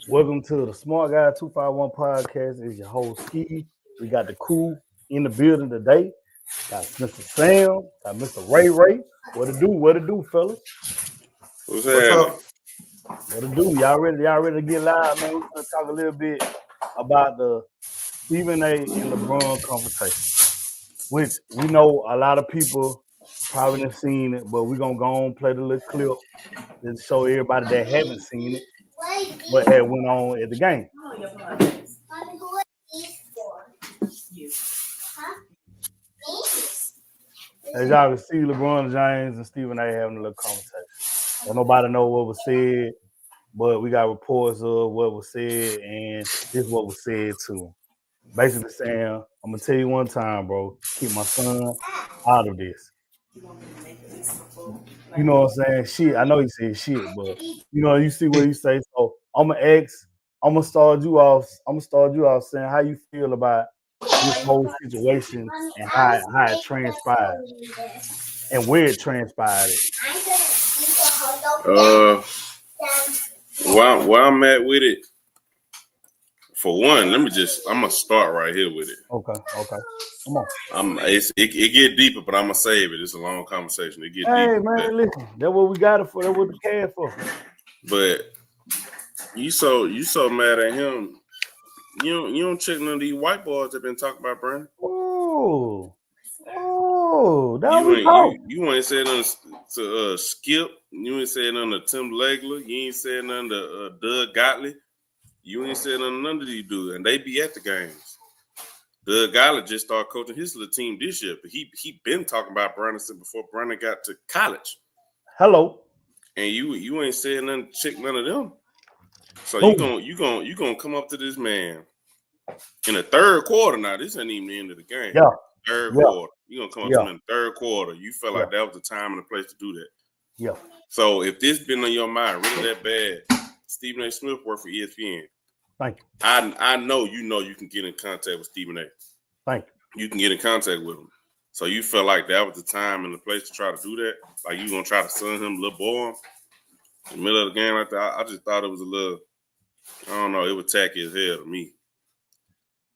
Welcome to the Smart Guy 251 podcast. It's your host, Ski. We got the crew in the building today. Got Mr. Sam, got Mr. Ray Ray. What to do? What to do, fellas? What's What's happening? up? What to do? Y'all ready to get live, man? We're gonna talk a little bit about the Stephen A. and LeBron confrontation, which we know a lot of people probably have seen it, but we're gonna go on play the little clip to show everybody that haven't seen it what had went on at the game. As y'all can see, LeBron James and Stephen A. having a little conversation. Don't nobody know what was said, but we got reports of what was said, and this is what was said to him. Basically saying, I'm gonna tell you one time, bro, keep my son out of this. You know what I'm saying? Shit. I know he said shit, but you see what he say. So I'm gonna start you off. Saying how you feel about this whole situation and how it transpired and where it transpired. Where I'm at with it. For one, I'm gonna start right here with it. Okay. Come on. It get deeper, but I'm gonna save it. It's a long conversation. It get deeper. Hey man, listen, that's what we got it for. That's what the cash for. But you so mad at him. You don't check none of these white boys that been talking about Brandon. Oh, that we talk. You ain't said nothing to Skip. You ain't said nothing to Tim Legler. You ain't said nothing to Doug Gottlieb. You ain't said nothing to none of these dudes, and they be at the games. Doug Gottlieb just started coaching his little team this year, but he been talking about Brandon since before Brandon got to college. Hello. And you ain't said nothing to check none of them. So Boom. you gonna come up to this man in the third quarter. Now this ain't even the end of the game. Yeah. Third quarter. You gonna come up to him in the third quarter. You felt like Yeah. that was the time and the place to do that. Yeah. So if this been on your mind really that bad, Stephen A. Smith worked for ESPN. Thank you. I know you can get in contact with Stephen A. Thank you. You can get in contact with him. So you felt like that was the time and the place to try to do that? Like you gonna try to send him little boy in the middle of the game like that? I just thought it was a little, I don't know, it was tacky as hell to me.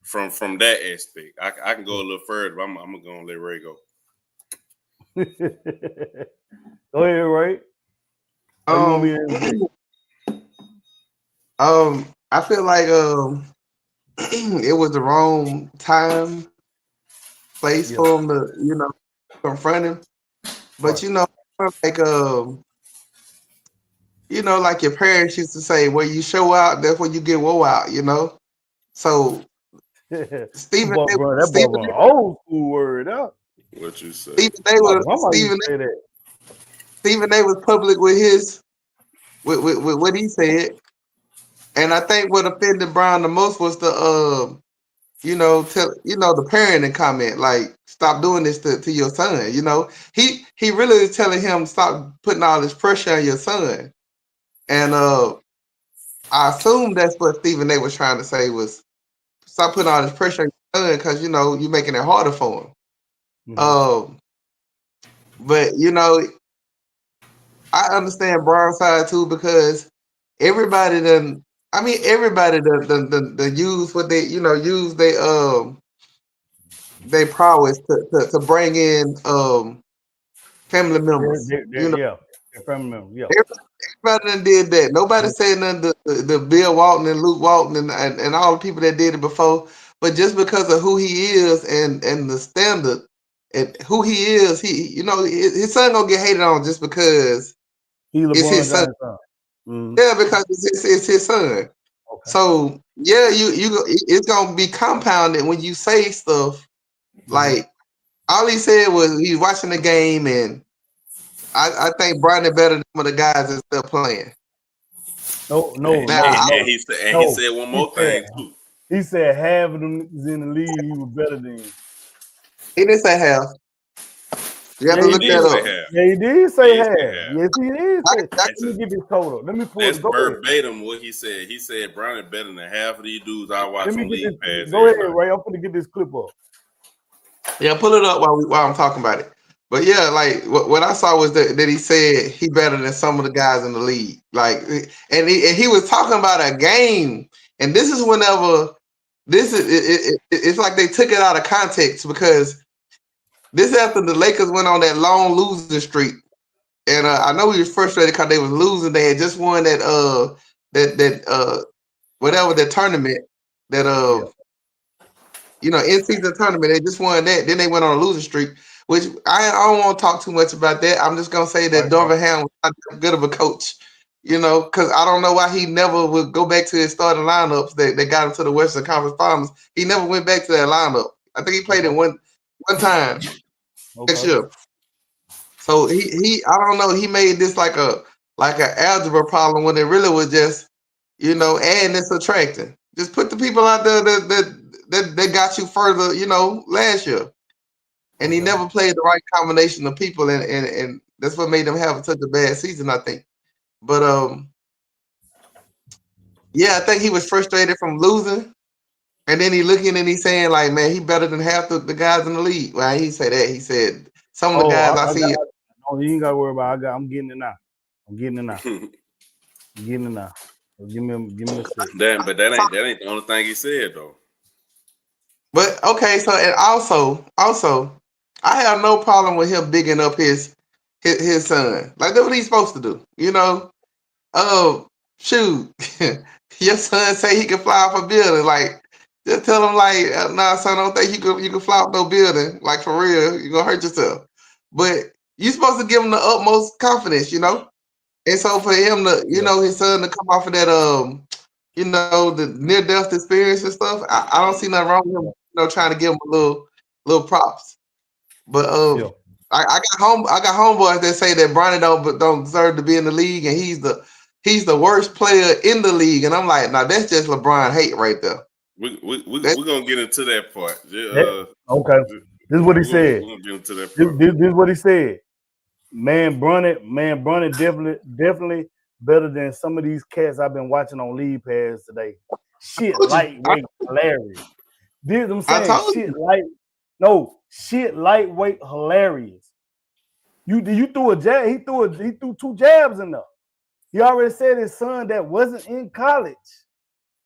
From that aspect. I can go a little further, but I'm gonna go and let Ray go. Go ahead, Ray. I feel like it was the wrong time, place for him to, confront him. But like your parents used to say, where you show out, that's where you get woe out, So Stephen that old school word up. What you say? Stephen A. was public with his with what he said. And I think what offended Brown the most was the the parenting comment, like stop doing this to your son. He really is telling him stop putting all this pressure on your son. And I assume that's what Stephen A. was trying to say was stop putting all this pressure on your son because you're making it harder for him. Mm-hmm. But I understand Brown's side too because everybody done use what they use they prowess to bring in family members. Family members. Yeah. Everybody done did that. Nobody said nothing to Bill Walton and Luke Walton and all the people that did it before. But just because of who he is and the standard and who he is, his son gonna get hated on just because it's his son. Mm-hmm. Yeah, because it's his son. Okay. So yeah, it's gonna be compounded when you say stuff like all he said was he's watching the game and I think Brandon better than some of the guys that's still playing. No. He said one more thing too. He said half of them is in the league. He was better than. He didn't say half. You have to look that up. Yeah, he did say half. Yes, he did. Let me get this total. Let me pull it. That's verbatim what he said. He said Brandon better than half of these dudes I watch on League Pass. Go ahead, Ray. I'm gonna get this clip up. Yeah, pull it up while I'm talking about it. But yeah, like what I saw was that he said he better than some of the guys in the league. Like, and he was talking about a game, and this is whenever this is it's like they took it out of context because this after the Lakers went on that long losing streak, and I know he was frustrated because they was losing. They had just won that whatever that tournament that in season tournament. They just won that. Then they went on a losing streak, which I don't want to talk too much about that. I'm just gonna say that Darvin Ham was not that good of a coach, because I don't know why he never would go back to his starting lineups that got him to the Western Conference Finals. He never went back to that lineup. I think he played it one time next year. So he I don't know. He made this like an algebra problem when it really was just adding and subtracting. Just put the people out there that got you further, last year. And he never played the right combination of people, and that's what made them have such a bad season, I think. But yeah, I think he was frustrated from losing, and then he looking and he's saying like, man, he better than half the guys in the league. Well, he said that. He said some of the guys I see. No, you ain't gotta worry about. I'm getting it now. I'm getting it now. Give me a second. Damn, but that ain't the only thing he said though. But okay, so and also, I have no problem with him bigging up his son. Like that's what he's supposed to do, Oh, shoot, your son say he can fly off a building. Like, just tell him like, nah, son, I don't think you can fly off no building. Like for real, you're gonna hurt yourself. But you're supposed to give him the utmost confidence, And so for him to, his son to come off of that, the near death experience and stuff, I don't see nothing wrong with him, trying to give him a little props. But I got homeboys that say that Bronny don't deserve to be in the league, and he's the worst player in the league, and I'm like, nah, that's just LeBron hate right there. We're gonna get into that part. Okay, this is what he said. We're gonna get into that part. This is what he said. Man, Bronny definitely better than some of these cats I've been watching on League Pass today. Shit, lightweight, hilarious. This I'm saying, shit, lightweight, hilarious. You threw a jab. He threw 2 jabs in there. He already said his son that wasn't in college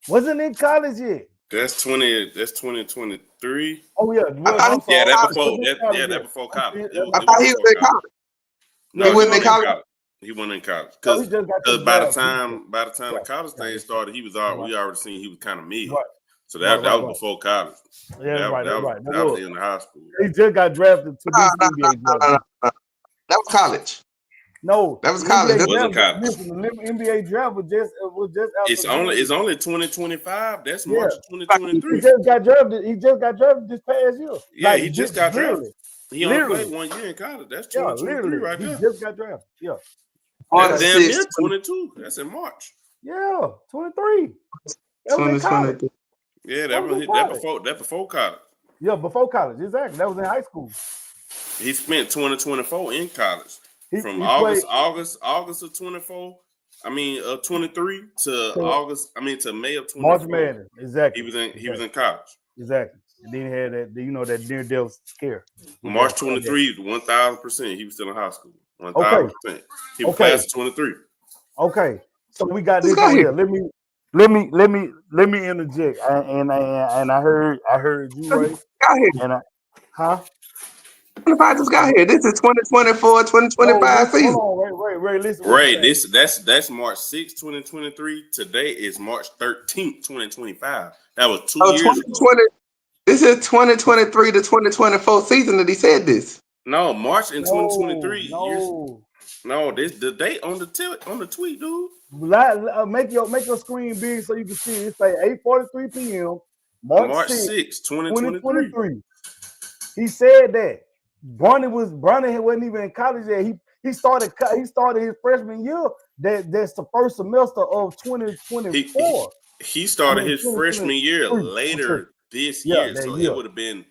yet. That's 2023. Oh yeah, that before college. I thought he was in college. No, he wasn't in college. He wasn't in college because by the time the college thing started, we already seen he was kind of mid. Right. So that was before college. Yeah, that was in the high school. He just got drafted to this NBA draft. That was college. No, that was college. That wasn't college. Listen, the NBA draft was just after it's only 2025. That's March 2023. He just got drafted this past year. Yeah, he just got drafted. He only played 1 year in college. That's 2023 right there. He just got drafted. Yeah. That's damn near 22. That's in March. Yeah, 23. 2023. Yeah, that before college. Yeah, before college. Exactly. That was in high school. He spent 2024 in college. From August of 24. Of 23 to May of 24. March Madness. Exactly. He was in college. Exactly. And then he had that near death scare. March 23, 1,000%. He was still in high school. 1,000%. He was class of 23. Okay. So we got this right here. Let me interject. And I heard you right. Got here. And if I just got here, this is 2024, 2025 season. Hold on, Ray, listen. Ray, that's March 6, 2023. Today is March 13th, 2025. That was 2 years ago. This is 2023 to 2024 season that he said this. No, March in 2023. No, this the date on the tweet, dude. Make your screen big so you can see it. It's like 8:43 p.m. March 6, 2023. He said that Bronny wasn't even in college yet. He started his freshman year. That's the first semester of 2024. He started his freshman year later this year, so it would have been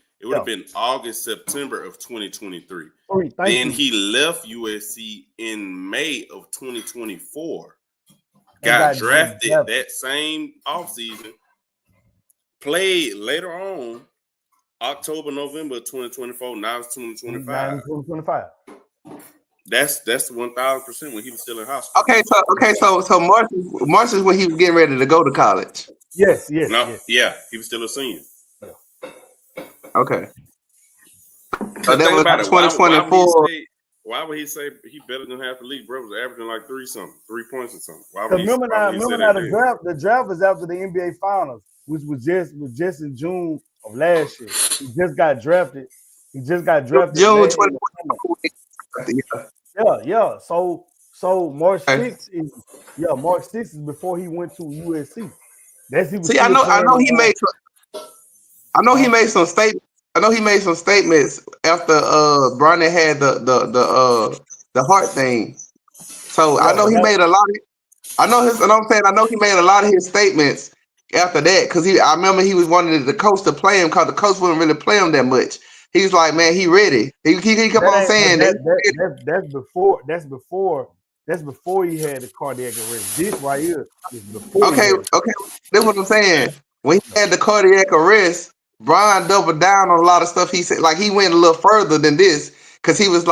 August, September of 2023. Then he left USC in May of 2024. Got drafted that same offseason. Played later on October, November 2024. Now it's 2025. 2025. That's 1000% when he was still in high school. So March is when he was getting ready to go to college. Yes. Yeah, he was still a senior. Okay. So that was 2024. Why would he say he better than half the league? Bro was averaging like 3 points or something. Why would Because he? remember now, that the draft was after the NBA Finals, which was just in June of last year. He just got drafted. June 2024. Yeah. So March 6th is before he went to USC. See, I know he made some statements. I know he made some statements after Bronny had the heart thing. So I know he made a lot of. I know he made a lot of his statements after that because I remember he was wanting the coach to play him because the coach wouldn't really play him that much. He was like, man, he ready. He kept on saying that's before he had the cardiac arrest. This right here is before. Okay, that's what I'm saying. When he had the cardiac arrest, Brian doubled down on a lot of stuff he said. Like he went a little further than this because he was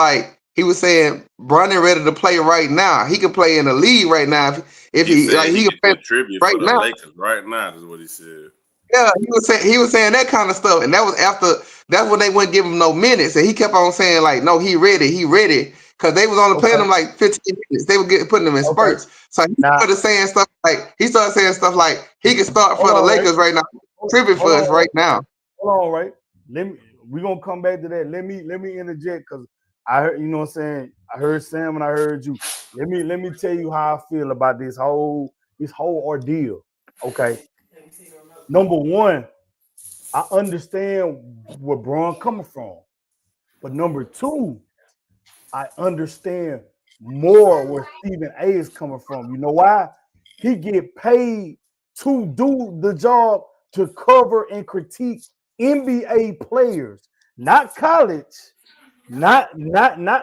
saying Brian ready to play right now. He can play in the league right now if he can play contribute right for the now. Lakers right now is what he said. Yeah, he was saying that kind of stuff, and that was that's when they wouldn't give him no minutes, and he kept on saying like, no, he ready, because they was only playing him like 15 minutes. They were putting him in spurts, so he started saying stuff like he can start for the Lakers right now, contribute for us right now. Hold on, right? We're gonna come back to that. Let me interject because I heard, you know what I'm saying, I heard Sam and I heard you. Let me tell you how I feel about this whole ordeal. Okay. Number one, I understand where Braun coming from. But number two, I understand more where Stephen A is coming from. You know why? He get paid to do the job to cover and critique NBA players, not college, not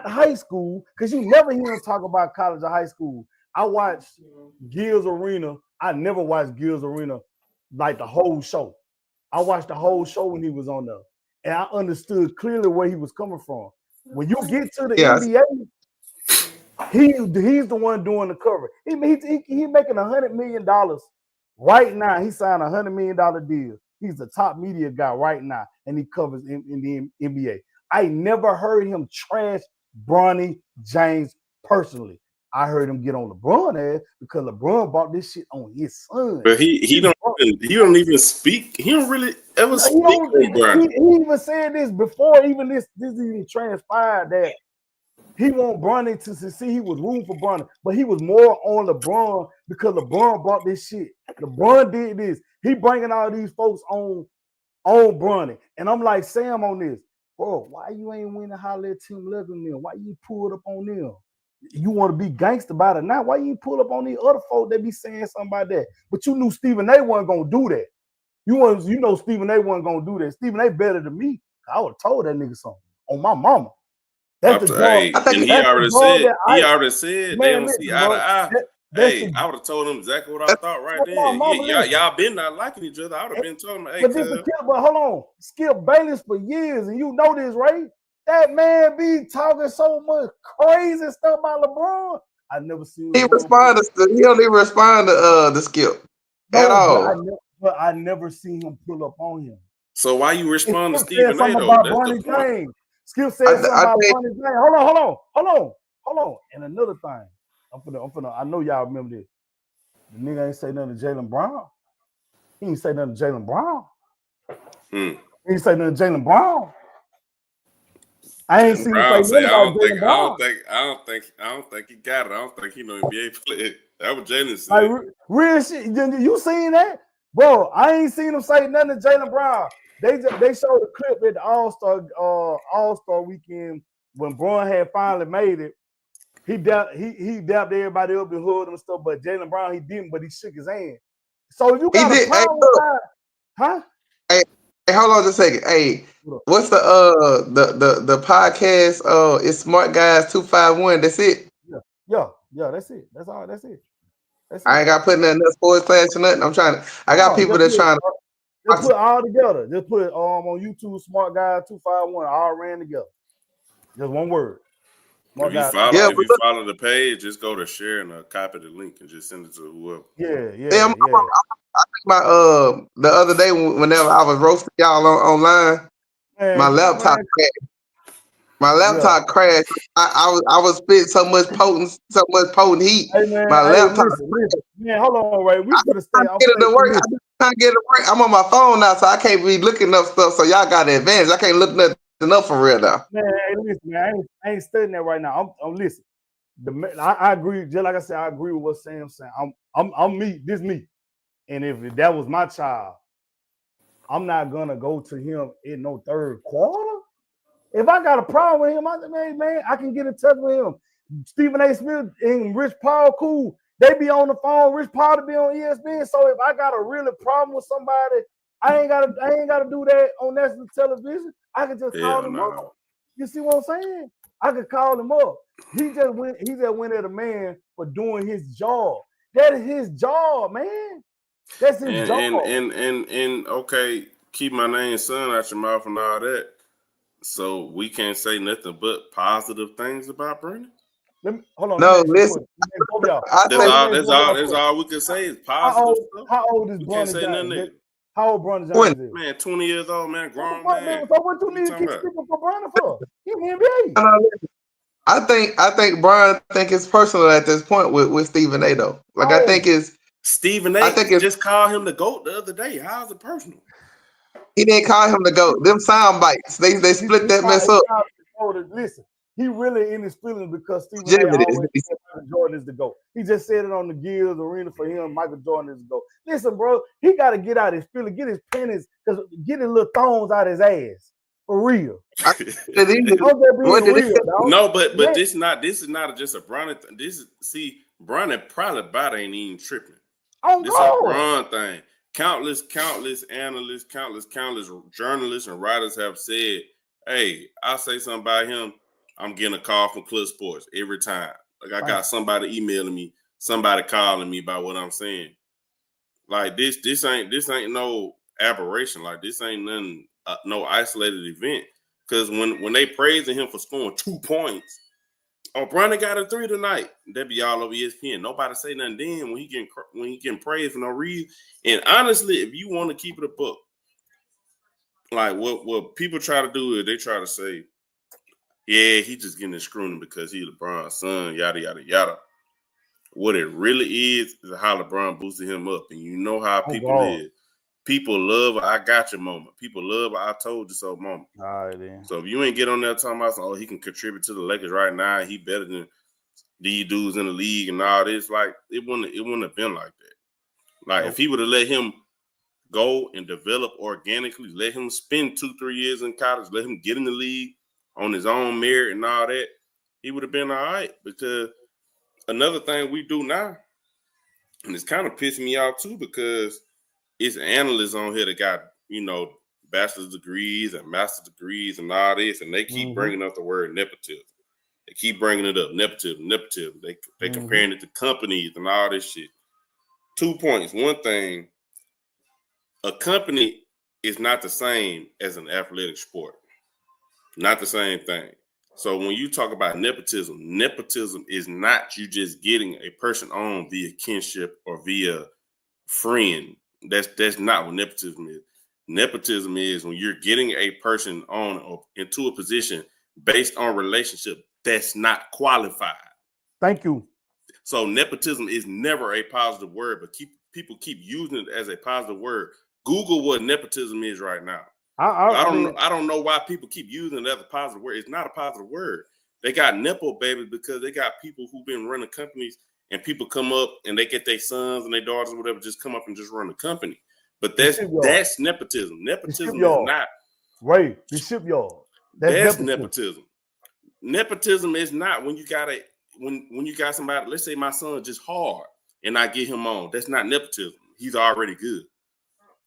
high school, because you never hear him talk about college or high school. I watched Gil's Arena. I never watched Gil's Arena like the whole show. I watched the whole show when he was on there, and I understood clearly where he was coming from. When you get to the NBA, he's the one doing the cover. He making $100 million right now. He signed $100 million deal. He's the top media guy right now, and he covers in the NBA. I never heard him trash Bronny James personally. I heard him get on LeBron ass because LeBron bought this shit on his son. But he don't even speak. He don't really ever speak on LeBron. He even said this before even this even transpired that he want Bronny to succeed. He was rooting for Bronny, but he was more on LeBron because LeBron bought this shit. LeBron did this. He bringing all these folks on Bronny, and I'm like Sam on this, bro. Why you ain't winning holler at Tim Legend then? Why you pulled up on them? You want to be gangster about it now? Why you pull up on these other folks that be saying something about that? But you knew Stephen A wasn't gonna do that. You know Stephen A wasn't gonna do that. Stephen A better than me. I would have told that nigga something on my mama. That's the job. And he already said they don't see eye to eye. I would have told him exactly what I thought right then. Y'all been not liking each other. I would have been telling him, but hold on, Skip Bayless for years, and you know this, right? That man be talking so much crazy stuff about LeBron. I never seen. He don't even respond to the Skip at all. But I never seen him pull up on him. So why you respond to Stephen A though? Skip said something about Bronny James. Hold on. And another thing, I know y'all remember this. The nigga ain't say nothing to Jaylen Brown. He ain't say nothing to Jaylen Brown. He ain't say nothing to Jaylen Brown. I ain't seen him say I don't think he got it. I don't think he know NBA player. That was Jalen said. Like, real shit. You seen that? Bro, I ain't seen him say nothing to Jaylen Brown. They showed a clip at the All-Star weekend when Braun had finally made it. He dapped everybody up and hugged and stuff, but Jaylen Brown, he didn't, but he shook his hand. So you got a problem with that? Huh? Hey, hold on just a second. Hey, what's the podcast? It's Smart Guys 251. That's it. Yeah. That's it. That's all. That's it. I ain't got putting another sports class or nothing. I got people that trying to. Just put all together. Just put on YouTube Smart Guy 251 all ran together. Just one word. If you follow the page, just go to share and copy the link and just send it to whoever. Yeah. I think the other day whenever I was roasting y'all online, my laptop crashed. My laptop crashed. I was spitting so much potent heat. Hey, man, my laptop. Listen. Man, hold on, Ray. We could have stayed. I'm trying to get it to work. I'm on my phone now, so I can't be looking up stuff. So y'all got the advantage. I can't look nothing up for real now. Man, hey, listen, man. I ain't studying that right now. I'm listening. I agree. Just like I said, I agree with what Sam's saying. I'm me. This me. And if that was my child, I'm not gonna go to him in no third quarter. If I got a problem with him, I can get in touch with him. Stephen A. Smith and Rich Paul, cool. They be on the phone. Rich Paul to be on ESPN. So if I got a really problem with somebody, I ain't gotta do that on national television. I can just call him up. You see what I'm saying? I could call him up. He just went at a man for doing his job. That is his job, man. That's his job. And okay, keep my name son out your mouth and all that. So we can't say nothing but positive things about Brandon. Hold on. No, listen. That's all we can say is positive stuff. How old is Bronny James? How old Bronny James is? Man, 20 years old, man, grown man. So what you need to keep speaking for Bronny for? He in the NBA. I think Brian think it's personal at this point with Stephen A. though. I think it's Stephen A. just called him the GOAT the other day. How's it personal? He didn't call him the GOAT. Them sound bites. They split that mess up. Listen, he really in his feelings because Stephen A. always said Michael Jordan is the GOAT. He just said it on the Gills Arena for him. Michael Jordan is the GOAT. Listen, bro, he got to get out his feelings, get his pennies, get his little thorns out his ass. For real. No, but this is not just a Bronny thing. Bronny probably about ain't even tripping. This is a Bron thing. Countless analysts, countless journalists and writers have said, hey, I say something about him, I'm getting a call from Club Sports every time. I got somebody emailing me, somebody calling me about what I'm saying. Like this ain't no aberration. Like this ain't nothing, no isolated event. Because when they praising him for scoring 2 points, Bronny got a 3 tonight. That be all over ESPN. Nobody say nothing then when he getting praised for no reason. And honestly, if you want to keep it a book, like what people try to do is they try to say, yeah, he just getting his screwing because he LeBron's son, yada yada yada. What it really is how LeBron boosted him up, and you know how people is. People love I got your moment. People love I told you so moment. All right, then. So if you ain't get on there talking about he can contribute to the Lakers right now, he better than these dudes in the league and all this, like it wouldn't have been like that. Like if he would have let him go and develop organically, let him spend 2-3 years in college, let him get in the league on his own merit and all that, he would have been all right. Because another thing we do now, and it's kind of pissing me off too, because it's analysts on here that got, bachelor's degrees and master's degrees and all this, and they keep bringing up the word nepotism. They keep bringing it up, nepotism. They comparing it to companies and all this shit. 2 points. One thing, a company is not the same as an athletic sport. Not the same thing. So when you talk about nepotism is not you just getting a person on via kinship or via friend. That's not what nepotism is. Nepotism is when you're getting a person on or into a position based on relationship that's not qualified. Thank you. So nepotism is never a positive word, but people keep using it as a positive word. Google what nepotism is right now. I don't know why people keep using it as a positive word. It's not a positive word. They got nepo babies because they got people who've been running companies, and people come up and they get their sons and their daughters or whatever, just come up and just run the company. But that's nepotism. Nepotism is not the shipyard. That's nepotism. Nepotism is not when you got somebody. Let's say my son just hard and I get him on. That's not nepotism. He's already good.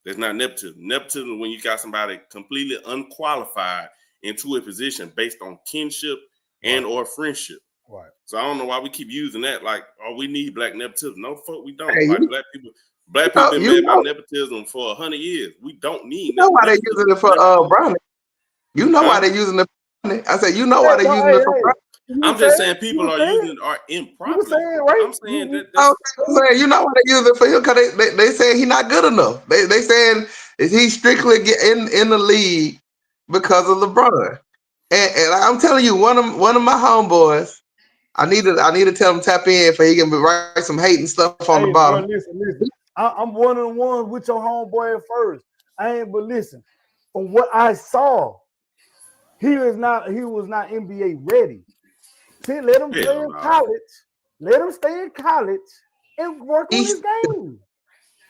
That's not nepotism. Nepotism is when you got somebody completely unqualified into a position based on kinship and or friendship. Right. So I don't know why we keep using that. Like, we need black nepotism. No, fuck, we don't. Hey, like black people. Black people been You mad about know, nepotism for 100 years. We don't need you know why they're nepotism. using it for Brownie. You know why they're using it for Brownie. I said, you know why they're using it for Brownie. You I'm were just saying, saying you people were are saying, using it are you were improperly. saying, right? I'm saying that I'm that's saying, you know why they're using it for him because they saying he's not good enough. They saying is he strictly in the league because of LeBron. And I'm telling you, one of my homeboys, I need to tell him tap in for he can write some hating stuff on the Hey, bro, bottom. listen. I'm one on one with your homeboy at first. But listen, from what I saw, he was not NBA ready. See, let him play hell in no. college. Let him stay in college and work on He his game.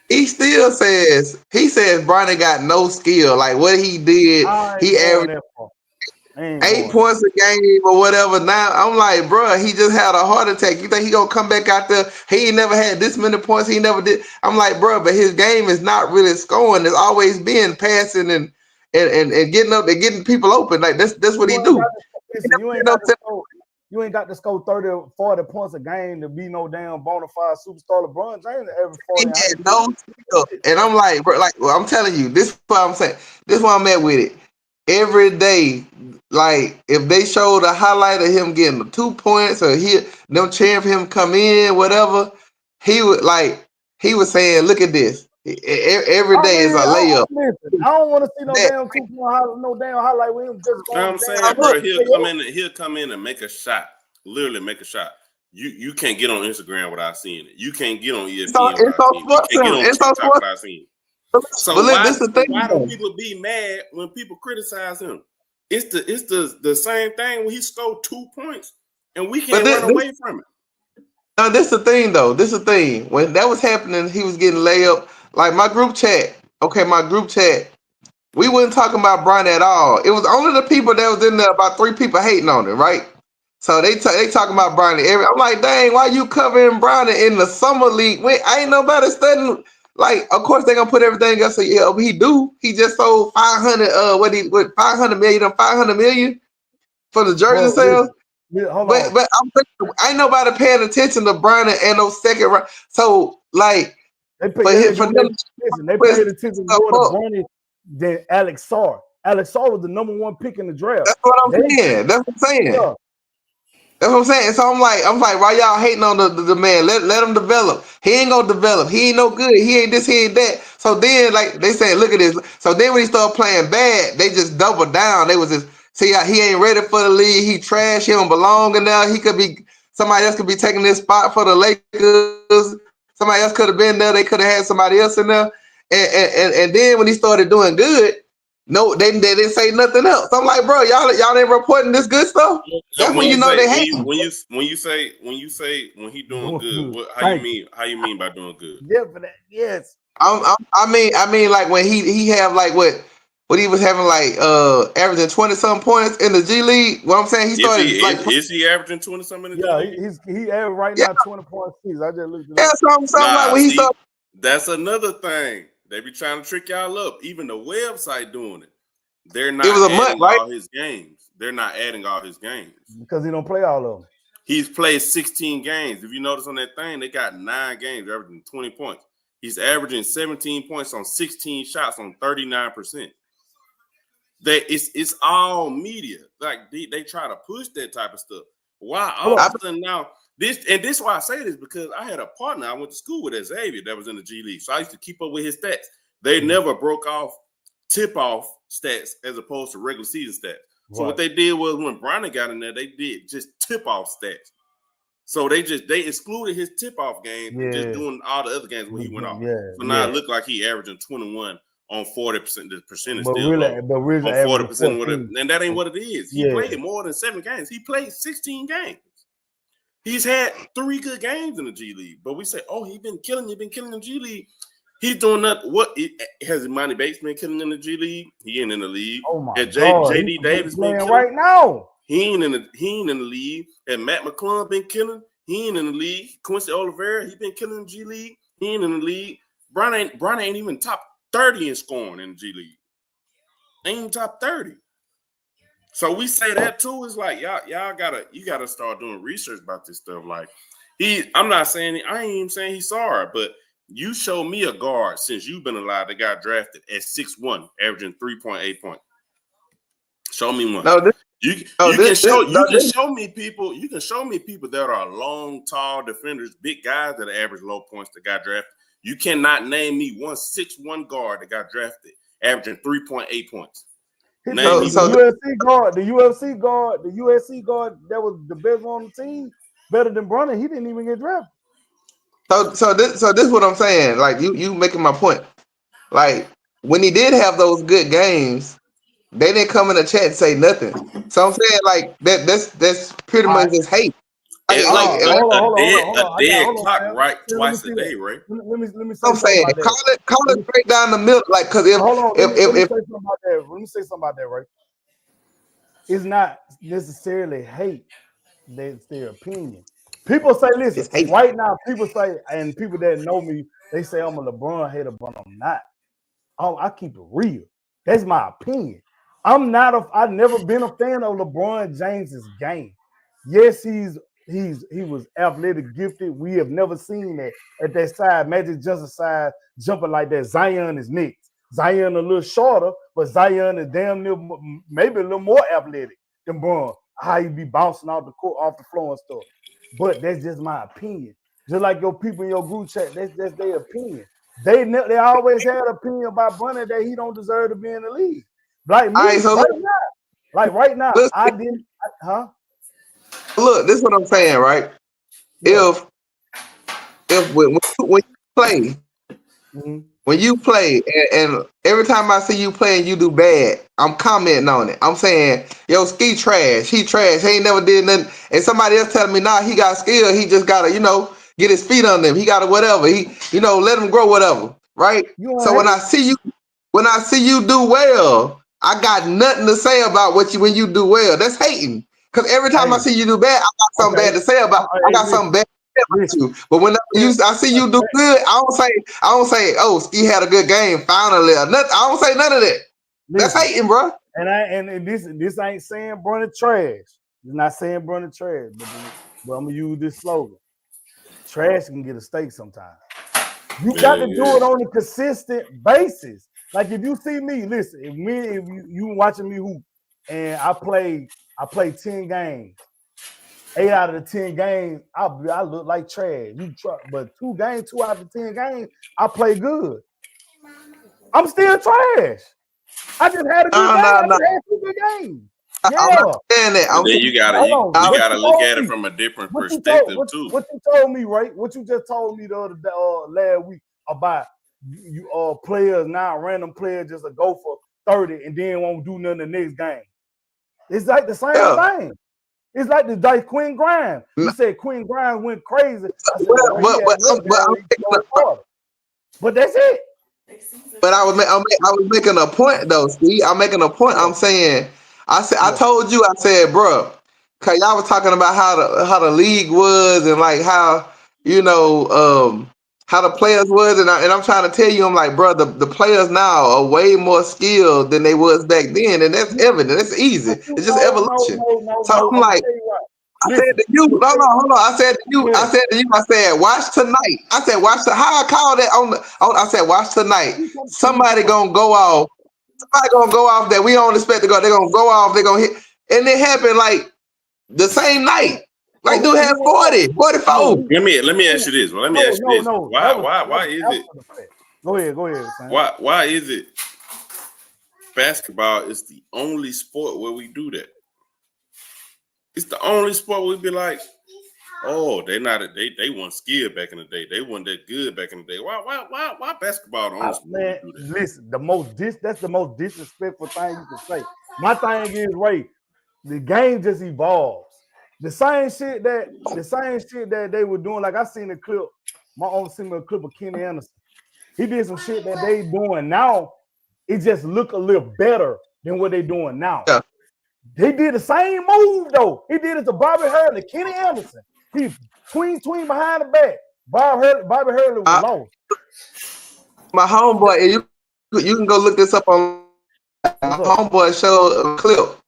he still says Bronny got no skill. Like what he did, I he ain't going averaged that far. I ain't 8 going that points a game or whatever. Now I'm like, bro, he just had a heart attack. You think he gonna come back out there? He ain't never had this many points. He never did. I'm like, bro, but his game is not really scoring. It's always been passing and getting up and getting people open. Like that's what he You ain't got do. to, He listen, never you ain't did no got to score. You ain't got to score 30 or 40 points a game to be no damn bona fide superstar. LeBron James every he 40 and had no skill. And I'm like, bro, like well, I'm telling you, this is what I'm saying. This is why I'm at with it. Every day, like if they showed a highlight of him getting the 2 points or them cheering for him come in, whatever, he was saying, look at this. Every day is a layup. Listen, I don't want to see no That, damn 2 point no damn highlight with him just You know what going I'm damn saying, look, bro? layup. He'll come in and make a shot. Literally make a shot. You can't get on Instagram without seeing it. You can't get on ESPN it's without on seeing it. You sports can't get center. on It's on TikTok sports. without seeing it. But this is the thing, Why do though. people be mad when people criticize him? It's the same thing when he scored 2 points and we But can't run away from it. now this the thing though. This is the thing. When that was happening, he was getting layup. Like my group chat. Okay, my group chat. We wasn't talking about Brian at all. It was only the people that was in there. About 3 people hating on it, right? So they talking about Brian. I'm like, dang, why you covering Brian in the summer league? Wait, I ain't nobody studying. Like, of course they gonna put everything else. So yeah, he do. He just sold 500. What 500 million? 500 million for the jersey Bro, sales. hold But on. ain't nobody paying attention to Brian and no second round. So like They pay, for yeah, him for them to listen, they put paid attention stuff more to up. Bronny than Alex Sarr. Alex Sarr was the #1 pick in the draft. That's what I'm saying. That's what I'm saying. Yeah. That's what I'm saying. So I'm like, why y'all hating on the man? Let him develop. He ain't gonna develop. He ain't no good. He ain't this. He ain't that. So then, like they saying, look at this. So then when he started playing bad, they just doubled down. They was just see how he ain't ready for the league. He trash. He don't belong in there. He could be somebody else could be taking this spot for the Lakers. Somebody else could have been there. They could have had somebody else in there. And then when he started doing good, no, they didn't say nothing else. I'm like, bro, y'all ain't reporting this good stuff. That's when you know they hate him. When you say when he doing good, how you Thank mean? How you mean by doing good? Yeah, for that. Yes. I mean, like when he have like what he was having like averaging 20 some points in the G League. What I'm saying, he Is started like he averaging 20 something in the G Yeah, League? he average right yeah, now 20.6. I just looked it yeah, up. something like Nah, when he see, started. that's another thing. They be trying to trick y'all up. Even the website doing it. They're It was not a month, adding right? all his games. They're not adding all his games. Because he don't play all of them. He's played 16 games. If you notice on that thing, they got 9 games, averaging 20 points. He's averaging 17 points on 16 shots on 39%. It's all media. Like they try to push that type of stuff. Why all of a sudden now this is why I say this because I had a partner I went to school with at Xavier that was in the G League. So I used to keep up with his stats. They never broke off tip-off stats as opposed to regular season stats. So what they did was when Bronny got in there, they did just tip-off stats. So they excluded his tip-off games and just doing all the other games when he went off. So now it looked like he averaging 21 on 40%. The percentage still low on 40% with it, and that ain't what it is. He played more than 7 games. He played 16 games. He's had 3 good games in the G League, but we say, oh, he's been killing in the G League. He's doing that. What has Monty Bates been killing in the G League? He ain't in the league. Oh my God, JD Davis been killing right now. He ain't in the league. And Matt McClung been killing. He ain't in the league. Quincy Oliveira, he been killing in the G League. He ain't in the league. Brian ain't even top 30 in scoring in the G League. Ain't top 30. So we say that too. It's like y'all gotta start doing research about this stuff. Like I ain't even saying he's sorry, but You show me a guard since you've been alive that got drafted at 6'1", averaging 3.8 points. Show me one. No, You can show me people. You can show me people that are long, tall defenders, big guys that average low points that got drafted. You cannot name me one 6'1" guard that got drafted averaging 3.8 points. The USC guard that was the best one on the team, better than Bronny. He didn't even get drafted. So this is what I'm saying. Like you making my point. Like when he did have those good games, they didn't come in the chat and say nothing. So I'm saying like that's pretty much just hate. Hold on. A dead clock right twice a day, right? Let me say I'm saying call it straight down the middle. Like because let me say something about that, right? It's not necessarily hate. That's their opinion. People say, listen, right now, people say, and people that know me, they say I'm a LeBron hater, but I'm not. I keep it real. That's my opinion. I've never been a fan of LeBron James's game. Yes, he was athletic, gifted. We have never seen that at that side, Magic Johnson side, jumping like that. Zion is next. Zion a little shorter, but Zion is damn near maybe a little more athletic than Bron. How he be bouncing off the court, off the floor and stuff. But that's just my opinion. Just like your people in your group chat, that's their opinion. They always had an opinion about Bronny that he don't deserve to be in the league. Like me, right now, I didn't. Look, this is what I'm saying, right? Yeah. If when you play, when you play, and every time I see you play and you do bad, I'm commenting on it. I'm saying, yo, Ski trash. He trash. He ain't never did nothing. And somebody else telling me, nah, he got skill. He just gotta, get his feet on them. He gotta whatever. He, let him grow whatever. Right? So when I see you do well, I got nothing to say about when you do well. That's hating. Because every time I see you do bad, I got something bad to say about you. I got something bad to say about you. But when I see you do good, I don't say, oh, Ski had a good game finally. Or nothing. I don't say none of that. That's hating, bro. And this ain't saying Bronny trash. It's not saying Bronny trash, but I'm gonna use this slogan. Trash can get a steak sometimes. You got to do it on a consistent basis. Like if you see me, listen, if you watching me hoop and I play 10 games. 8 out of the 10 games, I look like trash. But 2 out of the 10 games, I play good. I'm still trash. I just had a good game. I just had 2 good games. Yeah. I'm not saying that. Then you gotta look at it from a different perspective too. What you told me, right? What you just told me the other day, last week about you players now, random players just go for 30 and then won't do nothing the next game. It's like the same thing. It's like Quinn Grimes. You said Quinn Grimes went crazy. I said, but that's it. But I was making a point though. See, I'm making a point. I'm saying, I told you, I said, bro, cause y'all was talking about how the league was and like how how the players was, and I'm trying to tell you, I'm like, bro, the players now are way more skilled than they was back then, and that's evident. It's easy. It's just evolution. So I'm like, I said to you, hold on. I said to you, I said, watch tonight. I said, how I call that I said, watch tonight. Somebody gonna go off. Somebody gonna go off that we don't expect to go. They're gonna go off. They're gonna hit, and it happened like the same night. Like dude had 40, 44. Let me ask you this. Well, let me ask you this. Why is it? Go ahead. Son. Why is it basketball is the only sport where we do that? It's the only sport where we be like, oh, they weren't skilled back in the day. They weren't that good back in the day. Why basketball the only sport man, we do that? Listen, that's the most disrespectful thing you can say. My thing is, Ray, the game just evolves. The same shit that they were doing, like I seen a clip, my own similar clip of Kenny Anderson. He did some shit that they doing now. It just look a little better than what they doing now. Yeah. They did the same move though. He did it to Bobby Hurley, Kenny Anderson. He tween behind the back. Bobby Hurley was lost. My homeboy, you can go look this up on my homeboy showed a clip.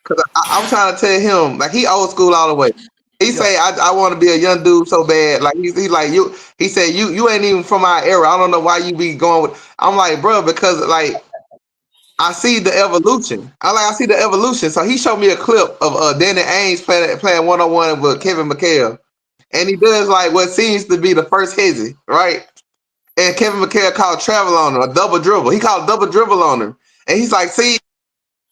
Cause I'm trying to tell him, like he old school all the way. He Yeah. say, I want to be a young dude so bad. Like he like you. He said, you ain't even from our era. I don't know why you be going with. I'm like, bro, because like I see the evolution. I see the evolution. So he showed me a clip of Danny Ainge playing 1-on-1 with Kevin McHale, and he does like what seems to be the first hezzy, right? And Kevin McHale called travel on him, a double dribble. He called double dribble on him, and he's like, see,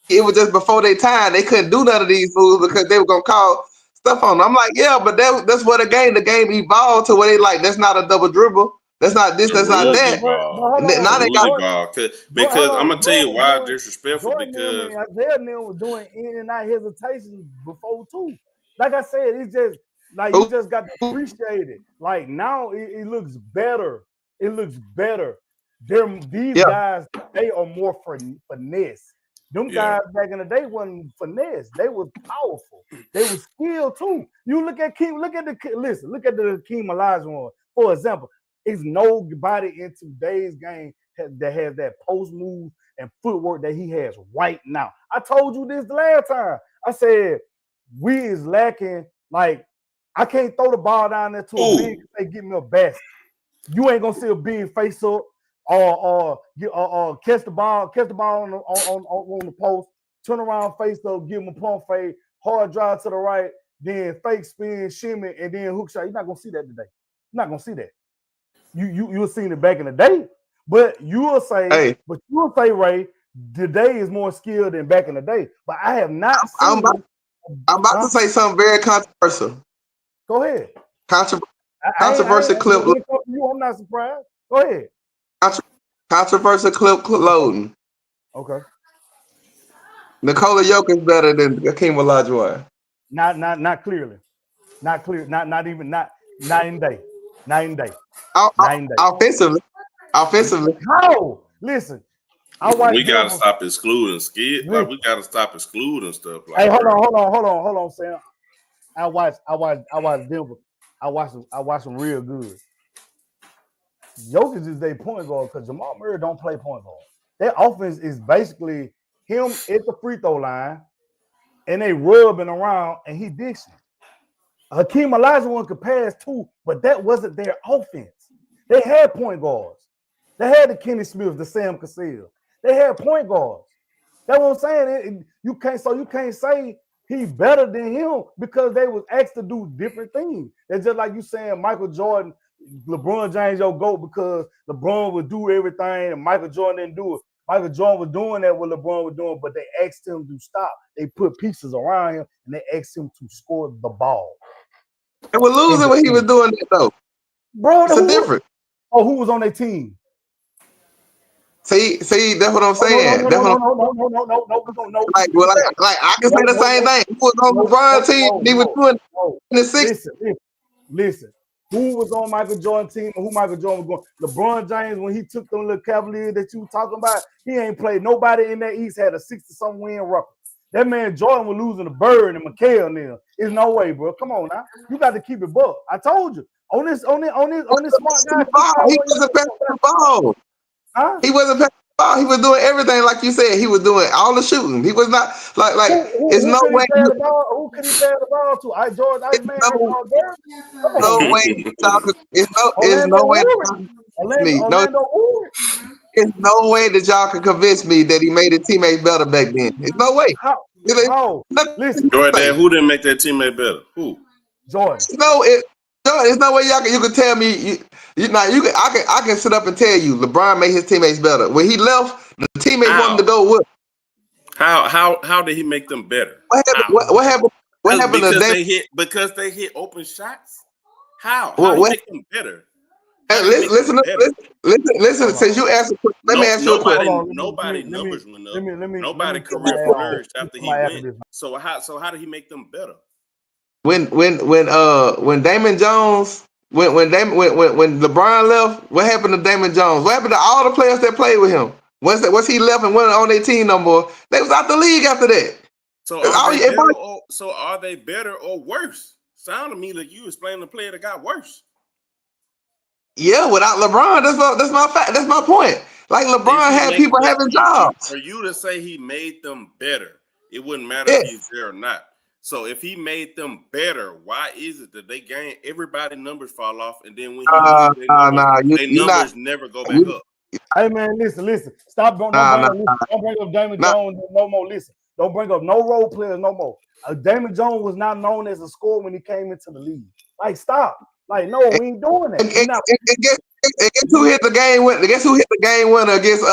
it was just before their time. They couldn't do none of these moves because they were gonna call stuff on them. I'm like, yeah, but that's what the game evolved to where they like, that's not a double dribble. That's not this. The That's not rules that. But evolve. hold And then, The now on, they rules got evolve. Hold Because I'm on. gonna tell you why disrespectful. Jordan them Because and Isaiah them was doing in and out hesitations before too. Like I said, it's just like you just got to appreciate it. Like now it looks better. It looks better. These yeah. guys, they are more finesse. Them yeah, guys back in the day wasn't finesse. They was powerful. They was skilled too. You look at Keem, look at the Keem Olajuwon, for example. Is nobody in today's game that has that post move and footwork that he has right now. I told you this the last time. I said we is lacking. Like I can't throw the ball down there to a big and say, "Give me a basket." You ain't gonna see a big face up or catch the ball on the post, turn around, face up, give him a pump fade, hard drive to the right, then fake spin, shimmy, and then hook shot. You're not gonna see that today. You're not gonna see that. You'll see it back in the day, but you'll say, Ray, today is more skilled than back in the day. But I have not I'm seen. about to say something very controversial. Go ahead. Controversial clip. When it comes to you, I'm not surprised. Go ahead. Controversial clip loading. Okay. Nikola Jokic better than Hakeem Olajuwon. Not clearly. Not clear. Not even night and day. Night and day. Offensively. How? Listen, I watched we gotta Denver. stop excluding skid. Like we gotta stop excluding stuff. Like, hey, hold on, Sam. I watched Denver. I watched them real good. Jokic is their point guard because Jamal Murray don't play point guard. Their offense is basically him at the free throw line, and they rubbing around, and he dishing. Hakeem Olajuwon could pass too, but that wasn't their offense. They had point guards. They had the Kenny Smith, the Sam Cassell. They had point guards. That's what I'm saying. You can't say he better than him because they was asked to do different things. It's just like you saying Michael Jordan, LeBron James your GOAT because LeBron would do everything and Michael Jordan didn't do it. Michael Jordan was doing that what LeBron was doing, but they asked him to stop. They put pieces around him and they asked him to score the ball. They were losing when he was doing that though. Bro, it's a difference. Who was on their team? See, that's what I'm saying. No. Like, I can say the same thing. Who was on LeBron's team? He was doing in the 60s. Listen. Who was on Michael Jordan's team and who Michael Jordan was going? LeBron James, when he took them little Cavaliers that you were talking about, he ain't played. Nobody in that East had a 60-something win record. That man Jordan was losing to Bird and McHale now. There's no way, bro. Come on now. You got to keep it buck. I told you. On this smart guy. He wasn't passing the ball. Huh? He wasn't passing the ball. He was doing everything like you said. He was doing all the shooting. He was not like it's no way. Who could he pass the ball to? George Iceman. No way. It's no way. Orlando Wood. There's no way that y'all can convince me that he made his teammates better back then. There's no way. How? Listen, Jordan, who didn't make that teammate better? Who? Jordan. There's no way you can tell me. I can sit up and tell you LeBron made his teammates better. When he left, the teammates wanted to go with. How did he make them better? What happened? What happened because they hit open shots? How did he make them better? Listen. Since you asked, let me ask you a question. Nobody numbers went up. Nobody career flourished after he went. So how did he make them better? When Damon Jones, when LeBron left, what happened to Damon Jones? What happened to all the players that played with him? Once he left and went on their team no more, they was out the league after that. So are they better or worse? Sound to me like you explaining the player that got worse. Yeah, without LeBron, that's my fact. That's my point. Like LeBron had people having jobs. For you to say he made them better, it wouldn't matter if he's there or not. So if he made them better, why is it that they gain everybody numbers fall off, and then when he loses, their numbers never go back up? Hey man, listen. Stop. Don't bring up Damon Jones no more. Listen, don't bring up no role players no more. Damon Jones was not known as a scorer when he came into the league. Like, stop. Like, no, we ain't doing that. Guess who hit the game winner? Guess who hit the game winner against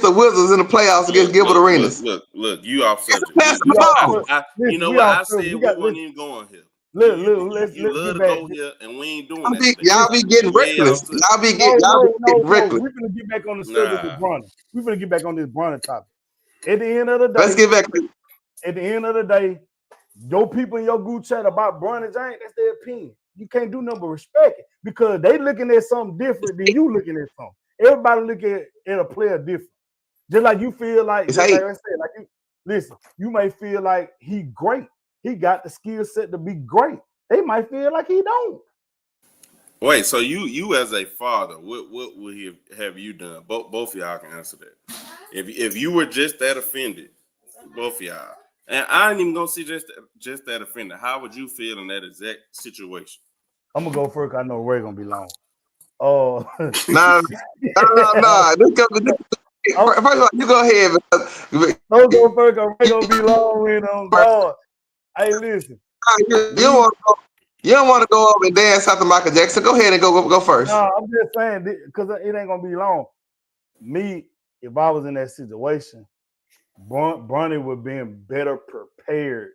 the Wizards in the playoffs against Gilbert Arenas? Look, you off subject. You know what I said? We weren't even going here. Look, you love to go here, and we ain't doing that. Y'all be getting reckless. Y'all be getting reckless. We're gonna get back on the subject with Bronny. We're gonna get back on this Bronny topic. At the end of the day, let's get back. At the end of the day, your people in your group chat about Bronny James, that's their opinion. You can't do nothing but respect it because they looking at something different than you looking at something. Everybody look at a player different. Just like you feel like, like I said, listen, you may feel like he great. He got the skill set to be great. They might feel like he don't. Wait, so you as a father, what would he have you done? Both of y'all can answer that. If you were just that offended, both of y'all, and I ain't even gonna see just that offended, how would you feel in that exact situation? I'm gonna go first. I know Ray gonna be long. Nah. First of all, you go ahead. Don't go first. Ray gonna be long with him. God. Hey, listen. You don't want to go up and dance after Michael Jackson. Go ahead and go first. No, I'm just saying because it ain't gonna be long. Me, if I was in that situation, Bronny would have been better prepared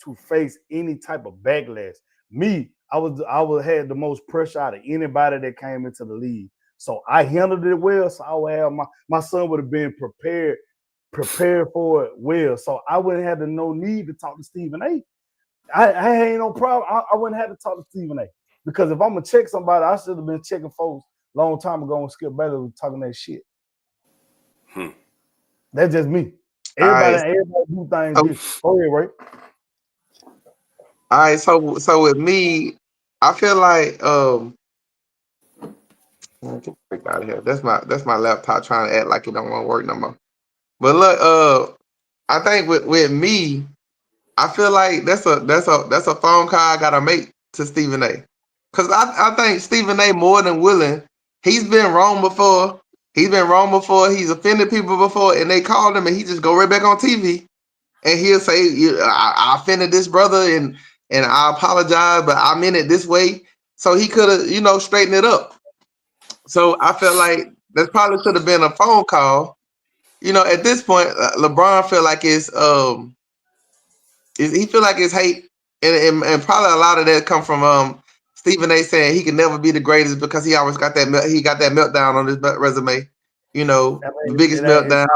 to face any type of backlash. Me, I would have had the most pressure out of anybody that came into the league. So I handled it well. So I would have my son would have been prepared for it well. So I wouldn't have no need to talk to Stephen A. I ain't no problem. I wouldn't have to talk to Stephen A. Because if I'm gonna check somebody, I should have been checking folks a long time ago when Skip Bayless was talking that shit. That's just me. Everybody do things. Go ahead, Ray. All right, so with me, I feel like get out of here. That's my laptop trying to act like it don't want to work no more. But look, I think with me, I feel like that's a phone call I gotta make to Stephen A. Because I think Stephen A more than willing. He's been wrong before. He's offended people before, and they called him, and he just go right back on TV, and he'll say, "I offended this brother, and I apologize, but I meant it this way." So he could have, straightened it up. So I felt like that probably should have been a phone call. At this point, LeBron feel like he feel like it's hate, and probably a lot of that come from Stephen A. saying he can never be the greatest because he always got that meltdown on his resume. The biggest meltdown.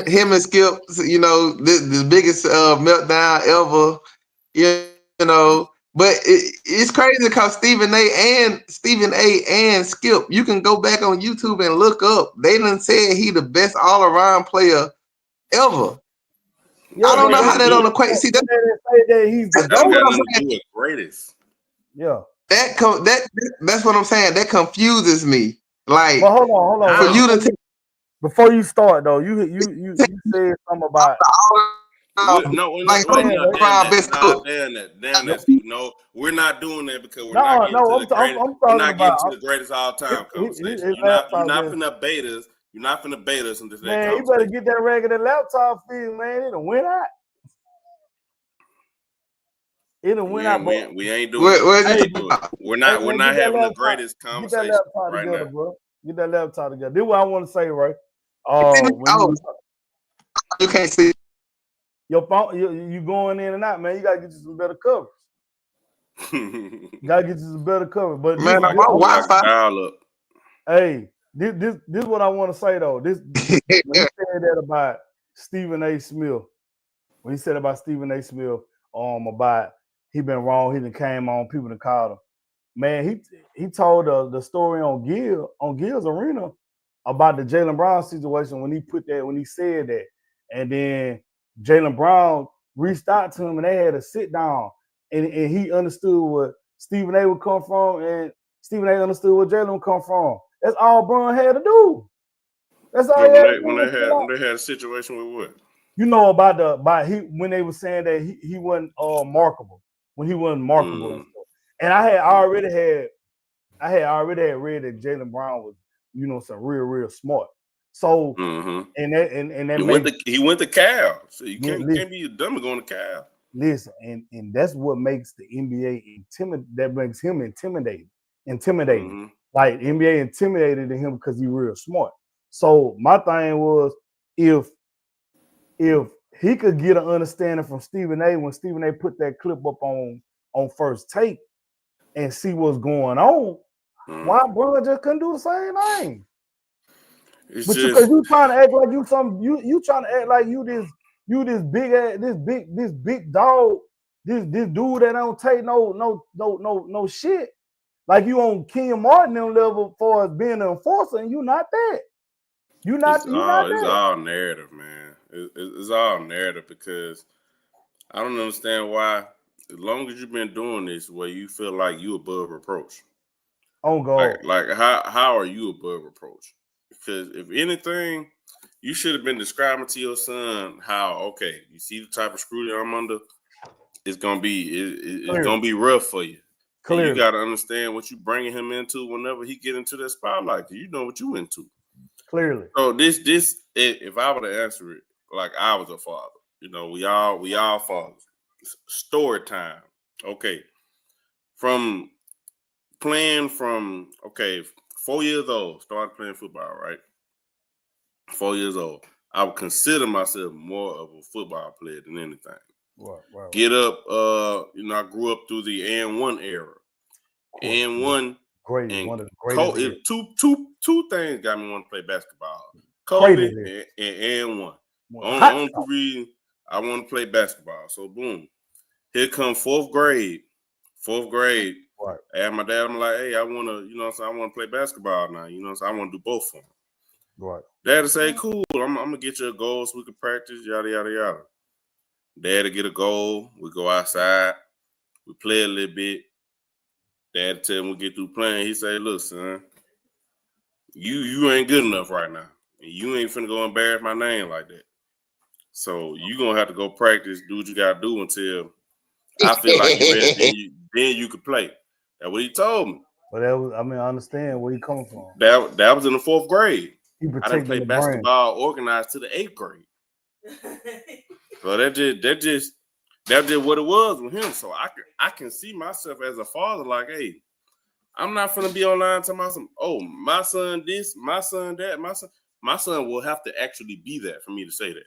Him and Skip, the biggest meltdown ever. But it's crazy because Stephen A. and Skip, you can go back on YouTube and look up. They done said he the best all around player ever. Yeah, I don't know how that don't equate. See, that's the greatest. Yeah, that's what I'm saying. That confuses me. Like, but hold on. For you to before you start though, you said something about. Damn that. No, we're not doing that because we're not getting to the greatest all time conversation. You're not finna bait us. You're not finna bait us into that. Man, you better get that regular laptop fee, man. It'll win out. We ain't doing it. We're not having the greatest conversation right now. Bro. Get that laptop together. This is what I want to say, right? You can't see your phone. You going in and out, man. You gotta get you some better covers. But man, my Wi-Fi. Hey, this is what I want to say though. When he said that about Stephen A. Smith, about he been wrong, he done came on, people done called him. Man, he told the story on Gil's Arena about the Jaylen Brown situation when he said that, and then Jaylen Brown reached out to him and they had a sit down, and he understood what Stephen A. would come from, and Stephen A. understood what Jaylen would come from. That's all Brown had to do. That's all when they had a situation with what? you know about he when they were saying that he wasn't marketable, when he wasn't marketable and stuff. And I already had read that Jaylen Brown was, some real smart. So and that made he went to Cal. So you yeah, can't be a dummy going to Cal. listen, and that's what makes the NBA that makes him intimidating. Like NBA intimidated him because he's real smart. So my thing was, if he could get an understanding from Stephen A. when Stephen A. put that clip up on First Take and see what's going on, why Bron just couldn't do the same thing? It's But just because you trying to act like you trying to act like you this big ass, this big dog, this dude that don't take no shit. Like you on Ken Martin level for being an enforcer, and you not that. it's all narrative, man. It's all narrative because I don't understand why. As long as you've been doing this, where you feel like you above reproach. Oh God. Like how are you above reproach? Because if anything, you should have been describing to your son how, okay, you see the type of scrutiny I'm under, it's gonna be rough for you. And you got to understand what you bringing him into whenever he get into that spotlight. You know what you into. Clearly. So this if I were to answer it like I was a father, we all fathers. Story time. Okay. From 4 years old, started playing football, right? 4 years old. I would consider myself more of a football player than anything. Right. Get up, I grew up through the and 1 era. And 1 great, and one of the greatest. Two things got me want to play basketball. COVID and 1. On 2 reasons I want to play basketball. So boom. Here come 4th grade. Right. I asked my dad, I'm like, hey, I want to, I want to play basketball now. So I want to do both for him. Right. Dad would say, cool, I'm going to get you a goal so we can practice, yada, yada, yada. Dad would get a goal. We go outside. We play a little bit. Dad tell him we get through playing. He say, look, son, you ain't good enough right now. You ain't finna go embarrass my name like that. So you going to have to go practice, do what you got to do until I feel like you're ready, then you could play. That's what he told me. But that was, I understand where you coming from. That was in the 4th grade. I didn't play basketball organized to the 8th grade. So that's just what it was with him. So I can see myself as a father like, hey, I'm not finna be online talking about my son this, my son that, my son will have to actually be that for me to say that.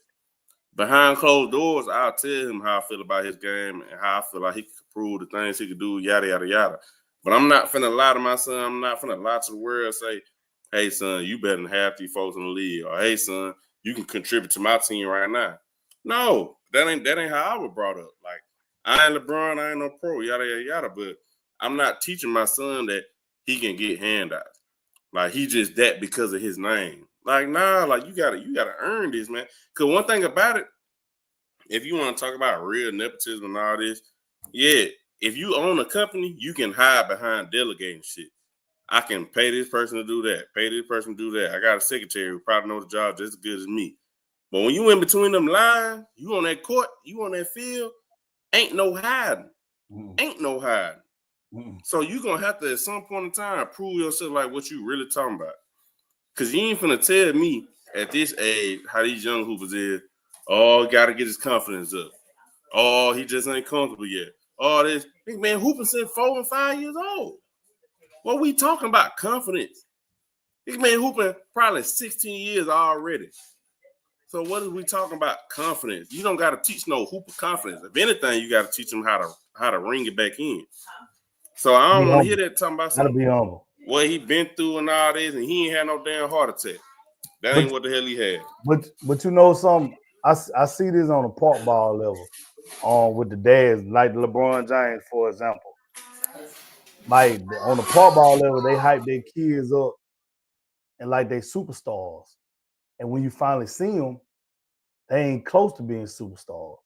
Behind closed doors, I'll tell him how I feel about his game and how I feel like he can prove the things he can do, yada, yada, yada. But I'm not finna lie to my son. I'm not finna lie to the world and say, hey, son, you better than half these folks in the league. Or, hey, son, you can contribute to my team right now. No, that ain't how I was brought up. Like, I ain't LeBron, I ain't no pro, yada, yada, yada. But I'm not teaching my son that he can get handouts. Like, he just that because of his name. Like, nah, like you gotta earn this, man. Cause one thing about it, if you want to talk about real nepotism and all this, yeah, if you own a company, you can hide behind delegating shit. I can pay this person to do that, pay this person to do that. I got a secretary who probably knows the job just as good as me. But when you in between them lines, you on that court, you on that field, ain't no hiding. Ain't no hiding. So you're going to have to, at some point in time, prove yourself like what you really talking about. Because you ain't finna tell me at this age how these young hoopers is, oh, got to get his confidence up. Oh, he just ain't comfortable yet. Oh, this big man hooping since 4 and 5 years old. What we talking about? Confidence. Big man hooping probably 16 years already. So what are we talking about? Confidence. You don't got to teach no hooper confidence. If anything, you got to teach them how to ring it back in. So I don't want to hear that talking about something. Gotta be humble. What he been through and all this, and he ain't had no damn heart attack. That ain't what the hell he had. But you know something? I see this on a park ball level, with the dads, like LeBron James, for example. Like on the park ball level, they hype their kids up and like they superstars. And when you finally see them, they ain't close to being superstars.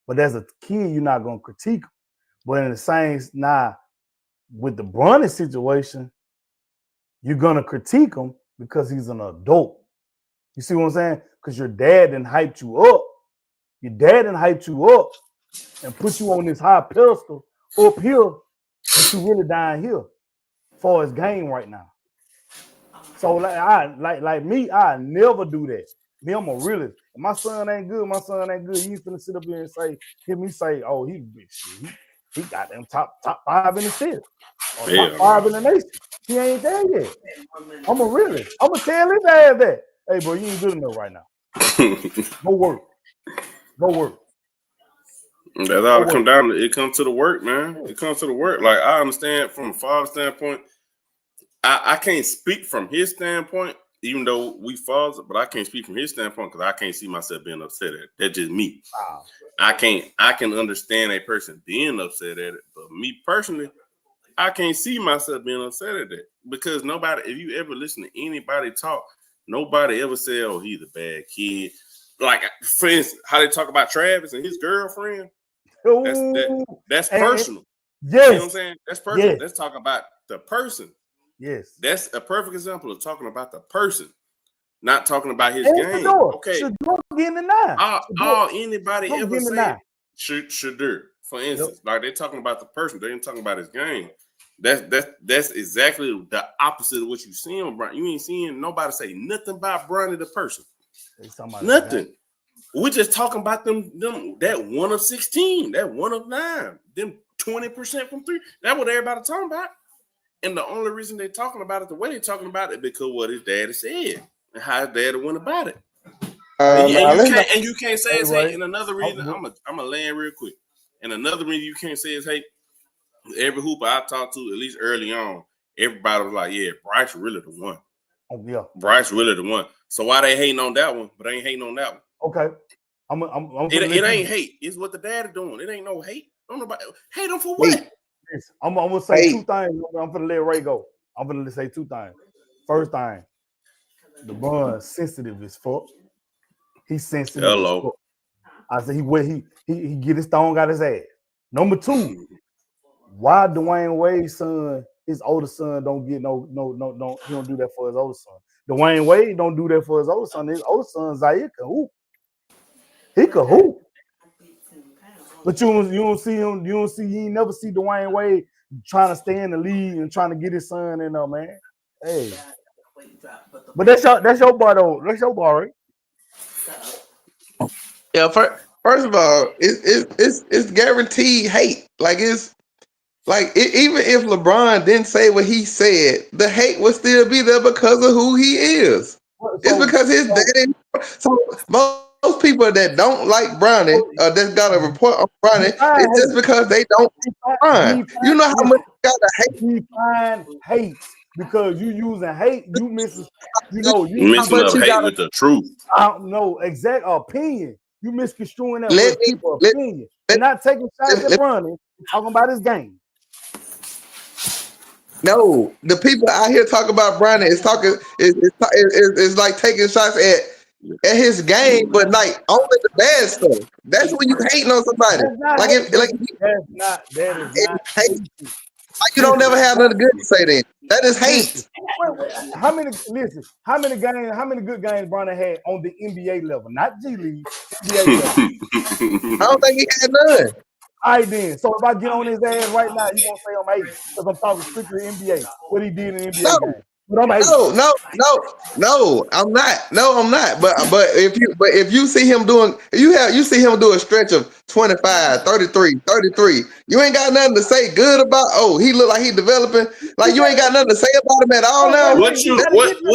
But as a kid, you're not gonna critique them. But in the same with the Bronny situation, you're gonna critique him because he's an adult. You see what I'm saying? Because your dad done hyped you up Your dad done hyped you up and put you on this high pedestal up here, but you really down here for his game right now. So like me, I never do that. Me, I'm a realist. If my son ain't good, my son ain't good. You ain't finna sit up here and hear me say, oh, he got them top 5 in the city or top 5 in the nation. He ain't there yet. I'm a realist. I'm gonna tell his ass that. Hey, bro, you ain't good enough right now. Go work. That's all it come down to. It comes to the work, man. It comes to the work. Like, I understand from a father's standpoint. I can't speak from his standpoint, even though we fathers, but I can't speak from his standpoint because I can't see myself being upset at it. That's just me. Wow. I can understand a person being upset at it, but me personally, I can't see myself being upset at it because nobody, if you ever listen to anybody talk, nobody ever said, oh, he's a bad kid. Like, for instance, how they talk about Travis and his girlfriend. That's personal. Yes. You know what I'm saying? That's personal. Yes. Let's talk about the person. Yes. That's a perfect example of talking about the person, not talking about his game. Okay. All anybody ever say, Shadur, for instance, like they're talking about the person, they ain't talking about his game. That's exactly the opposite of what you see on Bronny. You ain't seeing nobody say nothing about Bronny the person. Nothing. We're just talking about them that 1 of 16, that 1 of 9, them 20% from 3. That's what everybody talking about. And the only reason they're talking about it the way they're talking about it because what his daddy said and how his daddy went about it. And you can't say it's hate. And another reason, I'm gonna land real quick. And another reason you can't say it's hate. Every hooper I talked to, at least early on, everybody was like, "Yeah, Bryce really the one." Oh yeah, Bryce really the one. So why they hating on that one, but they ain't hating on that one? Okay, it ain't hate. It's what the daddy doing. It ain't no hate. Don't nobody hate them for what? I'm gonna say 2 things. I'm gonna let Ray go. I'm gonna say 2 things. First thing, LeBron sensitive as fuck. He's sensitive as fuck. I said he get his thong out his ass. Number 2, why Dwayne Wade's son, his older son, don't get no, he don't do that for his older son. Dwayne Wade don't do that for his older son. His older son Zaire can hoop. He can hoop. But you don't see him, you ain't never see Dwayne Wade trying to stay in the league and trying to get his son in there, man. Hey. But that's your boy though. That's your boy, right? Yeah, first of all, it's guaranteed hate. Like even if LeBron didn't say what he said, the hate would still be there because of who he is. It's because his daddy. So most people that don't like Bronny or that got a report on Bronny, it's just because they don't like You know how much you gotta hate. Define hate because you using hate, you missing. You mixing up hate with the truth. I don't know exact opinion. You misconstruing that with people's opinion. You're not taking shots at Bronny. Talking about his game. No, the people out here talking about Bronny is like taking shots at his game, but like only the bad stuff. That's when you hating on somebody. That is not hate. Like you don't never have nothing good to say then. That is hate. How many good games Bronny had on the NBA level? Not G League, NBA level. I don't think he had none. All right, then. So if I get on his ass right now, you gonna say I'm hating because I'm talking strictly NBA. What he did in the NBA game. But I'm hating. No, I'm not. No, I'm not. But if you see him doing, you see him do a stretch of 25, 33, 33. You ain't got nothing to say good about. Oh, he look like he developing. Like you ain't got nothing to say about him at all now. What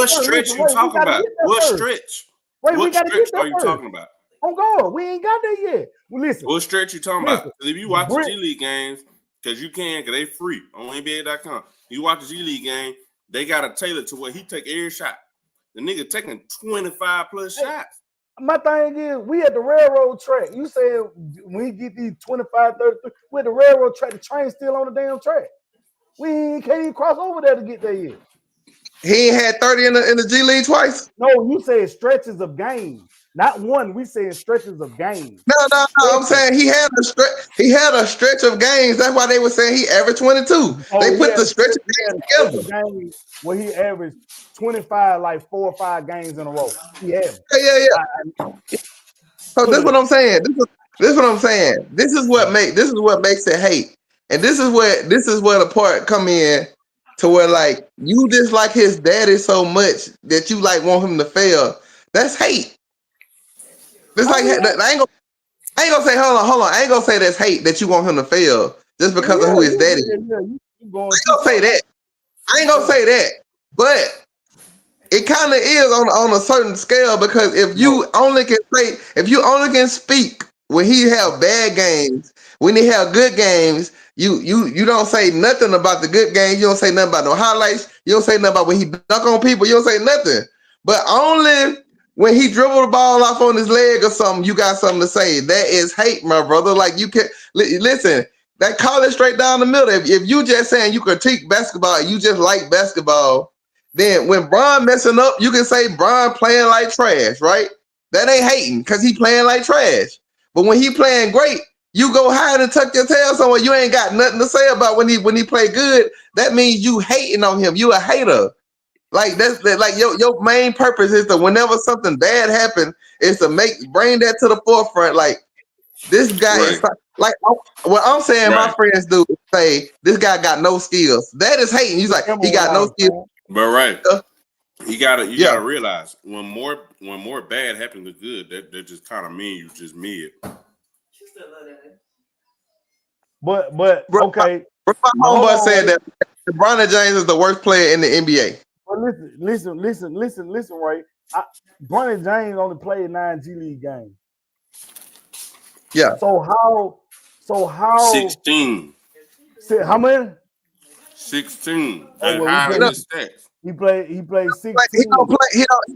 stretch you talking about? What stretch? What stretch are you talking about? Oh God, we ain't got that yet. Well, listen. What stretch you talking about? Because if you watch the G League games, because they free on NBA.com. You watch the G League game, they got a tailor to where he take every shot. The nigga taking 25 plus shots. My thing is, we at the railroad track. You said when he get these 25, 33, we at the railroad track. The train's still on the damn track. We can't even cross over there to get there yet. He ain't had 30 in the G League twice? No, you said stretches of games. Not one. We saying stretches of games. No. I'm saying he had a stretch of games. That's why they were saying he averaged 22. They put the stretch of games together. Where he averaged 25, like 4 or 5 games in a row. He averaged. Yeah. So this is what I'm saying. This is what I'm saying. This is what makes it hate. And this is where the part come in to where like you dislike his daddy so much that you like want him to fail. That's hate. It's like I ain't gonna say hold on. I ain't gonna say that's hate that you want him to fail just because of who his daddy is. You going I ain't gonna say that. I ain't gonna say that. But it kind of is on a certain scale because if you only can speak when he have bad games, when he have good games, you don't say nothing about the good games. You don't say nothing about no highlights. You don't say nothing about when he dunk on people. You don't say nothing. But only when he dribbled the ball off on his leg or something, you got something to say. That is hate, my brother. Like you can listen. That call it straight down the middle. If you just saying you critique basketball, you just like basketball. Then when Bron messing up, you can say Bron playing like trash, right? That ain't hating because he playing like trash. But when he playing great, you go hide and tuck your tail somewhere. You ain't got nothing to say about when he play good. That means you hating on him. You a hater. Like like your main purpose is to whenever something bad happens, is to bring that to the forefront. Like this guy is like what I'm saying. My friends do is say this guy got no skills. That is hating. He's like he got no skills. But you gotta realize when more bad happens to good, that just kind of mean you just mid. But okay. My homeboy said that LeBron James is the worst player in the NBA. But listen, right? Bronny James only played 9 G League games. Yeah. So how 16. How many? 16. He played 16. He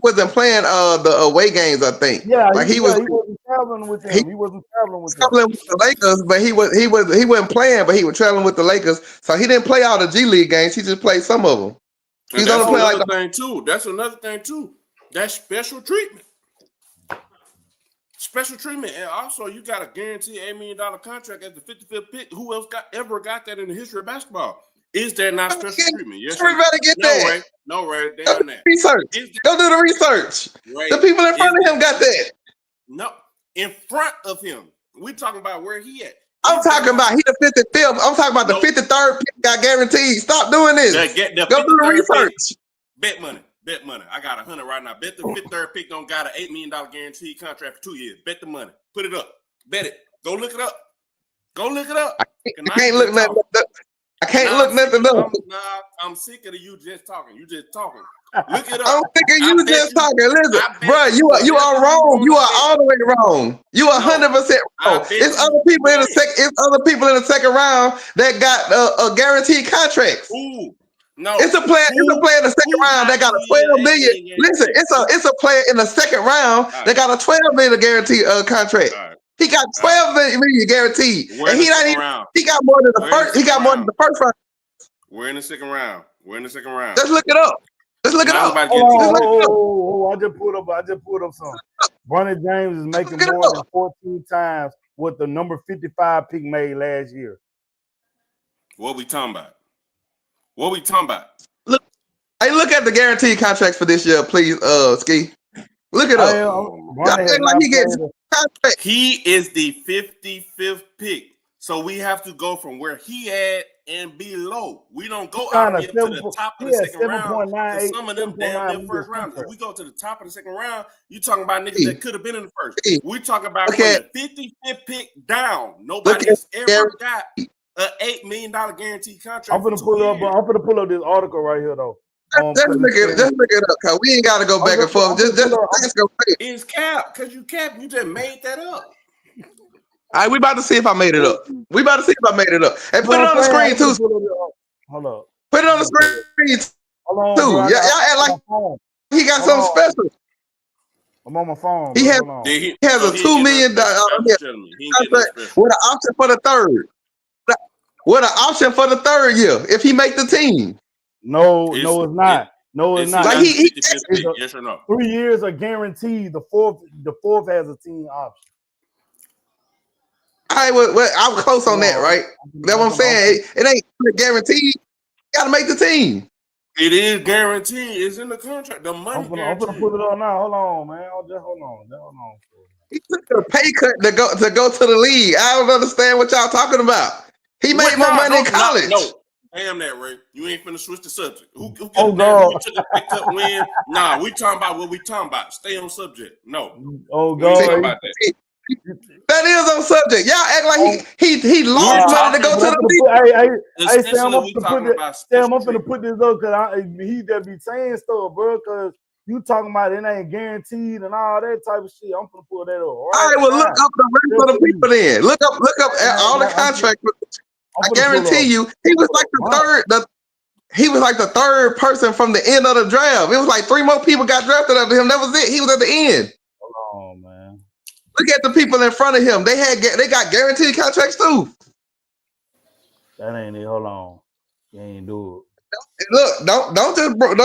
wasn't playing the away games, I think. Yeah, like he wasn't traveling with them. He wasn't traveling with the Lakers, but he wasn't playing, but he was traveling with the Lakers. So he didn't play all the G League games. He just played some of them. He's only playing thing too. That's another thing too. That's special treatment. Special treatment, and also you got a guaranteed $8 million contract at the 55th pick. Who else ever got that in the history of basketball? Is that not special treatment? Yes. Everybody get that. No, Ray. They on that. Research. Go do the research. Ray, the people in front of him got that. No, in front of him. We talking about where he at. I'm talking about he the 55th. I'm talking about the 53rd pick got guaranteed. Stop doing this. Go do the research. Bet money. I got 100 right now. Bet the 53rd pick don't got an $8 million guaranteed contract for 2 years. Bet the money. Put it up. Bet it. Go look it up. I can't look nothing up. I can't look nothing up. I'm sick of you just talking. You just talking. Look it up. I'm sick of you just talking. Listen, bro, you are wrong. You are all the way wrong. You are 100% wrong. It's other people in the second. It's other people in the second round that got a guaranteed contracts. Ooh. No, it's a player. It's a player in the second round that got a 12 million. Listen, it's a player in the second round that got a 12 million guaranteed contract. He got 12 million guaranteed, and he got more than the first. He got more than the first round. We're in the second round. Let's look it up. I just pulled up something. Bronny James is making more than 14 times what the number 55 pick made last year. What we talking about? Look at the guaranteed contracts for this year, please, Ski. Look it up. He is the 55th pick, so we have to go from where he at and below. We don't go out to the top of the second round. Some of them damn near first round. If we go to the top of the second round, you talking about niggas that could have been in the first. We talking about from the 55th pick down. Nobody has ever got an $8 million guaranteed contract. I'm gonna pull up this article right here though. Just look it up, cause we ain't gotta go back and forth. Just go. It's cap, cause you just made that up. All right, we about to see if I made it up. And put it on the screen too. Hold up. Put it on the screen too. Y'all act like he got something special. I'm on my phone. He has a $2 million contract with an option for the third. With an option for the third year if he make the team. No, it's not. It's not. Like yes or no? 3 years are guaranteed. The fourth has a team option. All right, well, I'm close on that, right? That's what I'm saying. It ain't guaranteed. You gotta make the team. It is guaranteed. It's in the contract. The money. I'm gonna put it on now. Hold on, man. Just hold on. He took a pay cut to go to the league. I don't understand what y'all talking about. He made more money in college. No. Damn that, Ray. You ain't finna switch the subject. Who God. who took a pay cut when? Nah, we talking about what we talking about. Stay on subject. No. Oh We ain't God. talking about that. That is on subject. Y'all act like he lost money to go to the league. Hey, Sam, I'm we finna talking put about this. Sam, I'm special finna put this up because he just be saying stuff, bro. Because you talking about it ain't guaranteed and all that type of shit. I'm finna pull that up. All right, well, look up the rest of the people then. Look up all the contracts. I guarantee you, he was like the third person from the end of the draft. It was like 3 more people got drafted after him. That was it. He was at the end. Oh man. Look at the people in front of him. They got guaranteed contracts too. That ain't it. Hold on. You ain't do it. Look, don't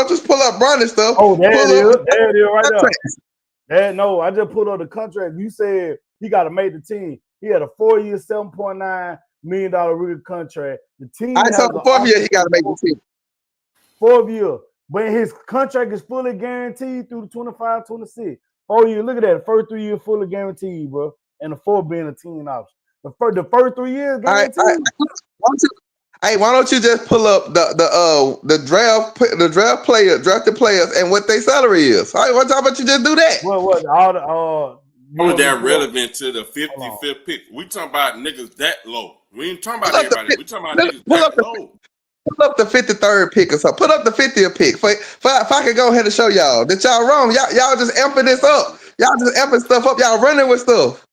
just pull up Bronny stuff. Oh, there it is. There it is right contracts. there. No, I just put up the contract. You said he got to make the team. He had a 4-year, $7.9 million rookie contract. The team I saw the 4th year he got to make the team. 4th year. But his contract is fully guaranteed through the 25-26. 4 years. Look at that. The first 3 years fully guaranteed, bro. And the 4th being a team option. The first 3 years guaranteed. Why don't you just pull up the drafted players and what their salary is? All right, how about you just do that? What all the was that relevant to the 55th pick? We talking about niggas that low. We ain't talking about everybody. We talking about niggas that low. Put up the 53rd pick or something. Put up the 50th pick. If I could go ahead and show y'all that y'all wrong. Y'all just amping this up. Y'all just amping stuff up. Y'all running with stuff.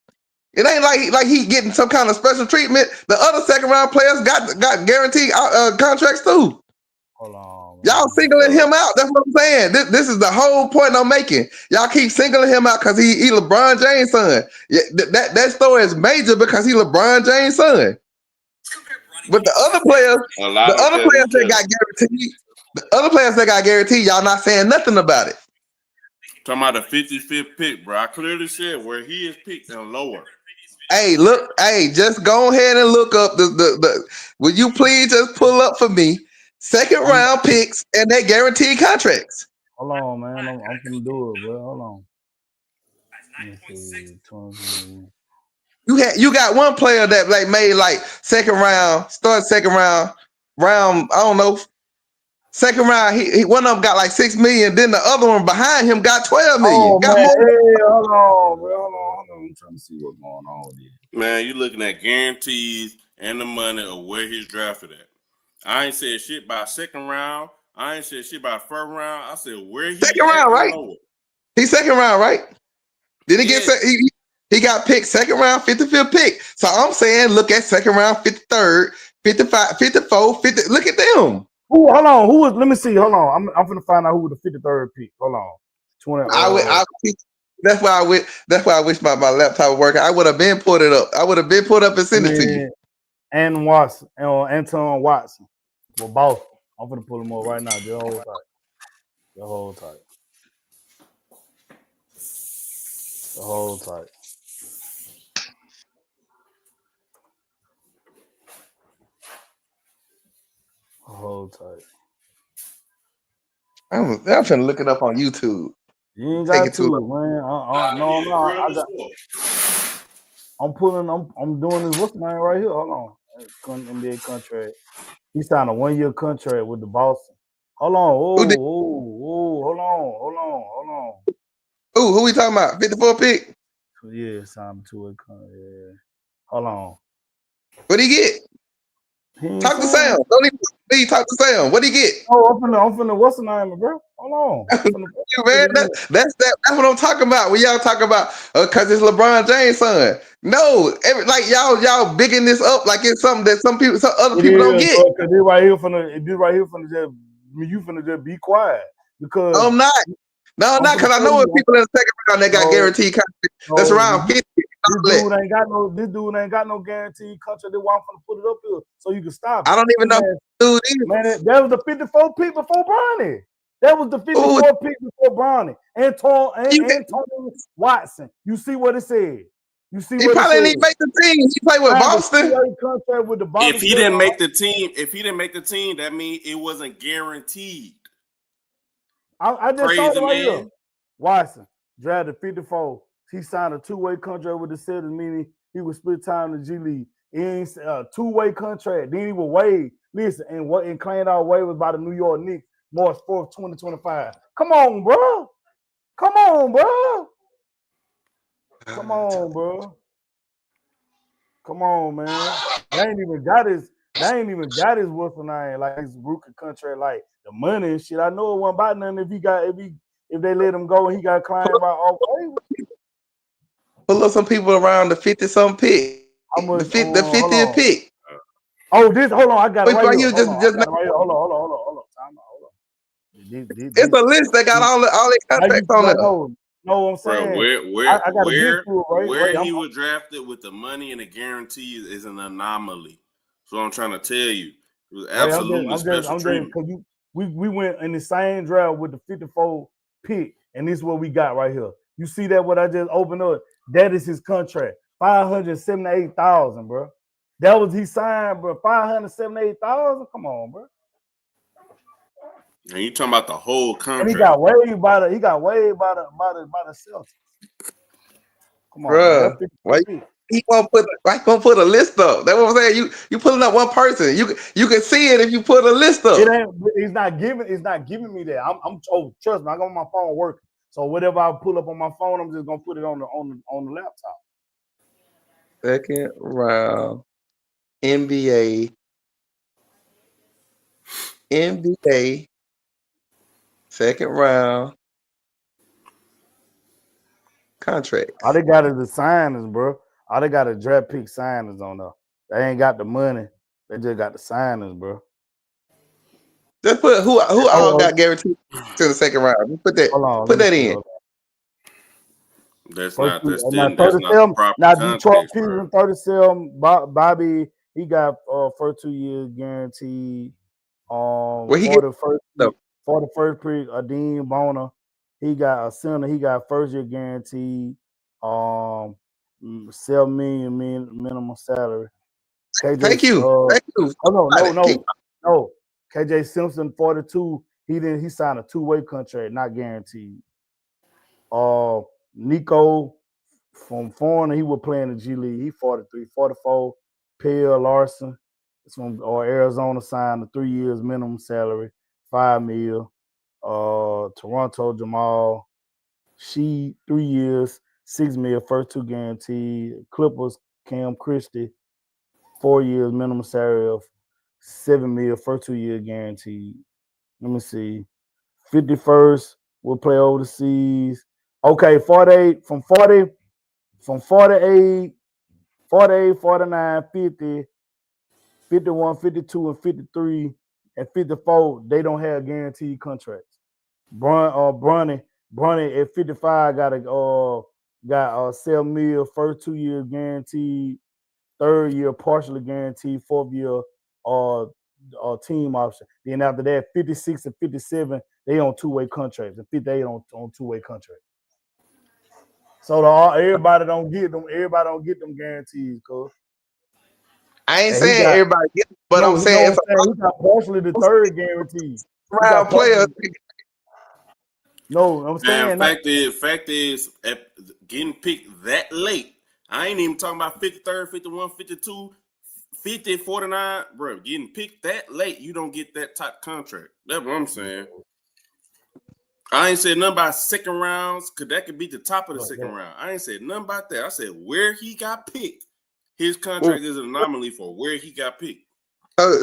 It ain't like he getting some kind of special treatment. The other second round players got guaranteed contracts too. Hold on, man. Y'all singling him out. That's what I'm saying. This is the whole point I'm making. Y'all keep singling him out because he LeBron James' son. Yeah, that story is major because he LeBron James' son. But the other players that got guaranteed, y'all not saying nothing about it. Talking about the 55th pick, bro. I clearly said where he is picked and lower. Hey, look, just go ahead and look up the will you please just pull up for me second round picks and they guaranteed contracts. Hold on, man. I'm gonna do it, bro. Hold on. You got one player that made second round, I don't know. Second round, he one of them got like 6 million. Then the other one behind him got 12 million. Oh, got man. more. Hey, hold on, bro. Hold on. I'm trying to see what's going on with this. Man, you looking at guarantees and the money of where he's drafted at. I ain't said shit about second round. I ain't said shit about first round. I said where he's second round, right? lower. He's second round, right? Did he get he got picked second round, 55th pick. So I'm saying look at second round, 53rd, 55, 54, 50. Look at them. Hold on. Let me see. Hold on. I'm gonna find out who was the 53rd pick. Hold on. 20. That's why I wish my laptop would work. I would have been put it up. I would have been put up and sent it to you. And Watson, Anton Watson. Well, Boston. I'm gonna pull him up right now. The whole type. I'm trying to look it up on YouTube. You ain't got to, man. No. I'm doing this. What's the name right here? Hold on. NBA contract. He signed a 1-year contract with the Boston. Hold on. Hold on. Who we talking about? 54 pick? Yeah, signed to it. Yeah. Hold on. What'd he get? Talk to Sam. Don't even talk to Sam. What'd he get? Oh, I'm finna what's the name, bro? Hold on. Man, that's what I'm talking about. When y'all talk about because it's LeBron James' son. No, y'all bigging this up like it's something that some other people don't get. Because this right here finna just be quiet because I'm not. No, not because I know what people in the second round that got guaranteed contract. That's around 50. This dude ain't got no guaranteed contract. That's why I'm gonna put it up here so you can stop it. I don't even know who dude is. Man, that was the 54 pick before Bronny. That was the 54 pick before Bronny. Anton Watson. You see what it said. You see he what probably it didn't make the team. He played with Boston. Contract with the Boston. If he didn't make the team, that means it wasn't guaranteed. I just saw it right here. Watson drafted 54, he signed a two-way contract with the Celtics, meaning he would split time in the G League. He ain't a two-way contract. Then he would waive. Listen, and claimed out waivers by the New York Knicks, March 4th, 2025. Come on, bro. Come on, bro. Come on, bro. Come on, man. They ain't even got his what's the name, like his rookie contract, like the money and shit. I know it wasn't about nothing if they let him go and he got climbed by off waivers. Pull up some people around the 50-something pick. How much? The 50th pick. Oh, this, hold on, I got it right here. Hold on. Time out, hold on. It's a list that got all the contracts on it. No, what I'm saying. Bro, I gotta get to it, where he was drafted with the money and the guarantees is an anomaly. So I'm trying to tell you, it was absolutely special treatment. Because we went in the same draft with the 54 pick, and this is what we got right here. You see that what I just opened up? That is his contract, $578,000, bro. That was he signed, bro. $578,000. Come on, bro. And you talking about the whole contract? And he got waived by the Celtics. Come on, bro. Why he won't put a list up? That's what I'm saying. You pulling up one person. You can see it if you put a list up. It's not giving me that. I'm trust me, I got my phone working. So whatever I pull up on my phone, I'm just gonna put it on the laptop. Second round NBA second round contract. All they got is the signings, bro. All they got is draft pick signings on there. They ain't got the money. They just got the signings, bro. Just put who all got guaranteed to the second round. Put that in. That's not the proper now context, Detroit Pistons 37. Bobby, he got first 2 years guaranteed. For the first pick, Dean Boner, he got a center. He got first year guaranteed. $7 million minimum salary. KJ, Thank you. No. KJ Simpson 42. He signed a two-way contract, not guaranteed. Nico from Foreigner, he was playing the G League. He 43, 44. Pell Larson from Arizona signed a 3 years minimum salary, $5 million. Toronto Jamal, she 3 years, $6 million, first two guaranteed. Clippers Cam Christie, 4 years minimum salary of $7 million, first 2 years guaranteed. Let me see. 51st will play overseas. Okay, 48, 49, 50, 51, 52, and 53, and 54, they don't have guaranteed contracts. Bronny at 55 got $7 million, first 2 years guaranteed, third year partially guaranteed, fourth year team option. Then after that, 56 and 57, they on two-way contracts, and 58 on two-way contracts. So everybody don't get them guarantees, cuz. I ain't saying everybody get them, but I'm saying he got partially the third guarantee. Round players. No, I'm saying. Fact is, getting picked that late. I ain't even talking about 53rd, 51, 52, 50, 49. Bro, getting picked that late, you don't get that type of contract. That's what I'm saying. I ain't said nothing about second rounds, because that could be the top of the second round. I ain't said nothing about that. I said where he got picked. His contract is an anomaly for where he got picked. So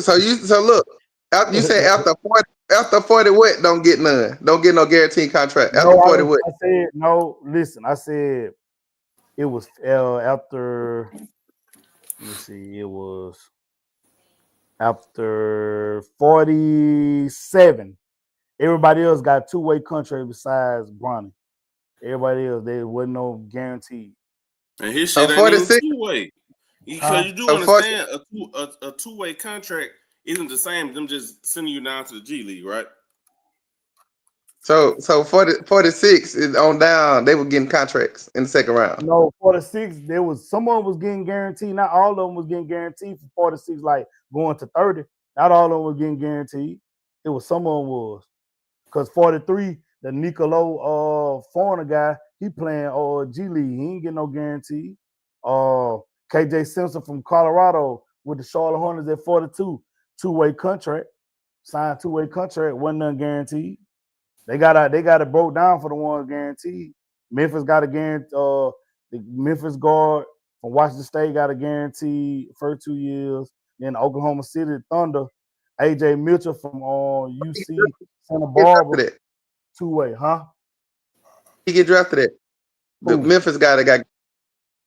look, you say after 40 what? Don't get none. Don't get no guaranteed contract. After 40 what? I said no. Listen, I said it was after. Let me see. It was after 47. Everybody else got two-way contract besides Bronny. Everybody else, there wasn't no guarantee. And his shit ain't even two-way. Because you do understand a two-way contract isn't the same as them just sending you down to the G League, right? So 46 is on down. They were getting contracts in the second round. No, 46, some of them was getting guaranteed. Not all of them was getting guaranteed for 46, like going to 30. Not all of them was getting guaranteed. It was some of them was. Because 43, the Nicolo Foreigner guy, He playing G League. He ain't getting no guarantee. KJ Simpson from Colorado with the Charlotte Hornets at 42, two-way contract, signed two-way contract, wasn't none guaranteed. They got it broke down for the ones guaranteed. Memphis got a guarantee. The Memphis guard from Washington State got a guarantee first 2 years. Then Oklahoma City Thunder, AJ Mitchell from UC Santa Barbara, two-way, huh? He get drafted at the Memphis guy that got.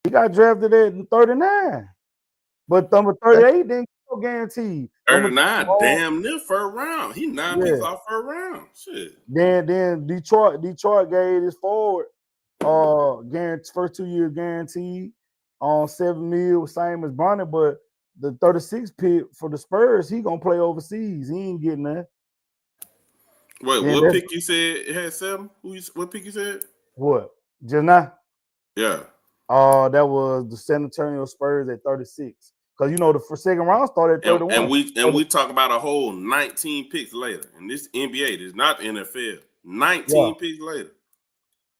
He got drafted at 39, but number 38 didn't get no guarantee. 39, damn near first round. He 9 picks off first round. Shit. Then Detroit gave his forward guarantee first 2 years guaranteed on $7 million, same as Bronny, but the 36 pick for the Spurs, he gonna play overseas. He ain't getting that. Wait, what pick you said it had 7? What pick you said? What? Just now? Yeah. That was the San Antonio Spurs at 36. Because the second round started at 31. And we talk about a whole 19 picks later. And this NBA, this is not the NFL. 19 picks later.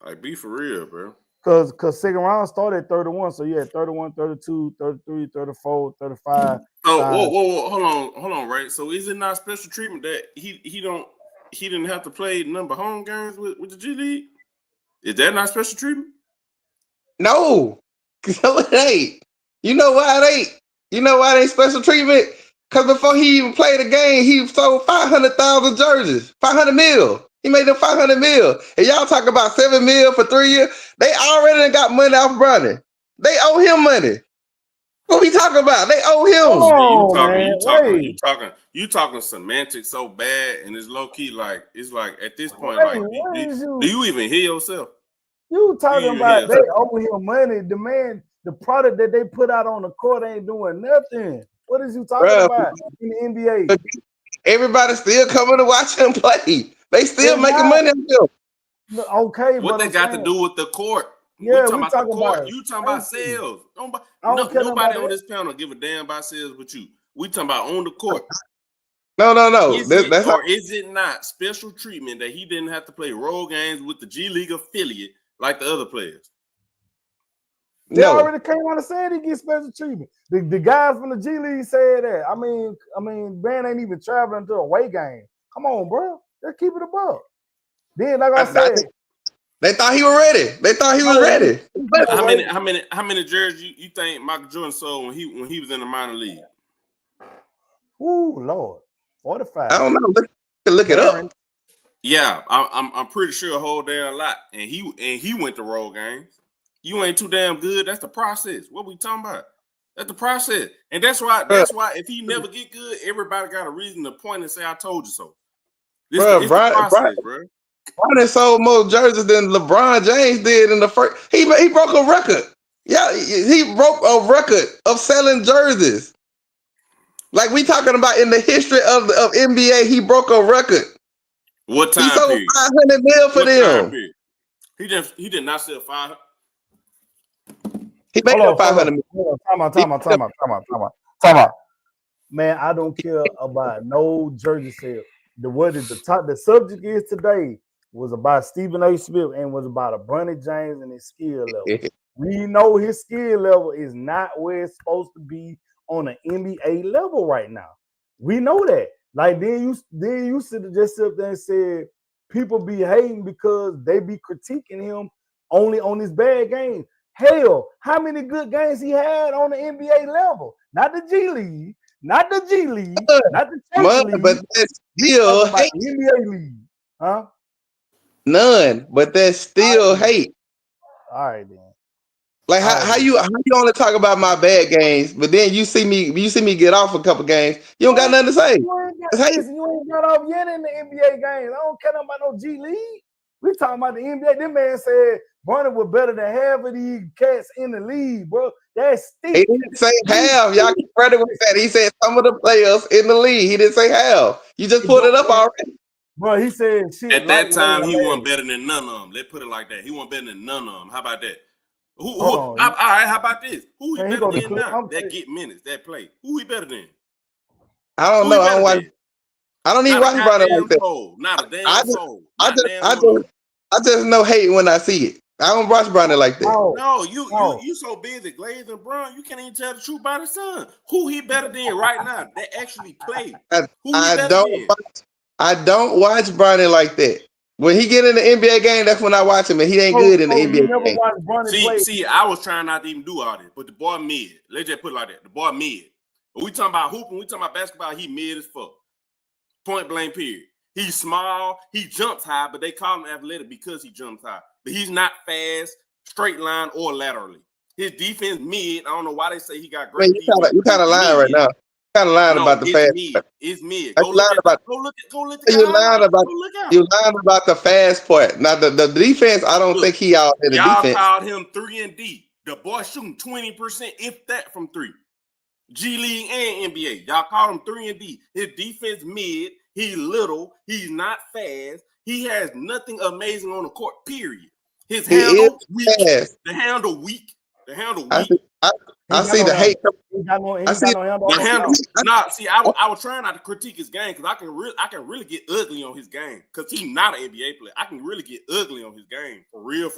Like, be for real, bro. Because second round started at 31. So yeah, 31, 32, 33, 34, 35. So whoa, hold on, right? So is it not special treatment that he didn't have to play number home games with the G League? Is that not special treatment? No, it ain't. You know why it ain't? You know why it ain't special treatment? Because before he even played the game, he sold 500,000 jerseys, 500 mil. He made them 500 mil. And y'all talk about 7 mil for 3 years. They already got money off Bronny. They owe him money. What we talking about? They owe him. You talking semantics so bad, and it's low key like it's like at this point, do you even hear yourself? You talking about they owe him money? The product that they put out on the court ain't doing nothing. What is you talking about in the NBA? Everybody still coming to watch him play. They still making money on him. Okay, what they got to do with the court? Yeah, we talking about the court. You talking about sales? Nobody on this panel give a damn about sales but you. We talking about on the court. No. Is it not special treatment that he didn't have to play road games with the G League affiliate like the other players? They already came on and said he gets special treatment. The guys from the G League said that. I mean, Ben ain't even traveling to a away game. Come on, bro. Let's keep it above. Then, like I said, they thought he was ready. How many jerseys you think Michael Jordan sold when he was in the minor league? Ooh, Lord, 45. I don't know. Look it up. Yeah, I'm pretty sure a whole damn lot. And he went to road games. You ain't too damn good. That's the process. What we talking about? That's the process. And that's why if he never get good, everybody got a reason to point and say, I told you so. It's the process, bro. Bronny sold more jerseys than LeBron James did in the first. He broke a record. Yeah, he broke a record of selling jerseys. Like we talking about in the history of NBA, he broke a record. What time he sold period? 500 mil for them. He did not sell 500. He made 500 mil. Time out. Man, I don't care about no jersey sale. The subject is today was about Stephen A. Smith and was about a Bronny James and his skill level. We know his skill level is not where it's supposed to be on an NBA level right now. We know that. Like then you should have just sit there and said people be hating because they be critiquing him only on his bad games. Hell, how many good games he had on the NBA level? Not the G League, not the Chase League, but that's still hate. NBA League, huh? None, but that's still hate. All right, then. Like how you only talk about my bad games, but then you see me get off a couple games, you don't got nothing to say. You ain't got off yet in the NBA games. I don't care about no G League. We talking about the NBA. This man said Bronny was better than half of these cats in the league, bro. That's steep. He didn't say half. Y'all keep credit with that. He said some of the players in the league. He didn't say half. You just pulled it up already. Bro, he said shit. At that time, he wasn't better than none of them. Let's put it like that. He wasn't better than none of them. How about that? All right, how about this? Who he better than now? That get minutes, that play. Who he better than? I don't know. I don't even watch Bronny like that. Not a damn soul. I just know hate when I see it. I don't watch Bronny like that. No, you so busy glazing Bron, you can't even tell the truth about his son. Who he better than right now? That actually play. I don't watch Bronny like that. When he get in the NBA game, that's when I watch him, and he ain't good in the NBA game. See, I was trying not to even do all this, but the boy mid. Let's just put it like that. The boy mid. But we talking about hooping, we talking about basketball, he mid as fuck. Point blank period. He's small, he jumps high, but they call him athletic because he jumps high. But he's not fast, straight line, or laterally. His defense mid. I don't know why they say he got great defense. You kind of lying right now. Kind of lying about the fast. It's mid. Go look at you lying about the fast part. Now the defense, I don't think he out in the defense. Y'all called him 3-and-D. The boy shooting 20%, if that, from 3. G League and NBA. Y'all call him 3-and-D. His defense mid. He's little. He's not fast. He has nothing amazing on the court. Period. His handle weak. The handle weak. The handle weak. I see the hate. I see the handle. Nah, see, I was trying not to critique his game because I can really get ugly on his game because he's not an NBA player. I can really get ugly on his game for real.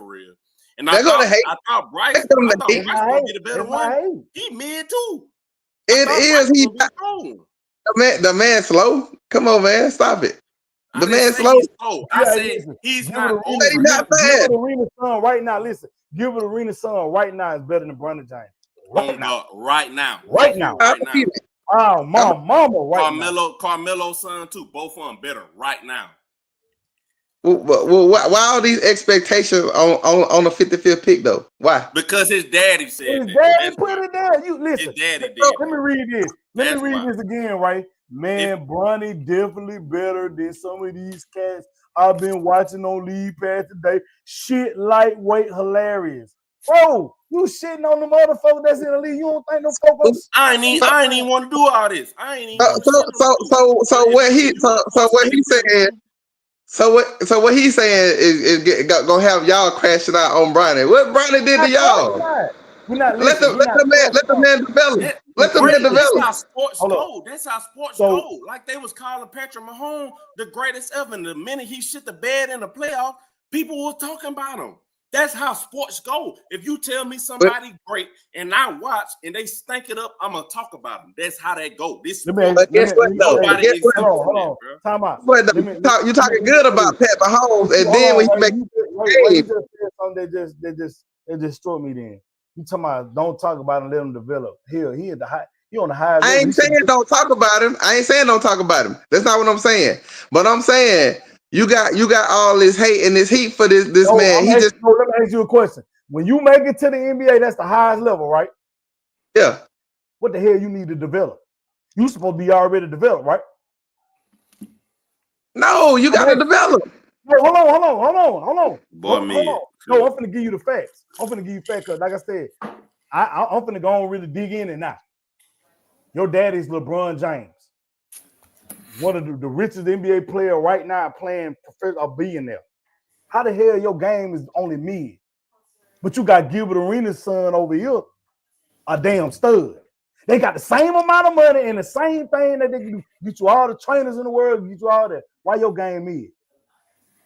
And I thought Bryce was gonna get a better one. He mid too. It is. The man slow. Come on, man, stop it. The man slow. I said he's not. He's not bad. Give it Arena Sun right now. Listen, give it Arena Sun right now is better than Bronny James. Right now. Oh, mama, right now. Carmelo's son too. Both of them better right now. Well, why all these expectations on the 55th pick though? Why? Because his daddy said his daddy put it there. You listen. His daddy did. Let me read this. Let me read this again, right? Man, Bronny definitely better than some of these cats I've been watching on League Pass today. Shit, lightweight, hilarious. Bro, you shitting on them other folks that's in the league. You don't think them folks? I ain't even want to do all this. I ain't even. So what he saying? So what he's saying is gonna have y'all crashing out on Bronny. What Bronny did to y'all? Let the man develop. Let the man develop. That's how sports go. That's how sports go. Like they was calling Patrick Mahomes the greatest ever. And the minute he shit the bed in the playoff, people were talking about him. That's how sports go. If you tell me somebody great and I watch and they stank it up, I'm gonna talk about them. That's how that go. This guess what though? Hold on. Time out. You talking good about Pat Mahomes, and then when you make you just said something that just destroyed me. Then you talking about don't talk about him, let him develop. Here, he at the high. He on the high. I ain't saying don't talk about him. I ain't saying don't talk about him. That's not what I'm saying. But I'm saying. You got all this hate and this heat for this man. Let me ask you a question. When you make it to the NBA, that's the highest level, right? Yeah. What the hell you need to develop? You supposed to be already developed, right? No, you got to develop. No, hold on. Boy, me. No, I'm finna give you the facts. I'm finna give you facts because, like I said, I'm finna go and really dig in it now. Your daddy's LeBron James. One of the richest NBA player right now playing a billionaire. How the hell your game is only mid? But you got Gilbert Arenas' son over here, a damn stud. They got the same amount of money and the same thing that they can do. Get you all the trainers in the world, get you all that. Why your game mid?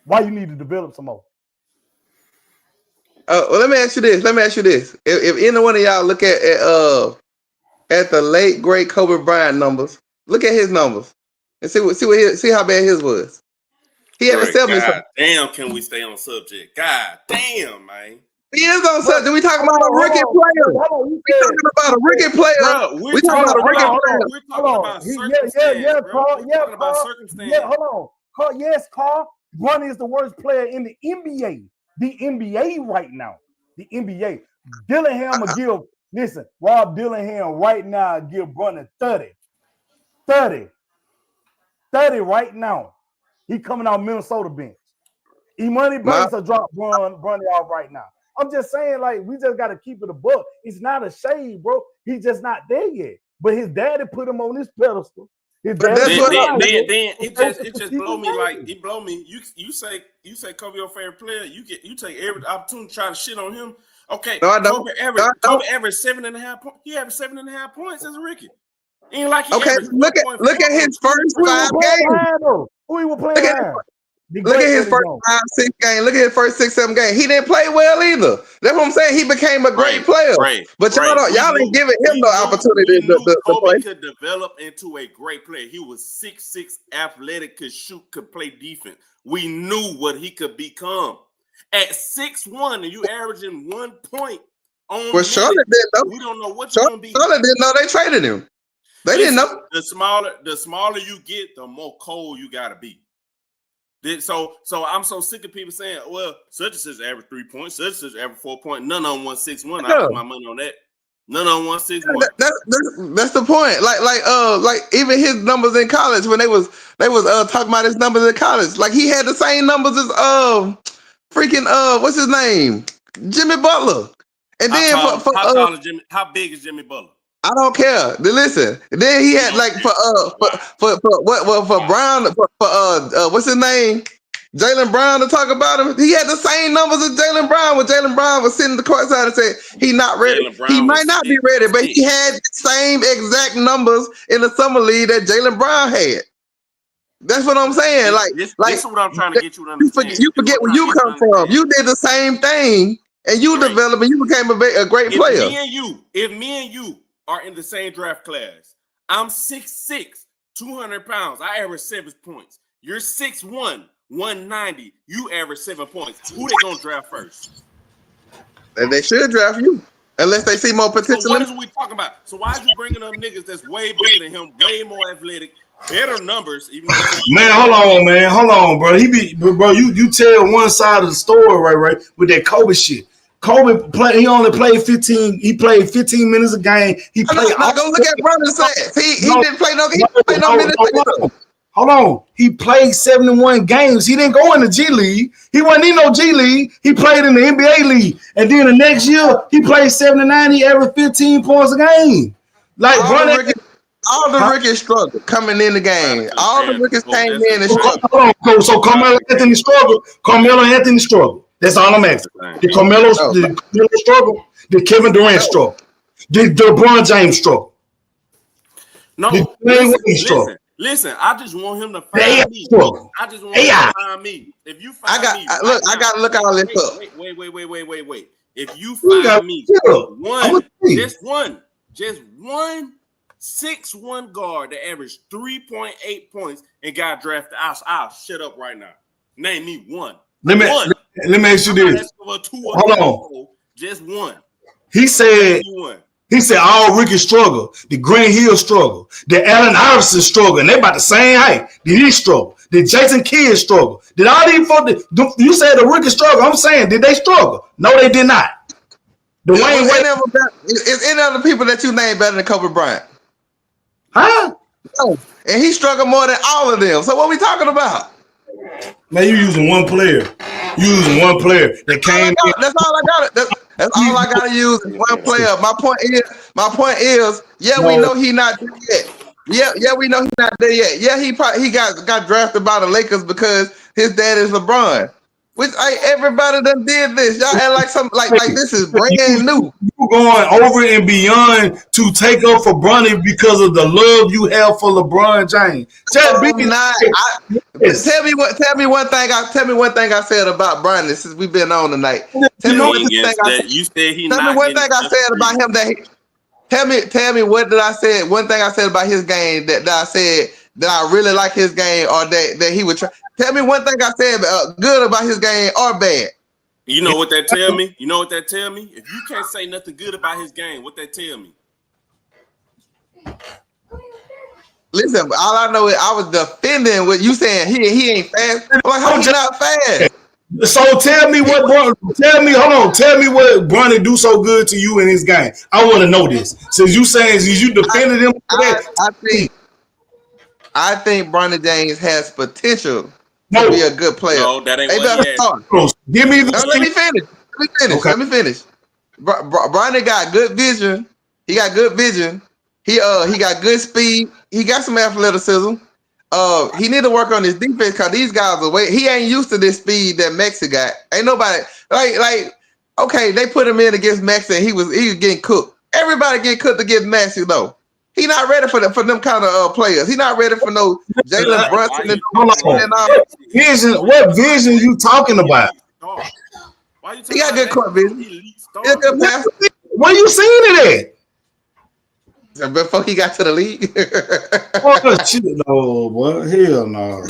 Why you need to develop some more? Well, let me ask you this. If any one of y'all look at the late great Kobe Bryant numbers, look at his numbers. And see how bad his was. He had 70. God damn, can we stay on subject? God damn, man. He is on subject. We talking about a rookie player. We talking about a rookie player. We talking about a rookie player. We're talking about circumstance. Talking about circumstance. Yeah, hold on. Yes, Carl. Bronny is the worst player in the NBA. The NBA right now. The NBA. Dillingham will give. Listen, Rob Dillingham right now give Bronny 30. 30 right now. He coming out Minnesota bench. E-Money Banks will drop Bronny off right now. I'm just saying, like, we just got to keep it a buck. It's not a shade, bro. He's just not there yet. But his daddy put him on this pedestal. His daddy it just blow me like it blow me. You say cover your favorite player. You take every opportunity to try to shit on him. Okay, no, I don't. Kobe averaged 7.5 points. He averaged 7.5 points as a rookie. Ain't like he look at his first 5 games. Who he was playing? Look at his first 5, 6 games. Look at his first 6, 7 games. He didn't play well either. That's what I'm saying. He became a great player. But y'all ain't giving him no opportunity to play. Kobe could develop into a great player. He was 6'6", athletic, could shoot, could play defense. We knew what he could become. At 6'1", and you averaging 1 point on. Well, Charlotte didn't know. We don't know what you're gonna be. Charlotte didn't know they traded him. They didn't know. The smaller you get, the more cold you gotta be. So I'm so sick of people saying, well, such and such average 3 points, such and such average 4 points. None on 161. I put my money on that. None on 161. That's the point. Like even his numbers in college when they was talking about his numbers in college. Like he had the same numbers as what's his name? Jimmy Butler. And then how big is Jimmy Butler? I don't care. Listen. Then he had like for Brown what's his name? Jaylen Brown to talk about him. He had the same numbers as Jaylen Brown when Jaylen Brown was sitting in the courtside and said he's not ready. He might not be ready, but he had the same exact numbers in the summer league that Jaylen Brown had. That's what I'm saying. This is what I'm trying to get you to understand. You forget where you come from. You did the same thing, and you developed, and you became a great player. If me and you are in the same draft class, I'm 6'6", 200 pounds. I average 7 points. You're 6'1", 190. You average 7 points. Who they gonna draft first? And they should draft you, unless they see more potential. So what is we talking about? So why is you bringing up niggas that's way bigger than him, way more athletic, better numbers? Man, hold on, bro. You tell one side of the story, right, with that Kobe shit. Kobe he only played 15. He played 15 minutes a game. He played. Go look at Brun's stats. He didn't play no. He played no minutes. Hold on. He played 71 games. He didn't go in the G League. He wasn't in no G League. He played in the NBA League. And then the next year, he played 79. He averaged 15 points a game. Like all the rookies struggled coming in the game. All the rookies came in and struggled. So Carmelo Anthony struggled. That's all I'm asking. Did Carmelo struggle? Did Kevin Durant struggle? Did LeBron James struggle? No. Listen, I just want him to find me. I just want him to find me. If you find me, I got to look all this up. Wait. If you find me just one 6'1" guard that averaged 3.8 points and got drafted, I'll shut up right now. Name me one. Let me ask you this. Hold on. Just one. He said all rookies struggle. The Grant Hill struggle. The Allen Iverson struggle. And they about the same height. Did he struggle? Did Jason Kidd struggle? Did all these folks? You said the rookies struggle. I'm saying, did they struggle? No, they did not. Is any other people that you named better than Kobe Bryant? Huh? No. And he struggled more than all of them. So what are we talking about? Man, you using one player. That came in. That's all I got. That's all I got to use is one player. My point is, we know he's not there yet. Yeah, we know he's not there yet. Yeah, he got drafted by the Lakers because his dad is LeBron. Which everybody done did this. Y'all act like something like this is brand new. You going over and beyond to take up for Bronny because of the love you have for LeBron James. Tell me one thing I said about Bronny since we've been on tonight. Tell me one thing I said about him tell me what did I say? One thing I said about his game that I said that I really like his game or that he would try. Tell me one thing I said good about his game or bad. You know what that tell me? If you can't say nothing good about his game, what that tell me? Listen, all I know is I was defending what you saying. He ain't fast. I'm like, how you not fast? So tell me what Bronny do so good to you in his game. I want to know this. Since you defended him. I think Bronny James has potential to be a good player. No, that ain't what he has. Give me the let me finish. Okay. Let me finish. Bronny got good vision. He got got good speed. He got some athleticism. He need to work on his defense because these guys are he ain't used to this speed that Maxey got. Ain't nobody okay, they put him in against Maxey and he was getting cooked. Everybody get cooked against Maxey though. He not ready for them kind of players. He not ready for no Jalen Brunson and all. What vision you talking about? Why you he got good court vision. He a good pass. Where you seen it at? Before he got to the league. Oh shit, no, boy. Hell no.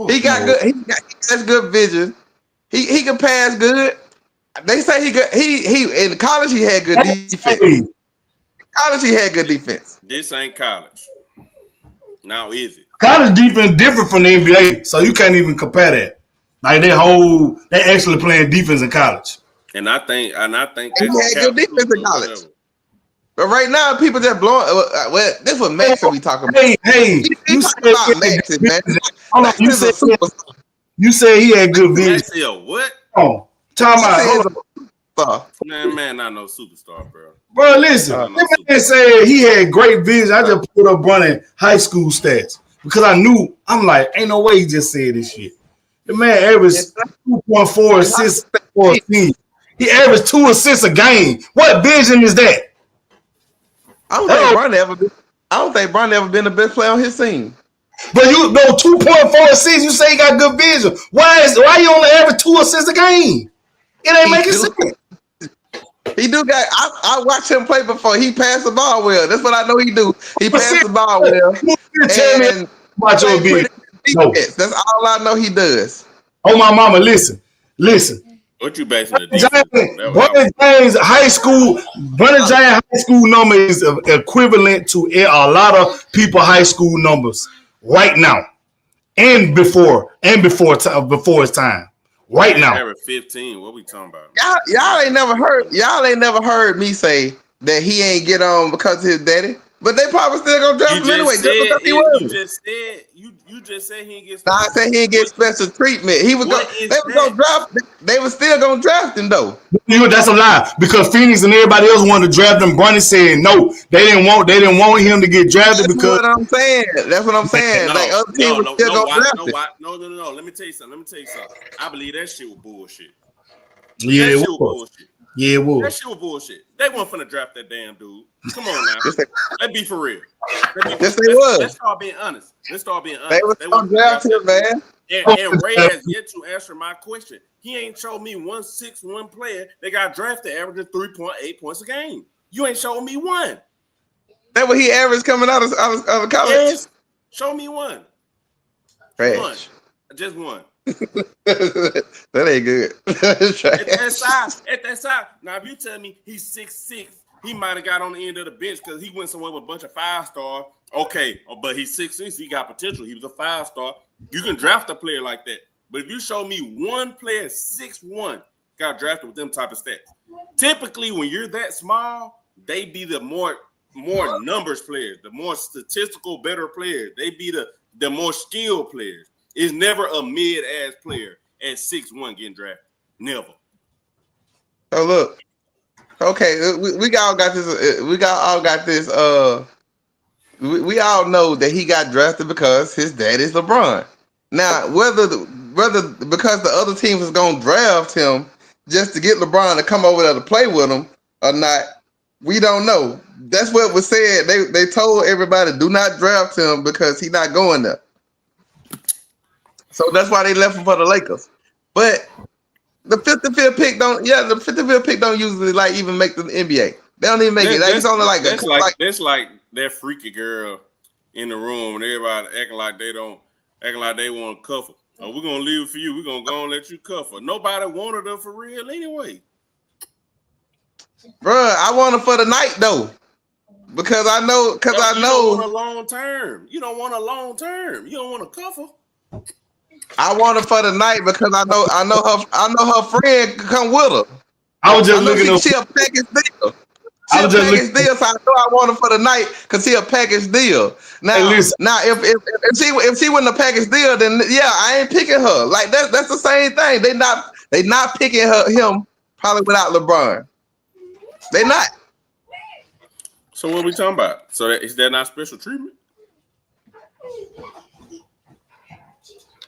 He got good. He has good vision. He can pass good. They say he in college he had good defense. College he had good defense. This ain't college. Now is it? College defense different from the NBA, so you can't even compare that. Like they actually playing defense in college. And I think he had good defense in college. But right now, people just blowing. Well, this was Max that we talking about. Hey, you talking about Max, man. Hold on, you said he had good vision. Max is a what? Oh, talking about. Man, not no superstar, bro. Bro, listen. That man said he had great vision. I just put up running high school stats because I'm like, ain't no way he just said this shit. The man averaged 2.4 assists for a team. He averaged 2 assists a game. What vision is that? I don't think Bron ever been the best player on his team. But you know 2.4 assists, you say he got good vision. Why you only average 2 assists a game? It ain't making sense. He do got. I watched him play before. He passed the ball well. That's what I know he do. He passed the ball well. Tell me about your vision. No. That's all I know he does. Oh my mama, listen. What you basing the defense? Brandon James High School number is equivalent to a lot of people high school numbers right now, and before his time. Right now, 15. What we talking about? Y'all ain't never heard me say that he ain't get on because of his daddy. But they probably still gonna draft him anyway. You just said he ain't get. I said he ain't get special treatment. They was still gonna draft him though. That's a lie because Phoenix and everybody else wanted to draft him. Bronny said no. They didn't want him to get drafted because. That's what I'm saying. Like other teams were still gonna draft him. No. Let me tell you something. I believe that shit was bullshit. Yeah, it was. Yeah, it was. That shit was bullshit. They weren't finna draft that damn dude. Come on now. Let's be for real. Yes, they was. Let's start being honest. They was gonna draft him, man. And Ray has yet to answer my question. He ain't showed me 1-6-1 player that got drafted averaging 3.8 points a game. You ain't showed me one. That what he averaged coming out of college? Yes. Show me one. Trash. One. Just one. That ain't good. At that size. Now, if you tell me he's 6'6", he might have got on the end of the bench because he went somewhere with a bunch of 5-star. Okay, but he's 6'6", he got potential. He was a 5-star. You can draft a player like that. But if you show me one player 6'1" got drafted with them type of stats, typically when you're that small, they be the more numbers players, the more statistical better players. They be the more skilled players. It's never a mid-ass player at 6'1" getting drafted. Never. Oh look, okay, we all got this. We all know that he got drafted because his dad is LeBron. Now, whether because the other teams is gonna draft him just to get LeBron to come over there to play with him or not, we don't know. That's what was said. They told everybody do not draft him because he's not going there. So that's why they left him for the Lakers. But the 55th pick don't usually like even make the NBA. They don't even make it. It's only like that's like that freaky girl in the room and everybody acting like they want to cuff her. Oh, we're gonna leave it for you. We're gonna go and let you cuff her. Nobody wanted her for real anyway. Bruh, I want her for the night though. Because I know. You don't want a long term. You don't want a long term. You don't want to cuff her. I want her for the night because I know her friend could come with her. I was just looking up. She a package deal. So I know I want her for the night because she a package deal. Now, if she wasn't a package deal, then yeah, I ain't picking her. Like that's the same thing. They not picking him probably without LeBron. They not. So what are we talking about? So is that not special treatment?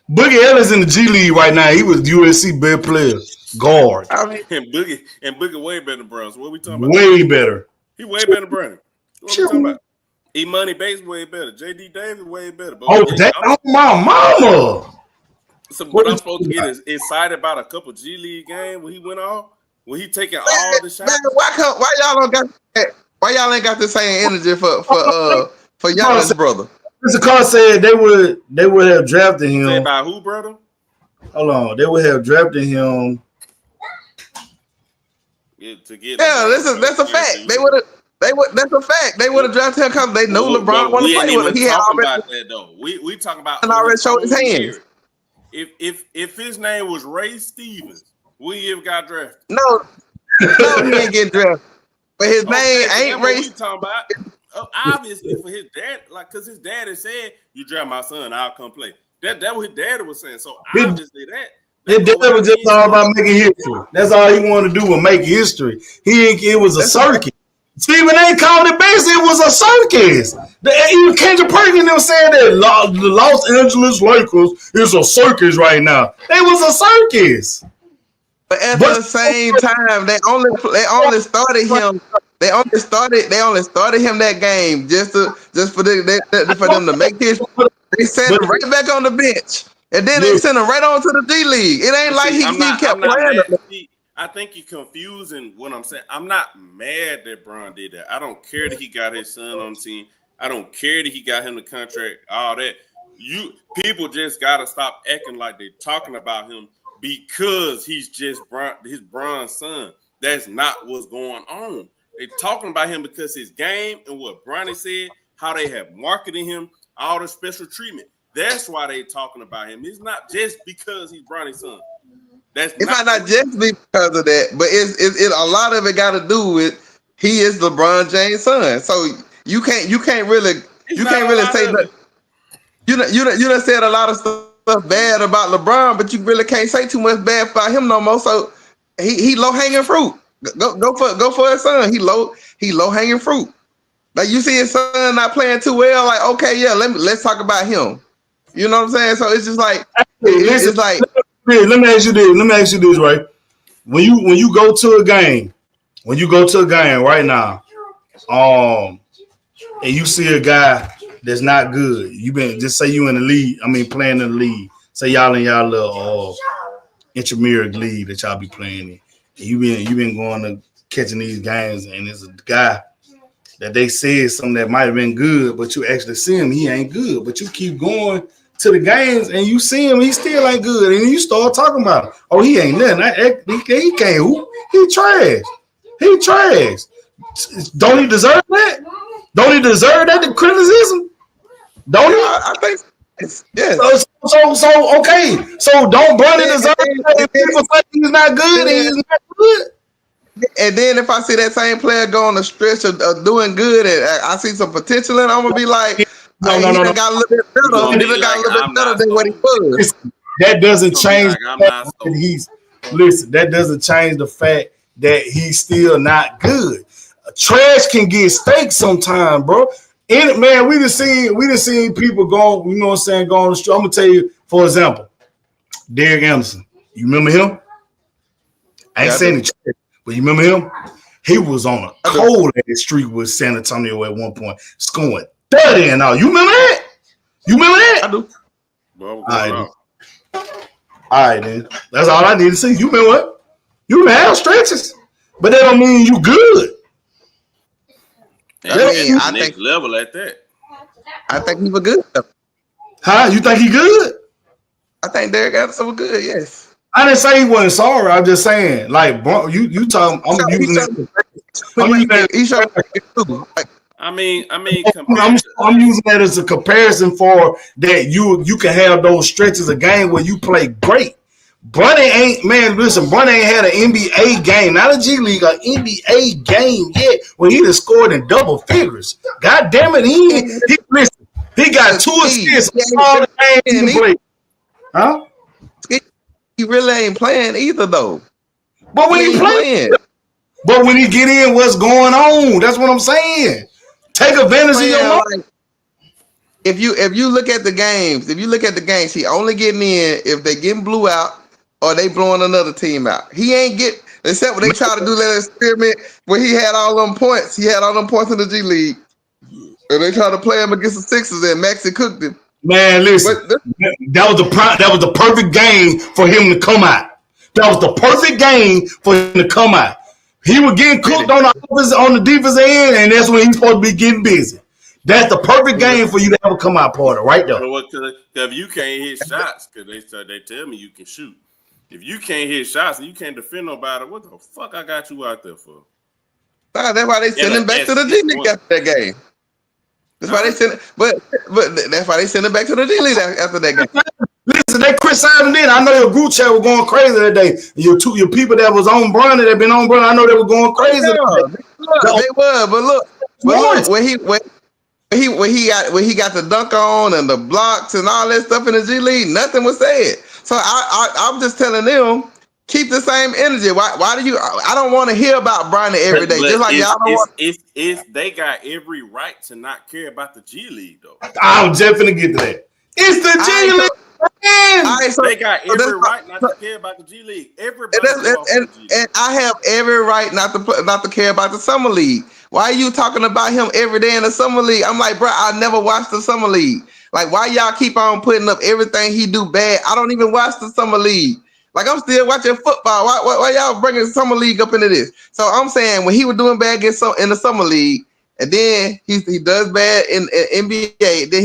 Boogie Ellis in the G League right now. He was USC best player, guard. I mean, and Boogie way better than Browns. What are we talking about? Way better. He way better than Browns. What are we talking about? E-Money Bates way better. J.D. Davis way better. But my mama. So, but I'm supposed to get excited about a couple G League games when he went off. When he taking all the shots. Man, why y'all don't got that? Why y'all ain't got the same energy for Giannis, brother? Mr. Carr said they would have drafted him. Say about who, brother? Hold on, they would have drafted him. That's a fact. That's a fact. They would have drafted him because they know LeBron want to play with him. He had already about that though. We talking about and already showed his hands. If his name was Ray Stevens, would he have got drafted? No, he ain't getting drafted. But his name ain't Ray. We talking about obviously for his dad, like because his daddy said, "You draft my son, I'll come play." That what his daddy was saying. So obviously his dad was just all about making history. That's all he wanted to do was make history. It was a circus. Stephen A. called it basically it was a circus. Even Kendrick Perkins said that the Los Angeles Lakers is a circus right now. It was a circus. But at the same time, they only started him. They only started him that game just for them to make this. They sent him right back on the bench, and then they sent him right on to the D League. It ain't like he kept playing. I think you're confusing what I'm saying. I'm not mad that Bron did that. I don't care that he got his son on the team. I don't care that he got him the contract. All that. People just gotta stop acting like they're talking about him because he's just his Bron's son. That's not what's going on. They're talking about him because his game and what Bronny said, how they have marketed him, all the special treatment. That's why they're talking about him. It's not just because he's Bronny's son. It might not just be because of that, but it a lot of it got to do with he is LeBron James' son. So you can't really say that. You done said a lot of stuff bad about LeBron, but you really can't say too much bad about him no more. So he low hanging fruit. Go for his son. He low hanging fruit. Like you see his son not playing too well. Like okay, yeah, let's talk about him. You know what I'm saying? So it's just like it's like. Let me ask you this, right? When you go to a game right now, and you see a guy that's not good, just say you in the league. I mean, playing in the league. Say y'all in y'all little intramural league that y'all be playing in. And you been going to catching these games, and there's a guy that they said something that might have been good, but you actually see him, he ain't good. But you keep going to the games and you see him, he still ain't good. And you start talking about him. Oh, he ain't nothing. He can't hoop. He trash. He trash. Don't he deserve that? Don't he deserve that criticism? Don't he? I think yes. So okay. So don't Bronny deserve that if people say he's not good and he's not good? And then if I see that same player go on a stretch of doing good and I see some potential in, I'm gonna be like, No. Got a little bit better. He got a little bit better than what he was. That doesn't change. Listen, that doesn't change the fact that he's still not good. Trash can get steak sometime, bro. Man, we just seen people go. You know what I'm saying? Go on the street. I'm gonna tell you, for example, Derek Anderson. You remember him? I ain't saying it, but you remember him? He was on a cold ass streak with San Antonio at one point, scoring 30 and all. You remember that? I do. Well, all right, then. That's all I need to see. You remember what? You can have stretches, but that don't mean you good. I think level at that. I think he was good. Huh? You think he good? I think Derek Anderson was good. Yes. I didn't say he wasn't sorry. I'm just saying, like, bro, you talking? I'm using that. He showed too. I mean, I'm using that as a comparison for that you can have those stretches of game where you play great. Bronny ain't had an NBA game, not a G League, an NBA game yet when he just scored in double figures. God damn it, he got 2 assists all the games he played. Huh? He really ain't playing either though. But when he playing, but when he get in, what's going on? That's what I'm saying. Take advantage of your life. If you look at the games, he only getting in if they getting blew out or they blowing another team out. He ain't get except when they try to do that experiment where he had all them points. He had all them points in the G League. And they tried to play him against the Sixers, and Maxey cooked him. Man, listen, that was the perfect game for him to come out. That was the perfect game for him to come out. He was getting cooked on the defense end, and that's when he's supposed to be getting busy. That's the perfect game for you to have a come out party right there. If you can't hit shots, because they tell me you can shoot. If you can't hit shots and you can't defend nobody, what the fuck I got you out there for? Nah, that's why they send him back to the G League after that game. That's why they send, but that's why they send him back to the D League after that game. Listen, they criticized him then. I know your group chat was going crazy that day. Your people that was on Bronny, that been on Bronny, I know they were going crazy. They were, but look, when he got the dunk on and the blocks and all that stuff in the G League, nothing was said. So I'm just telling them, keep the same energy. Why do you? I don't want to hear about Bronny every day. Just like y'all don't want. They got every right to not care about the G League though. I'm just gonna get to that. It's the G League. They got every right not to care about the G League. Everybody and I have every right not to care about the summer league. Why are you talking about him every day in the summer league? I'm like, bro, I never watched the summer league. Like, why y'all keep on putting up everything he do bad? I don't even watch the summer league. Like, I'm still watching football. Why y'all bringing the summer league up into this? So I'm saying when he was doing bad in the summer league, and then he does bad in NBA, then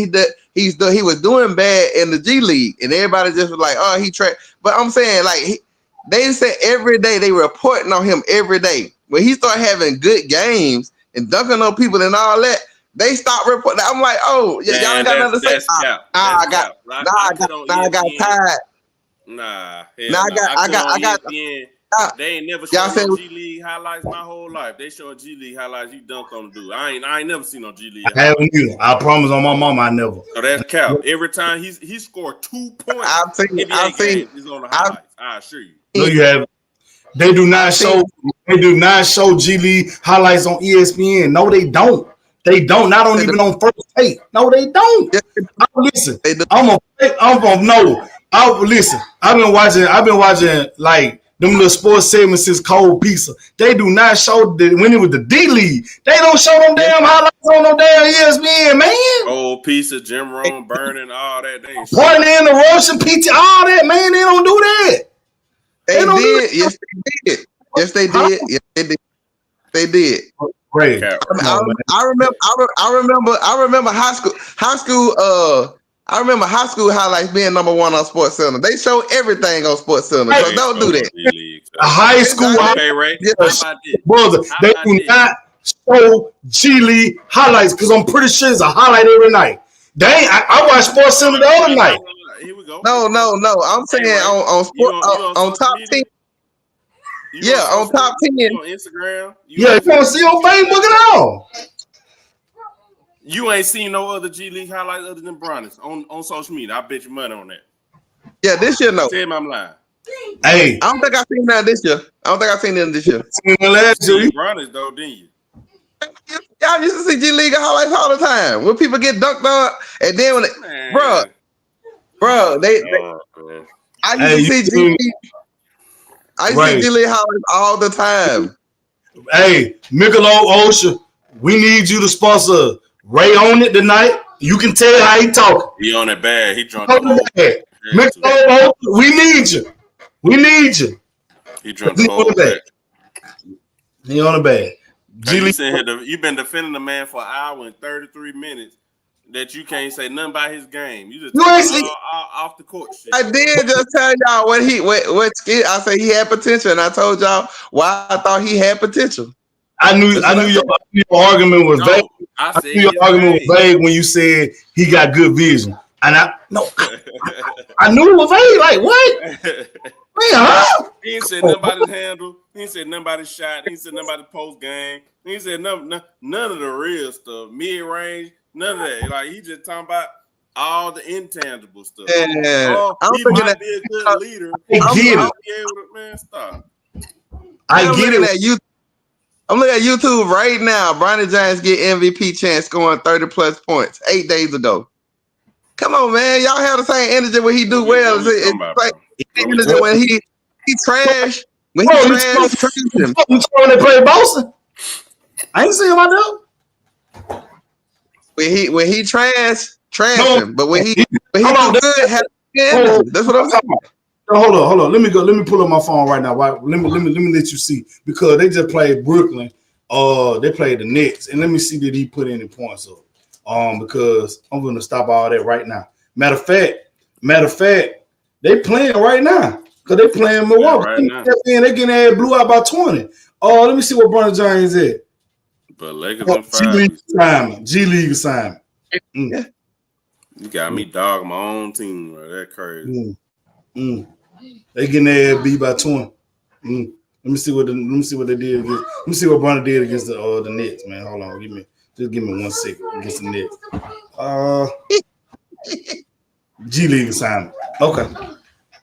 he was doing bad in the G League, and everybody just was like, oh, he trapped. But I'm saying, like, they said every day they reporting on him every day. When he started having good games and dunking on people and all that, they stopped reporting. I'm like, oh, y'all ain't got nothing to say. I got tired. Nah, I got. They ain't never shown no G League highlights my whole life. They show G League highlights. You dunked on the dude. I ain't never seen no G League. I haven't either. I promise on my mama, I never. So that's cap. Every time he scored 2 points. I've seen. He's on the highlights. I assure you. No, you haven't. They do not show. They do not show G League highlights on ESPN. No, they don't. They don't. Not on even on First Take. No, they don't. Listen, listen. I've been watching like them little sports segments since Cold Pizza. They do not show when it was the D League. They don't show them damn highlights on no damn ESPN, man. Cold Pizza, Jim Rome, burning, all that. They Pointing in the Russian PT, all that, man. They don't do that. They did. Yes, they did. Yes, they did. Yes, they did. They did. Great. I remember high school. I remember high school highlights being number one on Sports Center. They show everything on Sports Center, so don't do that. A high school brother, they do not show G League highlights because I'm pretty sure it's a highlight every night. I watched Sports Center the other night. Here we go. No. I'm saying on top 10. Yeah, on top 10. On Instagram. You want to see on Facebook at all. You ain't seen no other G League highlights other than Bronny's on social media. I bet you money on that. Yeah, this year, no. Tell me I'm lying. Hey. I don't think I've seen that this year. I don't think I've seen them this year. Seen the last year. Bronny's though, didn't you? Y'all used to see G League highlights all the time. When people get dunked on, and then when I used to see G League. I used to see G League highlights all the time. Hey, Michelob Ultra, we need you to sponsor Ray on it tonight. You can tell how he talking. He on it bad. He drunk. Michelob Ultra, we need you. We need you. He drunk the whole bag. He on the bag. You've been defending the man for an hour and 33 minutes that you can't say nothing about his game. You just off the court shit. I did just tell y'all what skill. I said he had potential, and I told y'all why I thought he had potential. I knew your argument was vague. I knew your argument was vague when you said he got good vision. And I knew it was vague. Like what? He ain't said nobody's handle. He ain't said nobody's shot. He ain't said nobody's post game. He ain't said none of the real stuff. Mid range, none of that. Like he just talking about all the intangible stuff. Yeah. He might be a good leader. Man, stop. I get it. I'm looking at YouTube right now. Bronny James get MVP chance scoring 30 plus points 8 days ago. Come on, man. Y'all have the same energy when he do well. It's like energy when he trash. When he trash him. When they play Boston. I ain't see him out there. when he trash No, him, but when he do hold on, good, that's what I'm saying. hold on. Let me pull up my phone right now. Let me let you see, because they just played Brooklyn. They played the Nets, and let me see, did he put any points up? Because I'm gonna stop all that right now. Matter of fact, they playing right now because they playing Milwaukee. Right now. They getting their blew out by 20. Let me see what Bronny James is. But Lakers on fire. G League assignment. Yeah. You got me dog my own team, bro. That crazy. They getting their beat by 20. Let me see what they did against. Let me see what Bronny did against the Nets, man. Hold on, give me 1 second against the Nets. G League assignment. Okay.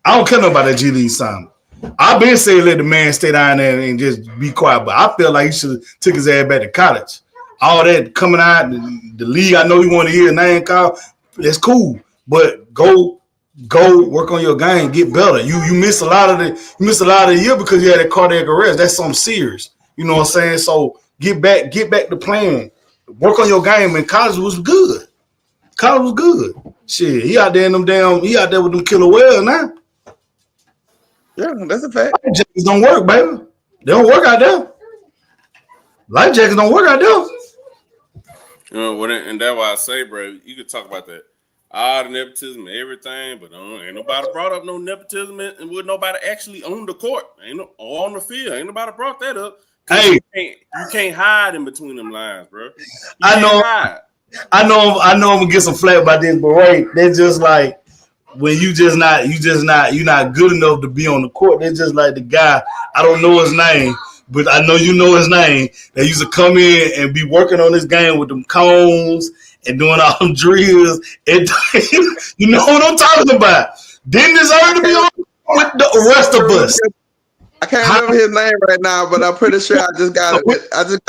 I don't care about that G League assignment. I've been saying let the man stay down there and just be quiet, but I feel like he should have took his ass back to college. All that coming out, the league, I know you want to hear a name called, that's cool. But go work on your game, get better. You missed a lot of the year because you had a cardiac arrest. That's something serious. You know what I'm saying? So get back to playing. Work on your game, and college was good. Shit, he out there with them killer whales now. Yeah, that's a fact. Life jackets don't work, baby. They don't work out there. Life jackets don't work out there. You know, and that's why I say, bro, you could talk about that. All the nepotism and everything, but ain't nobody brought up no nepotism and with nobody actually on the court. On the field. Ain't nobody brought that up. Hey, you can't hide in between them lines, bro. I know I'm gonna get some flack about this, but right, they're just like, when you're not good enough to be on the court. They're just like the guy, I don't know his name, but I know you know his name. They used to come in and be working on this game with them cones and doing all them drills. And you know what I'm talking about. Didn't deserve to be on with the rest of us. I can't remember his name right now, but I'm pretty sure I just got it. I just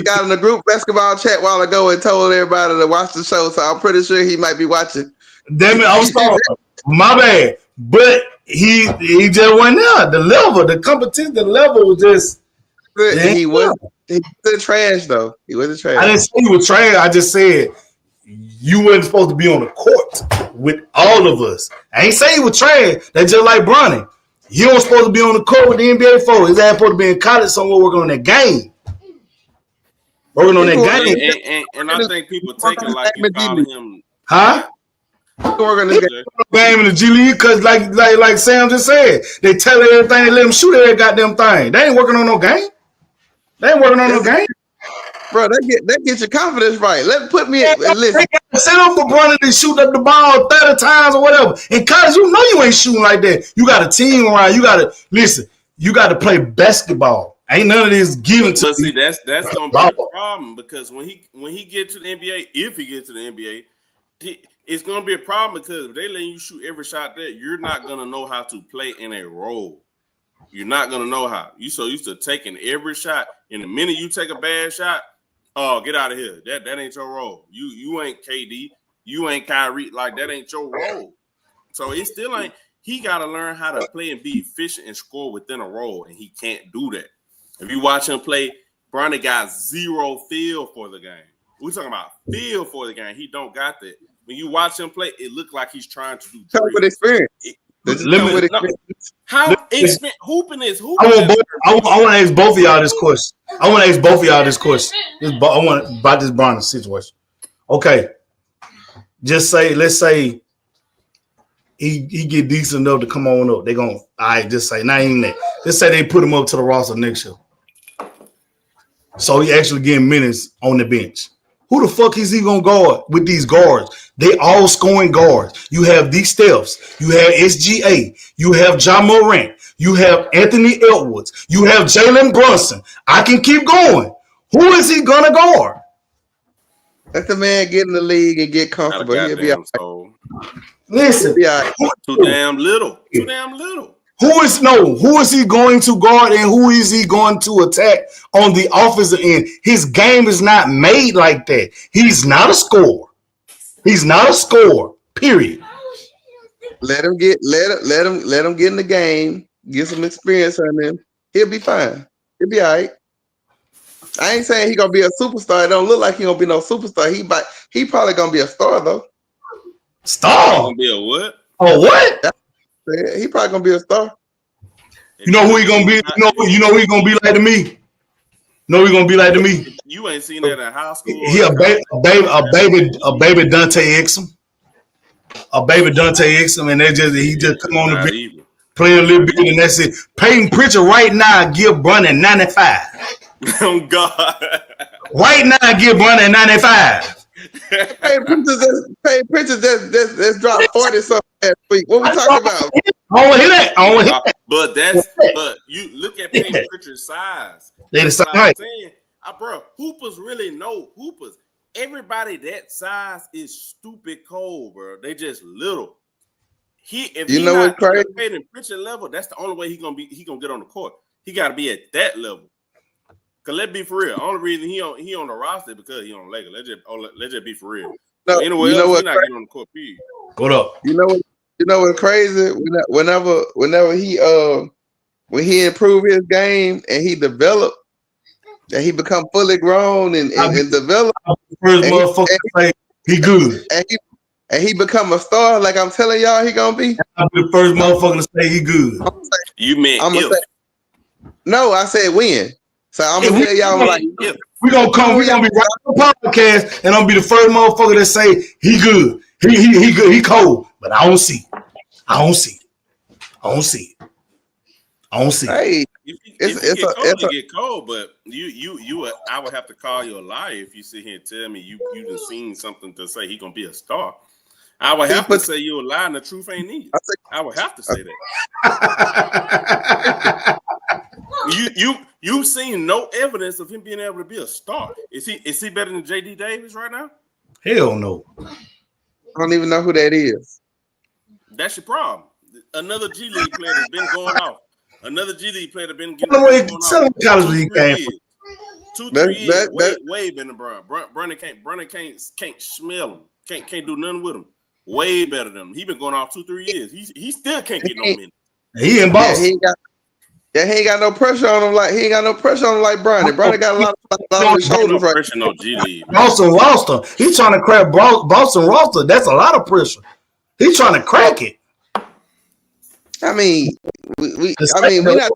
got in a group basketball chat while ago and told everybody to watch the show, so I'm pretty sure he might be watching. Damn it, I'm sorry. My bad. But he just went out. The competition, the level was just. He wasn't trash though. He wasn't trash. I didn't say he was trash. I just said you wasn't supposed to be on the court with all of us. I ain't say he was trash. That's just like Bronny. He was supposed to be on the court with the NBA for. His ass supposed to be in college somewhere working on that game. And I think people take it like you calling him. Huh? Game in the G League because like Sam just said, they tell everything, they let him shoot every goddamn thing. They ain't working on no game. Bro, that gets your confidence right. Put me in. Listen. Set up for Bronny to shoot up the ball 30 times or whatever. And cause you know you ain't shooting like that. You got a team around. You got to play basketball. Ain't none of this given to. But see, that's gonna be the problem, because when he get to the NBA, if he gets to the NBA, it's gonna be a problem, because if they let you shoot every shot there, you're not gonna know how to play in a role. You're not gonna know how. You so used to taking every shot, and the minute you take a bad shot, oh, get out of here. That ain't your role. You ain't KD. You ain't Kyrie. Like, that ain't your role. So it still ain't. He got to learn how to play and be efficient and score within a role, and he can't do that. If you watch him play, Bronny got zero feel for the game. We're talking about feel for the game. He don't got that. When you watch him play, it look like he's trying to do drills. With experience. How hooping is hooping? I want to ask both of y'all this question. I want about this Bronny situation. Okay, let's say he get decent enough to come on up. They gonna just say not even that. Let's say they put him up to the roster next year. So he actually getting minutes on the bench. Who the fuck is he gonna guard with these guards? They all scoring guards. You have these Stephs. You have SGA. You have Ja Morant. You have Anthony Edwards. You have Jalen Brunson. I can keep going. Who is he gonna guard? Let the man get in the league and get comfortable. He'll be all right. Listen, too damn little. Too damn little. Who is he going to guard and who is he going to attack on the offensive end? His game is not made like that. He's not a scorer. Period. Let him get in the game, get some experience on him. He'll be fine. He'll be all right. I ain't saying he gonna be a superstar. It don't look like he gonna be no superstar. He probably gonna be a star though. Star gonna be a what? Oh, what? He probably gonna be a star. You know who he gonna be? You know who he gonna be like to me? No, he gonna be like to me. You ain't seen that in high school. He a baby Dante Exum. A baby Dante Exum, and he just come on the bench, play a little bit, and that's it. Peyton Pritchard right now give Bronny 95. Oh God! Right now give Bronny 95. Peyton Pritchard just dropped 40 something last week. What we talking about? I don't hear that. But you look at Peyton Pritchard's size. They the same height. Bro, hoopers really know hoopers. Everybody that size is stupid cold, bro. They just little. If he not at Peyton Pritchard level, that's the only way he gonna get on the court. He got to be at that level. Cause let's be for real. Only reason he on the roster because he on Lakers. Let's just be for real. No, anyway, you know what? He not getting on the court. Period. What up? You know what's crazy? Whenever he when he improved his game and he developed, and he become fully grown and developed, First motherfucker say he good. And he become a star, like I'm telling y'all, he gonna be. I'm the first motherfucker to say he good. You meant no, I said when. So I'm gonna tell y'all like we gonna be right on the podcast, and I'm be the first motherfucker that say he good. He good. He cold, but I don't see. Hey, it's get cold, but I would have to call you a liar if you sit here and tell me you done seen something to say he gonna be a star. I would have to say you a lie and the truth ain't in you. I would have to say that. You've seen no evidence of him being able to be a star. Is he better than JD Davis right now? Hell no. I don't even know who that is. That's your problem. Another G League player that's been going off. Another G League player that's been getting going off. 2, 3 years. Way better than Bron. Bronny can't smell him. Can't do nothing with him. Way better than him. He been going off 2-3 years. He still can't get no minutes. He in Boston. He ain't got no pressure on him like Bronny. Bronny got a lot on his shoulders right. Pressure no G League. Boston roster. He's trying to crack Boston roster. That's a lot of pressure. He's trying to crack it. I mean, we not.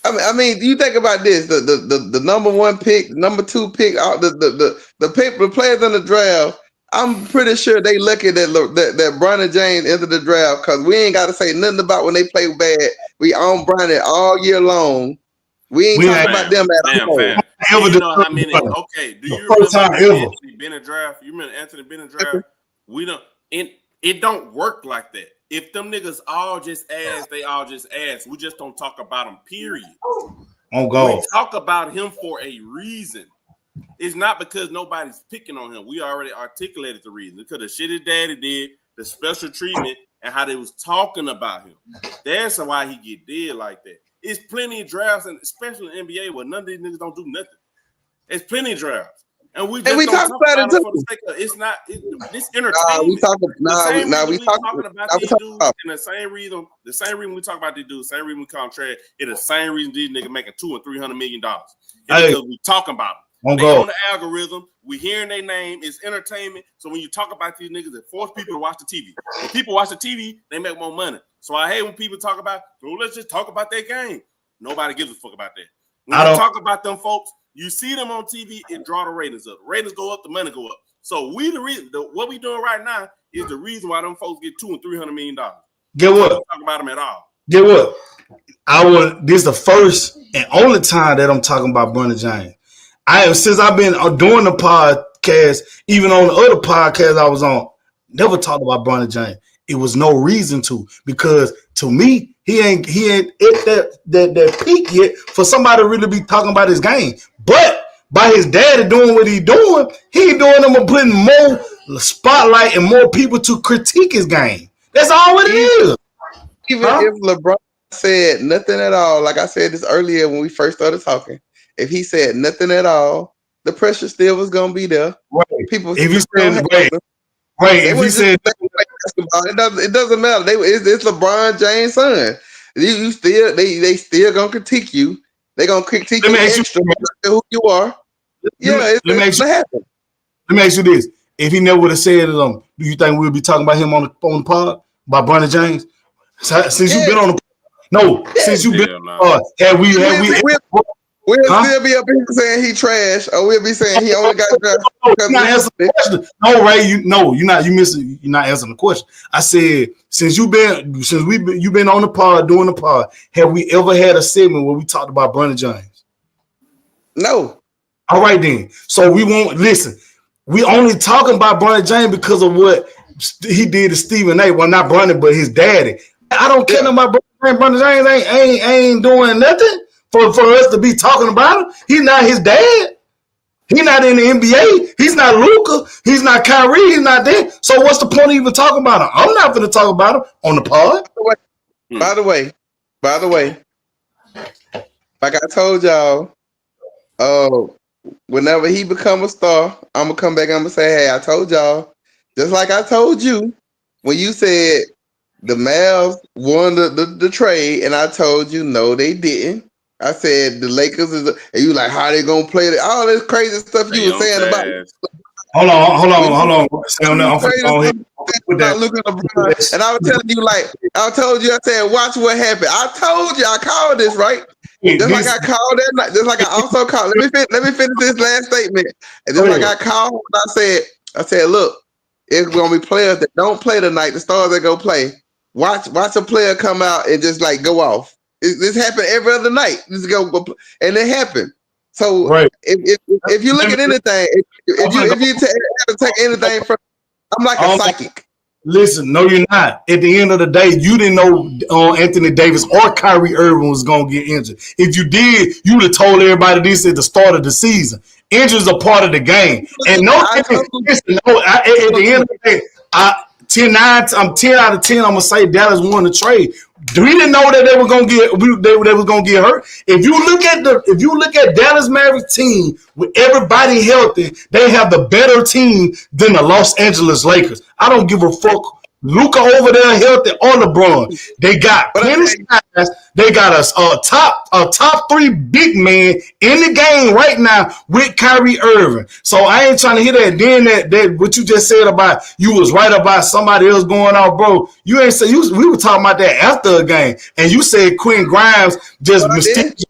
I mean, you think about this: the number 1 pick, number 2 pick, the players in the draft. I'm pretty sure they lucky that Bronny James entered the draft because we ain't got to say nothing about when they play bad. We own Bronny all year long. We ain't talking about them at all. You know how many? Okay, do you remember Anthony Bennett draft? You remember Anthony Bennett draft? We don't. It don't work like that. If them niggas all just ass, they all just ass. We just don't talk about them. Period. On go. We talk about him for a reason. It's not because nobody's picking on him. We already articulated the reason. Because the shit his daddy did, the special treatment, and how they was talking about him. That's why he get dead like that. It's plenty of drafts, and especially in the NBA, where none of these niggas don't do nothing. It's plenty of drafts. And we just don't talk about it for the sake of it's not this entertainment. We talking about these dudes in the same reason we talk about these dudes, the same reason we call them trash. It's the same reason these niggas making $200 and $300 million. Because we talking about them. They on the algorithm. We hearing their name. It's entertainment. So when you talk about these niggas, it force people to watch the TV. When people watch the TV, they make more money. So I hate when people talk about, let's just talk about their game. Nobody gives a fuck about that. When you talk about them folks, you see them on TV, it draw the ratings up. The ratings go up, the money go up. So what we doing right now is the reason why them folks get $200 and $300 million. Get what? Don't talk about them at all. Get what? This is the first and only time that I'm talking about Bronny James. Since I've been doing the podcast, even on the other podcast I was on, never talked about Bronny James. It was no reason to, because to me, he ain't at that peak yet for somebody to really be talking about his game. But by his daddy doing what he's doing, he doing them and putting more spotlight and more people to critique his game. That's all it is. Even if LeBron said nothing at all, like I said this earlier when we first started talking, if he said nothing at all, the pressure still was gonna be there. Right. People, if he said if he said it doesn't matter. It's LeBron James' son. They still gonna critique you. They're gonna critique Let you me ask extra who you are. let me ask you this: if he never would have said it, do you think we'll be talking about him on the pod about Bronny James? Since you've been on the since you've been have we we'll still be up here saying he trash, or we'll be saying he only got you're not answering the question. No, Ray, you're not answering the question. I said since you've been on the pod doing the pod, have we ever had a segment where we talked about Bronny James? No. All right then. So we won't listen. We only talking about Bronny James because of what he did to Stephen A. Well, not Bronny, but his daddy. I don't care about Bronny James. Ain't doing nothing for us to be talking about him. He's not his dad. He's not in the NBA. He's not Luka. He's not Kyrie. He's not there. So what's the point of even talking about him? I'm not going to talk about him on the pod. By the way, like I told y'all, whenever he become a star, I'm gonna come back and I'm gonna say, hey, I told y'all, just like I told you when you said the Mavs won the trade, and I told you no, they didn't. I said the Lakers and you like how they gonna play all this crazy stuff you were saying about. Hold on. And I was telling you, I said, watch what happened. I told you, I called this, right? Just like I called that night, just like I also called. Let me finish this last statement. And just like I called, I said, look, it's gonna be players that don't play tonight, the stars that go play. Watch a player come out and just like go off. This happened every other night. Just go and it happened. So if you look at anything, if you take anything from, I'm like a psychic. Listen, no, you're not. At the end of the day, you didn't know Anthony Davis or Kyrie Irving was going to get injured. If you did, you would have told everybody this at the start of the season. Injuries are part of the game. And at the end of the day, I'm 10 out of 10. I'm gonna say Dallas won the trade. We didn't know that they were gonna get hurt. If you look at Dallas Mavericks team with everybody healthy, they have the better team than the Los Angeles Lakers. I don't give a fuck. Luka over there healthy or LeBron. They got plenty guys. They got a top 3 big man in the game right now with Kyrie Irving. So I ain't trying to hear that. Then that what you just said about you was right about somebody else going out, bro. You ain't say we were talking about that after a game, and you said Quinn Grimes just mysteriously.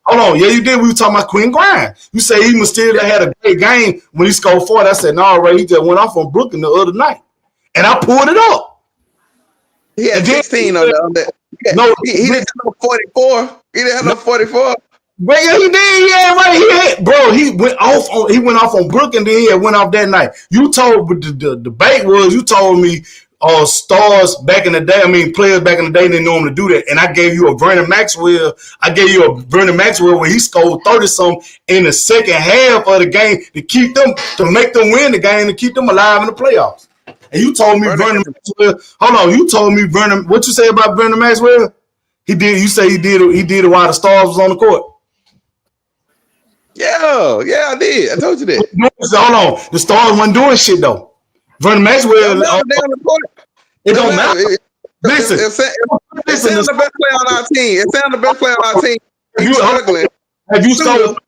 Hold on, yeah, you did. We were talking about Quinn Grimes. You say he mysteriously had a great game when he scored 40. I said no, Ray, he just went off on Brooklyn the other night. And I pulled it up. He had 16 on that. No, he didn't have no 44. He didn't have no 44. But yeah, he did. Yeah, right. He went off on Brooklyn. Then he went off that night. You told the debate was you told me stars back in the day. I mean, players back in the day didn't normally do that. And I gave you a Vernon Maxwell. Where he scored 30-something in the second half of the game to make them win the game to keep them alive in the playoffs. And you told me Vernon Maxwell. Hold on, you told me Vernon. What you say about Vernon Maxwell? He did. You say he did it while the stars was on the court. Yeah, I did. I told you that. Hold on, the stars wasn't doing shit though. Vernon Maxwell. It don't matter. Listen, it's the best player on our team. It's the best player on our team. Have you scored?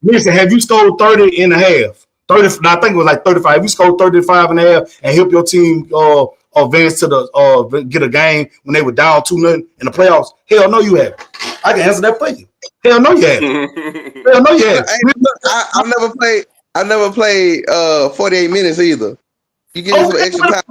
Listen, have you scored 30 and a half? 30, I think it was like 35. If you scored 35 and a half and help your team advance to the get a game when they were down 2-0 in the playoffs, hell no, you haven't. I can answer that for you. Hell no, you haven't. Hell no, you haven't. I never played 48 minutes either. You get some extra time.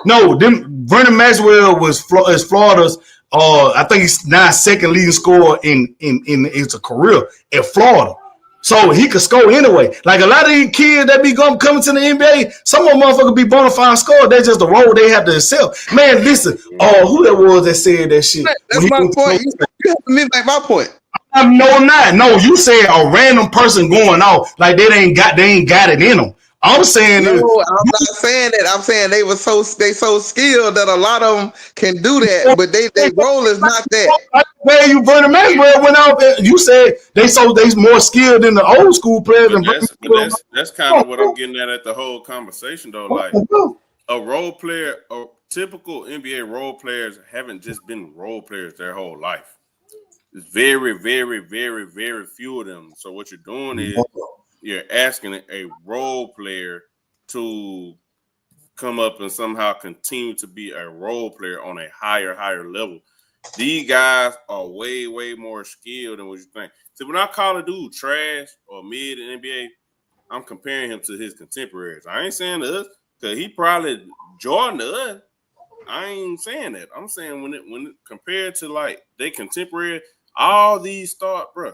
No, Vernon Maxwell is Florida's. I think he's now second leading scorer in his career at Florida. So he could score anyway. Like a lot of these kids that be coming to the NBA, some of them motherfuckers be bona fide scorers. That's just the role they have to accept. Man, listen, who that was that said that shit? That's my point. You have to make my point. No, not. No, you said a random person going off like they ain't got it in them. I'm saying I'm not saying that. I'm saying they so skilled that a lot of them can do that, but their role is not that. Where you Vernon Maxwell went out there, you said they more skilled than the old school players. That's kind of what I'm getting at the whole conversation though. Like a role player, typical NBA role players haven't just been role players their whole life. There's very, very, very, very few of them. So what you're doing is you're asking a role player to come up and somehow continue to be a role player on a higher level. These guys are way, way more skilled than what you think. So when I call a dude trash or mid in NBA, I'm comparing him to his contemporaries. I ain't saying to us because he probably Jordan to us. I ain't saying that. I'm saying when it compared to like they contemporary, all these start, bro.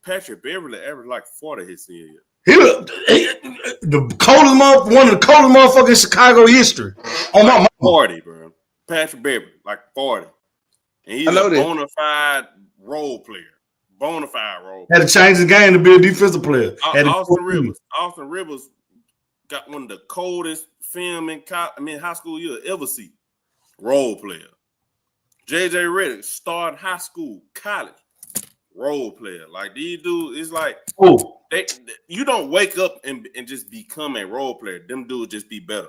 Patrick Beverly averaged like 40 his senior year. The coldest one of the coldest motherfuckers in Chicago history. On like my 40, bro. Patrick Beverly, like 40. And he's a bona fide role player. Bona fide role player. Had to change the game to be a defensive player. Austin Rivers got one of the coldest film in high school you'll ever see. Role player. JJ Redick started high school, college. Role player. Like these dudes, it's like you don't wake up and just become a role player. Them dudes just be better.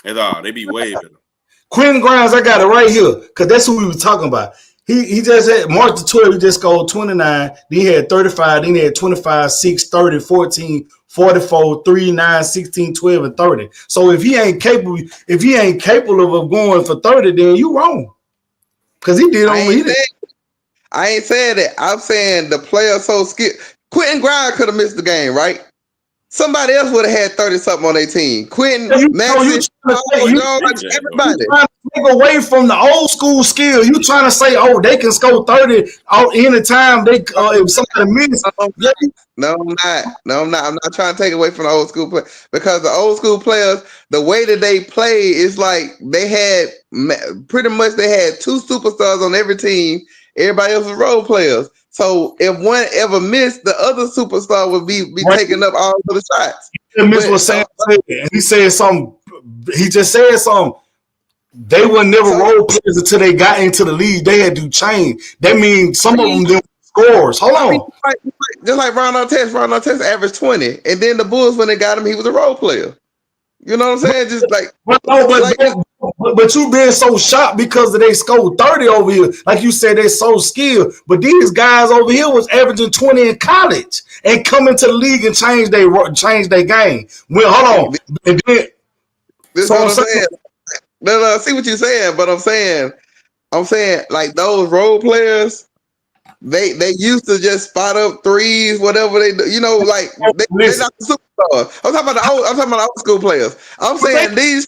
That's all. They be way better. Quentin Grimes, I got it right here because that's who we were talking about. He just had March the 12th, he just scored 29. Then he had 35. Then he had 25, 6, 30, 14, 44, 3, 9, 16, 12, and 30. So if he ain't capable of going for 30, then you wrong. Because he did I ain't saying that. I'm saying the player so skilled. Quentin Grimes could have missed the game, right? Somebody else would have had 30-something on their team. Quentin, Maxie, everybody. You trying to take away from the old school skill. You trying to say, they can score 30 anytime they if somebody misses. No, I'm not. I'm not trying to take away from the old school play because the old school players, the way that they play is like they had pretty much they had two superstars on every team. Everybody else was role players. So if one ever missed, the other superstar would be taking up all of the shots. He said something. He just said something. They were never role players until they got into the league. They had to change. That means some of them didn't scores. Hold on. Just like Ron Artest averaged 20. And then the Bulls, when they got him, he was a role player. You know what I'm saying? Just like, but you being so shocked because they scored 30 over here. Like you said, they're so skilled. But these guys over here was averaging 20 in college and come into the league and change their game. Well, hold on. And then, this is what I'm saying. No, I see what you're saying, but I'm saying like those role players, they used to just spot up threes, whatever they do. You know, like they're not the superstars. I'm talking about the old school players. I'm saying these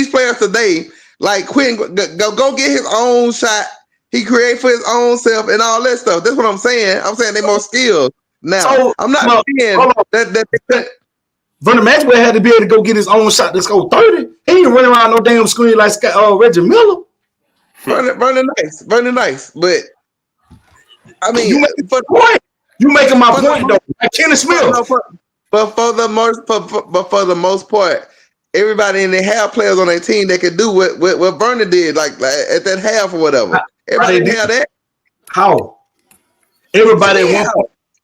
players today, like Quentin, go get his own shot. He create for his own self and all that stuff. That's what I'm saying. I'm saying they're more skilled now. I'm not saying that. Vernon Maxwell had to be able to go get his own shot to score 30. He ain't running around no damn screen like Reggie Miller. Vernon nice, but I mean, you making my point though. Like Kenneth Smith. But for the most part, everybody in there have players on their team that could do what Vernon did, like at that half or whatever. Everybody didn't have that. How? Everybody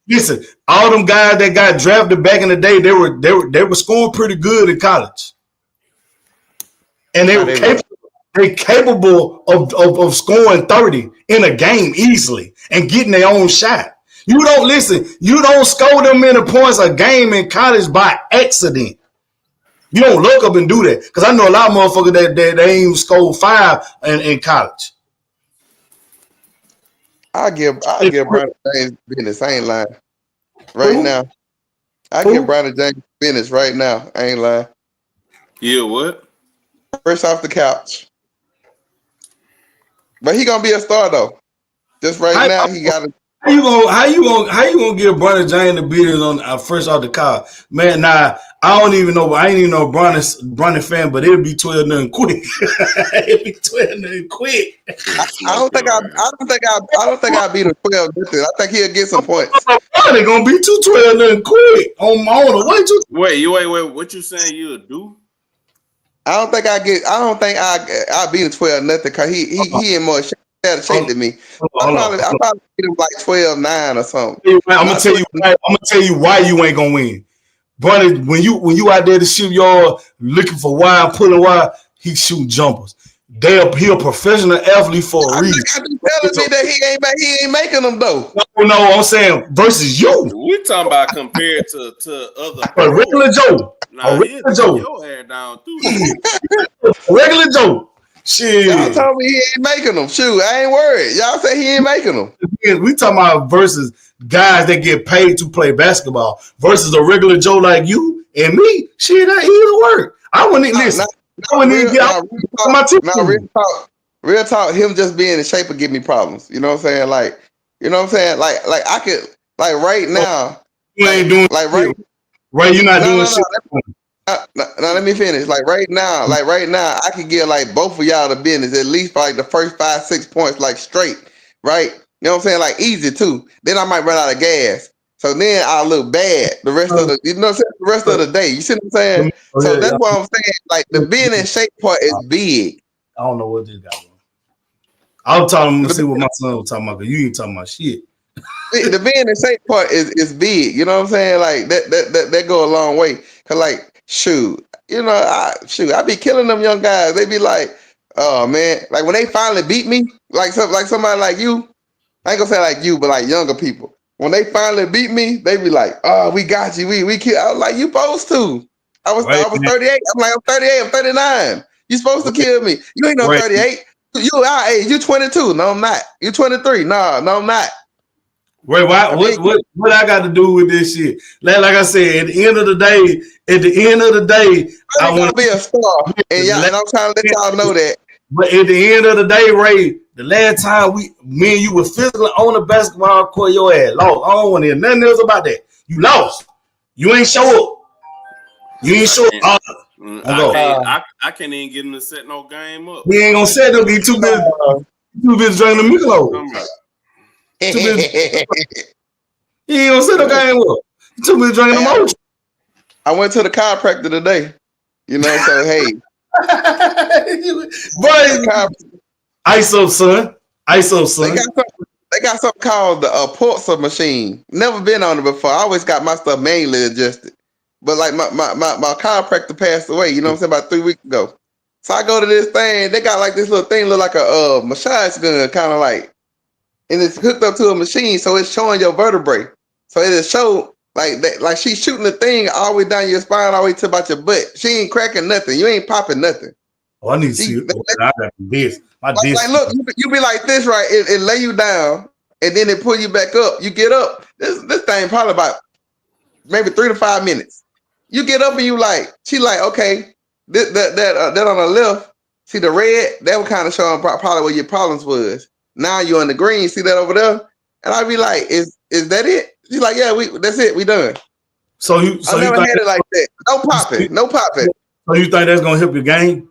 listen, all them guys that got drafted back in the day, they were scoring pretty good in college. And they were capable of scoring 30 in a game easily and getting their own shot. You don't score them many points a game in college by accident. You don't look up and do that. Because I know a lot of motherfuckers that they ain't even scored 5 in college. I give Brandon James business. I ain't lying. Right now. I give Brandon James business right now. I ain't lying. Yeah, what? Fresh off the couch. But he gonna be a star though. Just right now, he got to. How you gonna give Brandon James the business on fresh off the couch? Man, nah, I don't even know. I ain't even know Brandon fan, but it'll be 12-0 quick. It'll be 12-0 quick. I don't think I'll beat him 12. I think he'll get some points. They're gonna be 12-0 quick on my own. Wait. What you saying you'll do? I don't think I'll beat him 12-0 because he in more shape than me. I'll probably beat him like 12-9 or something. I'm gonna tell you why you ain't gonna win. Brandon, when you out there to shoot y'all looking for wide, pulling wide, he shoot jumpers. he a professional athlete for a I reason. think I be telling me that he ain't making them though. No, I'm saying versus you. We talking about compared to other A regular pros. Joe. Nah, A he'll regular take Joe. your hair down too. A regular Joe. Y'all Shit. told me he ain't making them. Shoot, I ain't worried. Y'all say he ain't making them. We talking about versus guys that get paid to play basketball versus a regular Joe like you and me. Shit, that either work. I wouldn't even listen. I wouldn't even get out my team. Real talk. Him just being in shape would give me problems. You know what I'm saying? Like, you know what I'm saying? Like I could, like right now. You ain't doing like shit. Right, you're not doing shit. Now let me finish. Like right now, I could give like both of y'all the business at least for like the first 5-6 points, like straight, right? You know what I'm saying? Like easy too. Then I might run out of gas. So then I'll look bad the rest of the, you know what I'm saying? The rest of the day. You see what I'm saying? So that's what I'm saying. Like the being in shape part is big. I don't know what this guy was. I was talking to see what my son was talking about, because you ain't talking about shit. The being in shape part is big. You know what I'm saying? Like that go a long way. Cause like shoot, you know, I be killing them young guys. They be like, oh man, like when they finally beat me, like somebody like you. I ain't gonna say like you, but like younger people. When they finally beat me, they be like, oh, we got you. We kill. I was like, you supposed to. I was 38. I'm like, I'm 38. I'm 39. You supposed to kill me. You ain't no 38. You our age. You 22. No, I'm not. You 23. No, I'm not. Wait, what I got to do with this shit? Like I said, at the end of the day, I want to be a star, and I'm trying to let y'all know that. But at the end of the day, Ray, the last time me and you were physically on the basketball court, your ass lost. I don't want to hear nothing else about that. You lost. You ain't show up. You ain't show up. I can't even get him to set no game up. He ain't gonna set up. He too busy drinking the Michelob. He ain't gonna set no game up. He too busy drinking the motion. I went to the chiropractor today. You know, so hey. Boy, ice up, son. Ice up, son. They got something called the Pulsar machine. Never been on it before. I always got my stuff manually adjusted. But like my chiropractor passed away, you know what I'm saying, about 3 weeks ago. So I go to this thing, they got like this little thing, look like a massage gun, kind of like, and it's hooked up to a machine, so it's showing your vertebrae. So it'll show like she's shooting the thing all the way down your spine, all the way to about your butt. She ain't cracking nothing. You ain't popping nothing. Oh, I need to see it. I got this. Like look, you be like this, right? It lay you down, and then it pull you back up. You get up. This thing probably about maybe 3 to 5 minutes. You get up and you like, she like, okay, that on the left, see the red, that was kind of showing probably what your problems was. Now you're in the green, see that over there? And I be like, is that it? She's like, yeah, that's it, we done. So I never had it like that. No popping. So you think that's gonna help your game?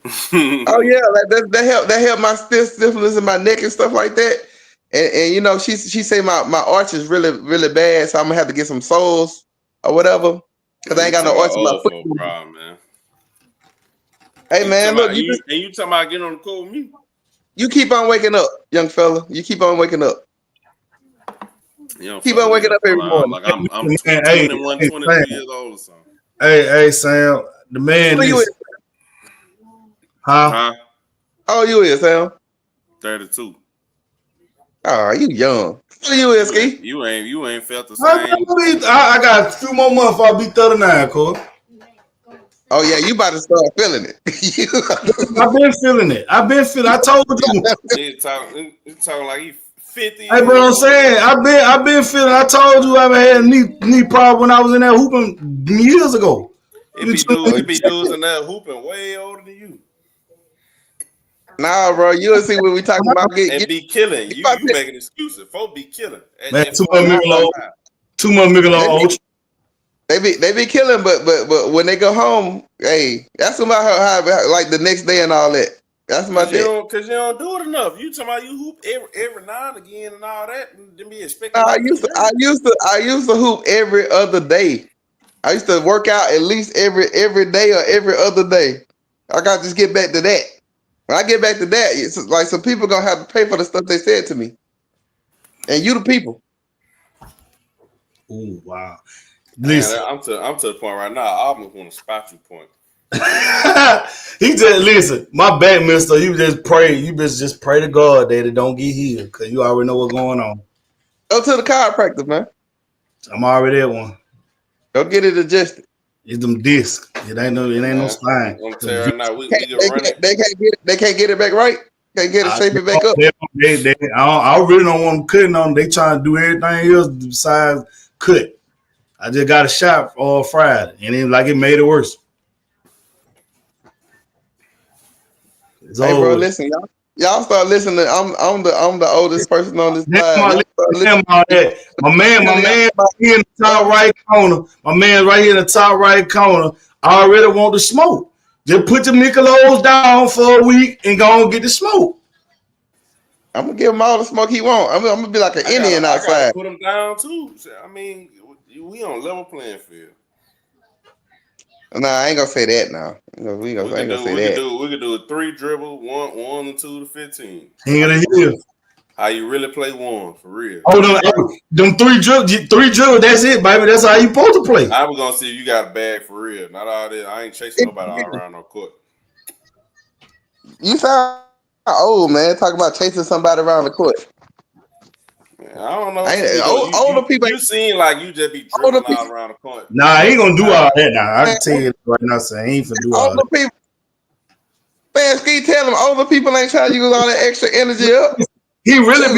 Oh yeah, that help my stiffness in my neck and stuff like that. And you know, she say my arch is really bad, so I'm gonna have to get some soles or whatever. Cause I ain't got no arch in my foot. Problem, man. Hey man, look, you talking about getting on the court with me? You keep on waking up, young fella. You keep on waking up. Keep on waking up every morning. Like I'm 21, 23 years old or something. Hey, Sam, the man is. Huh? Oh, you is, Sam? 32. Oh, you young. Who you is, Ski? You ain't felt the same. I got a few more months before I'll be 39, Corey. Oh yeah, you about to start feeling it. I've been feeling it. I told you. He's talking like he 50. Hey, bro, I'm saying I've been feeling. I told you I had a knee problem when I was in there hooping years ago. It be dudes in there hooping way older than you. Nah, bro, you'll see what we talking about. Be killing. You making excuses. Folks be killing. Man, too much Michelob. They be killing, but when they go home, hey, that's about how like the next day and all that. That's my thing. Because you don't do it enough. You talking about you hoop every now and again and all that, and then be expecting. I used to hoop every other day. I used to work out at least every day or every other day. I got to just get back to that. When I get back to that, it's like some people gonna have to pay for the stuff they said to me. And you the people. Oh wow. Listen, I'm to the point right now. I almost want to spot you point. He just listen. My back, mister. You just pray. You just pray to God that it don't get healed, cause you already know what's going on. Go to the chiropractor, man. I'm already at one. Go get it adjusted. It's them discs. It ain't no spine. I'm telling you right now, we can They, run it. they can't get it back right. Can't get it shape it back up. I really don't want them cutting on them. They trying to do everything else besides cut. I just got a shot Friday, and it like it made it worse. Hey, bro, listen, y'all start listening. I'm the oldest person on this side. My man right here in the top right corner. My man right here in the top right corner. I already want to smoke. Just put the Michelob's down for a week and go and get the smoke. I'm gonna give him all the smoke he want. I'm gonna be like an Indian outside. Put him down too. I mean, we on level playing field. Nah, I ain't gonna say that now. We could do a 3 dribble, 1 and 2 to 15. How you really play one for real? Them 3 dribbles. That's it, baby. That's how you supposed to play. I was gonna see if you got a bag for real. Not all this. I ain't chasing nobody all around no court. You sound old, man. Talking about chasing somebody around the court. Man, I don't know. Older people. You seem like you just be dribbling all around the court. Nah, I ain't gonna do all that now. I can tell you right now, so I ain't finna do all that. People. Man, Ski, tell them older people ain't trying to use all that extra energy up. He really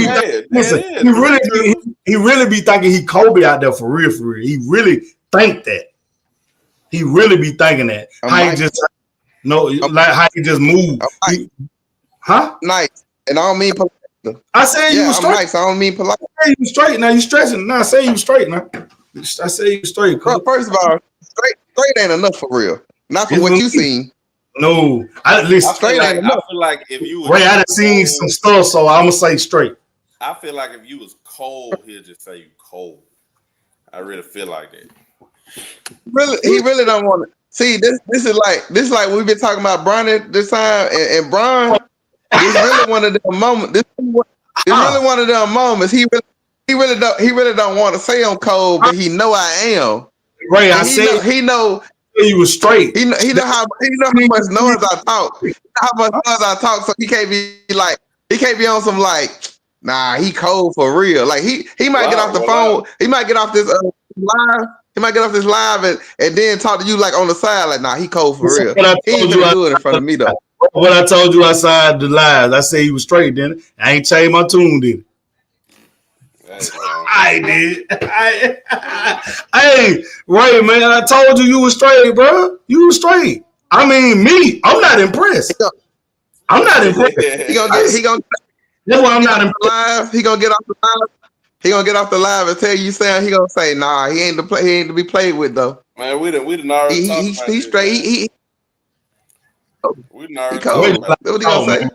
be thinking he Kobe out there for real, for real. He really think that. He really be thinking that. How he just move. Huh? Nice. And I don't mean polite. I said you was straight. Nice. I don't mean polite. I say you straight. Now you stressing. Now I say you straight now. I say you straight. Bro, first of all, straight ain't enough for real. Not for what you seen. No, I feel like if you was Ray, I done seen some stuff, so I'm gonna say straight. I feel like if you was cold, he'll just say you cold. I really feel like that. Really, he really don't want to see this. This is like we've been talking about Bron this time, and Bron. This really one of them moments. This really one of them moments. He really don't want to say I'm cold, but he know I am. Ray, he know. He was straight. He know how much noise I talk. How much noise I talk, so he can't be on some like, nah, he cold for real. Like he might get off the phone. He might get off this live. He might get off this live and then talk to you like on the side, like, nah, he cold for real. He ain't gonna do it in front of me though. What I told you outside the live, I said he was straight, didn't I? I ain't changed my tune, did it? I did. Hey, Ray, man, I told you was straight, bro. You was straight. I mean, me, I'm not impressed. I'm not impressed. That's why I'm not impressed. He gonna get off the live. He gonna get off the live and tell you saying he gonna say, nah, he ain't to be played with though. Man, we done already talked about he's straight. We done already talked about what he gonna say?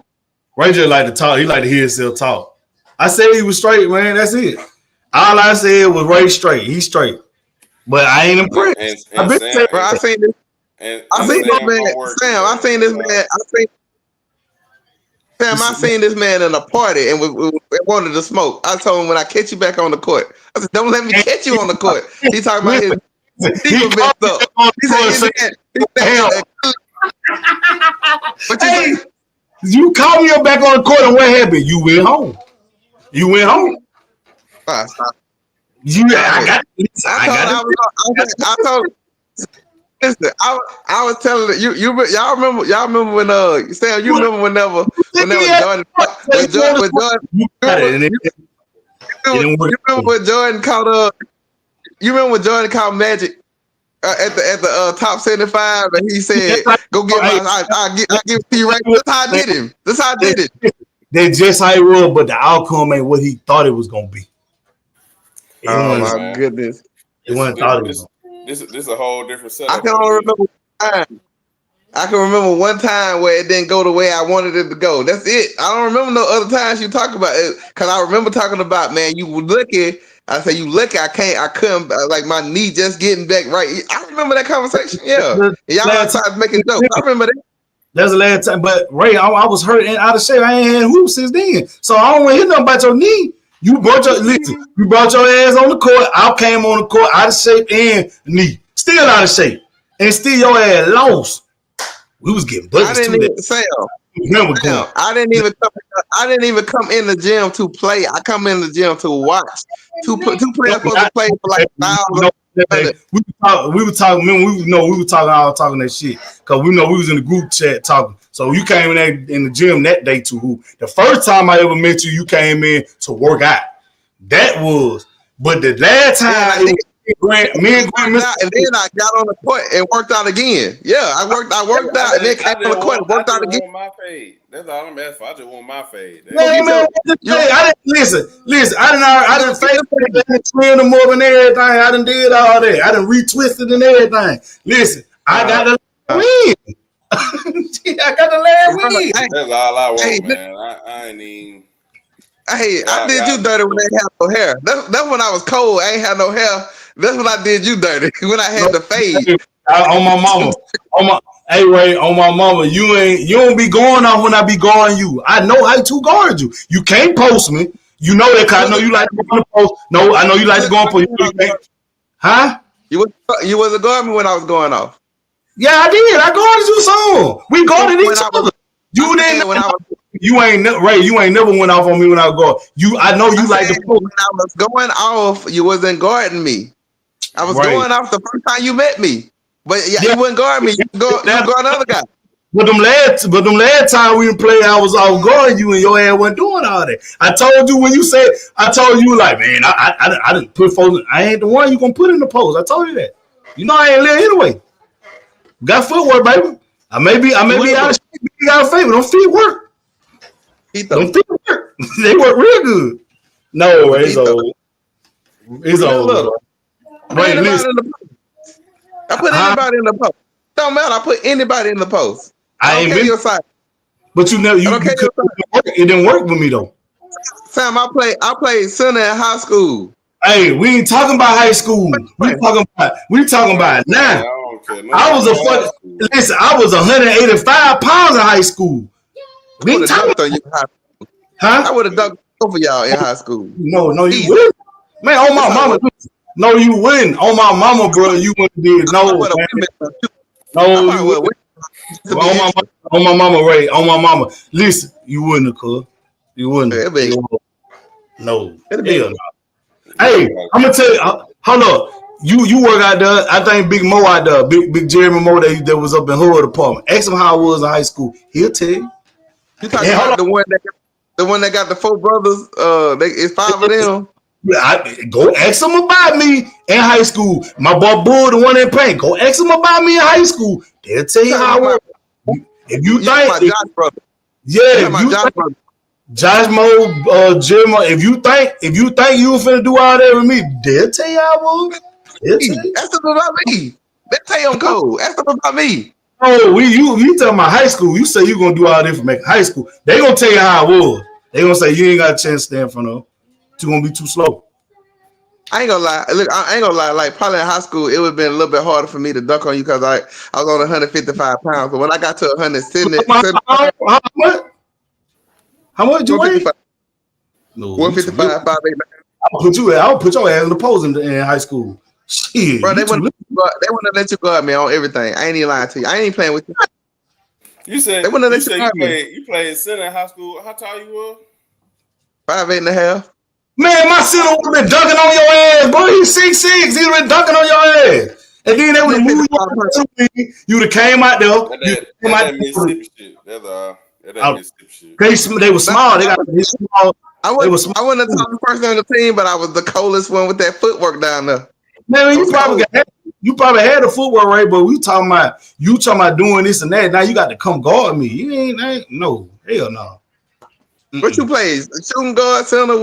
Ray just like to talk. He like to hear himself talk. I said he was straight, man. That's it. All I said was Ray straight. He's straight. But I ain't impressed. I seen this. I seen this man in a party and we wanted to smoke. I told him when I catch you back on the court. I said, don't let me catch you on the court. He talking about his he was messed up. He said, you called me up back on the court and what happened? You went home. I was telling you. Y'all remember when Sam? You remember whenever Jordan? You remember when Jordan called? You remember when Jordan called Magic at the top 75, and he said, "Go get my. I give it to you right." That's how I did it. That's just how it was, but the outcome ain't what he thought it was gonna be. Oh my goodness! It wasn't thought it was. This is a whole different setup. I can remember one time where it didn't go the way I wanted it to go. That's it. I don't remember no other times you talk about it, because I remember talking about, man, you were lucky. I said, you lucky. I couldn't, like my knee just getting back right. I remember that conversation. Yeah, y'all started making jokes. I remember that. That's the last time. But Ray, I was hurt and out of shape. I ain't had hoops since then, so I don't want to hear nothing about your knee. You brought your ass on the court. I came on the court out of shape and knee, still out of shape, and still your ass lost. We was getting I buckets didn't too. even Sam. Remember going? I didn't even come in the gym to play. I come in the gym to watch. Two players supposed to play for like $1,000. We were talking. We were talking all talking that shit because we know we was in the group chat talking. So you came in the gym that day to who? The first time I ever met you, you came in to work out. That was. But the last time, me and Grant, and then I got on the court and worked out again. Yeah, I worked out and then came on the court and worked out again. Want my fade. That's all I'm asking for. I just want my fade. Man, I didn't listen. I didn't fake it, twin them up and everything. I done did all that. I done retwisted and everything. Listen, I got the win. I got the last win. That's all I want, man. I ain't even. Hey, I did you dirty when I ain't had no hair. That's when I was cold. I ain't had no hair. That's when I did you dirty. When I had the fade. On my mama. Hey Ray, on my mama, you don't be going off when I be guarding you. I know how to guard you. You can't post me. You know that because I know you like to go on the post. No, I know you like to go on post. Huh? You wasn't guarding me when I was going off. Yeah, I did. I guarded you some. We guarded each other. You didn't. You ain't Ray. You ain't never went off on me when I was going. I know you like to post. When I was going off, you wasn't guarding me. I was going off the first time you met me. But you wouldn't guard me. You guard another guy. But them last time we played, I was guarding you and your ass wasn't doing all that. I told you when you said, I told you like, man, I didn't put folks. I ain't the one you gonna put in the post. I told you that. You know I ain't live anyway. Got footwork, baby. I may be out of shape, out of favor. Don't feet work. Don't feet work. They work real good. No, it's old. It's old. Wait, listen. I put anybody in the post. Don't matter. I put anybody in the post. I ain't been your side. But you never. It didn't work with me though. Sam, I played center in high school. Hey, we ain't talking about high school. We talking about now. I was 185 pounds in high school. We ain't talking about you in high school. Huh? I would have dunked over y'all in high school. No, you wouldn't. Man, on my mama. No, you wouldn't. On my mama, bro, you wouldn't do it. No, on my mama, Ray. On my mama. Listen, you wouldn't have, cuz. You wouldn't. No. Hell no. Hey, I'm gonna tell you. Hold up. You work out there. I think Big Mo out there, Big Jeremy Mo that was up in Hood apartment. Ask him how it was in high school. He'll tell you. You talking about the one that got the four brothers? It's five of them. Go ask them about me in high school. My boy Bull, the one in paint. Go ask them about me in high school. They'll tell you how I was. If you think, my Josh brother. Yeah, if you think, Josh Mo, Jim, if you think you were finna do all that with me, they'll tell you how I was. Ask them about me. They tell you I'm cold. Ask them about me. Oh, you talking about high school? You say you gonna do all this for making high school? They gonna tell you how I was. They gonna say you ain't got a chance to stand in front of them. You're gonna be too slow. I ain't gonna lie. Look, I ain't gonna lie. Like probably in high school, it would have been a little bit harder for me to dunk on you because I was on 155 pounds. But when I got to 170, how much you weigh? No, 155, 5'8". I'll put your ass in the pose in high school. Shit, bro, they wouldn't let you guard me on everything. I ain't even lying to you. I ain't even playing with you. You said they wouldn't let you guard me. You played center in high school. How tall you were? 5'8.5". Man, my center would have been dunking on your ass, boy. He's 6'6". He'd have been dunking on your ass. And then they would have moved you. You would have came out there. That Mississippi shit. That Mississippi shit. They were small. They small. I wasn't the tallest person on the team, but I was the coldest one with that footwork down there. Man, you probably had the footwork right, but you talking about doing this and that. Now you got to come guard me. You ain't no hell no. What you play? Shooting guard, center?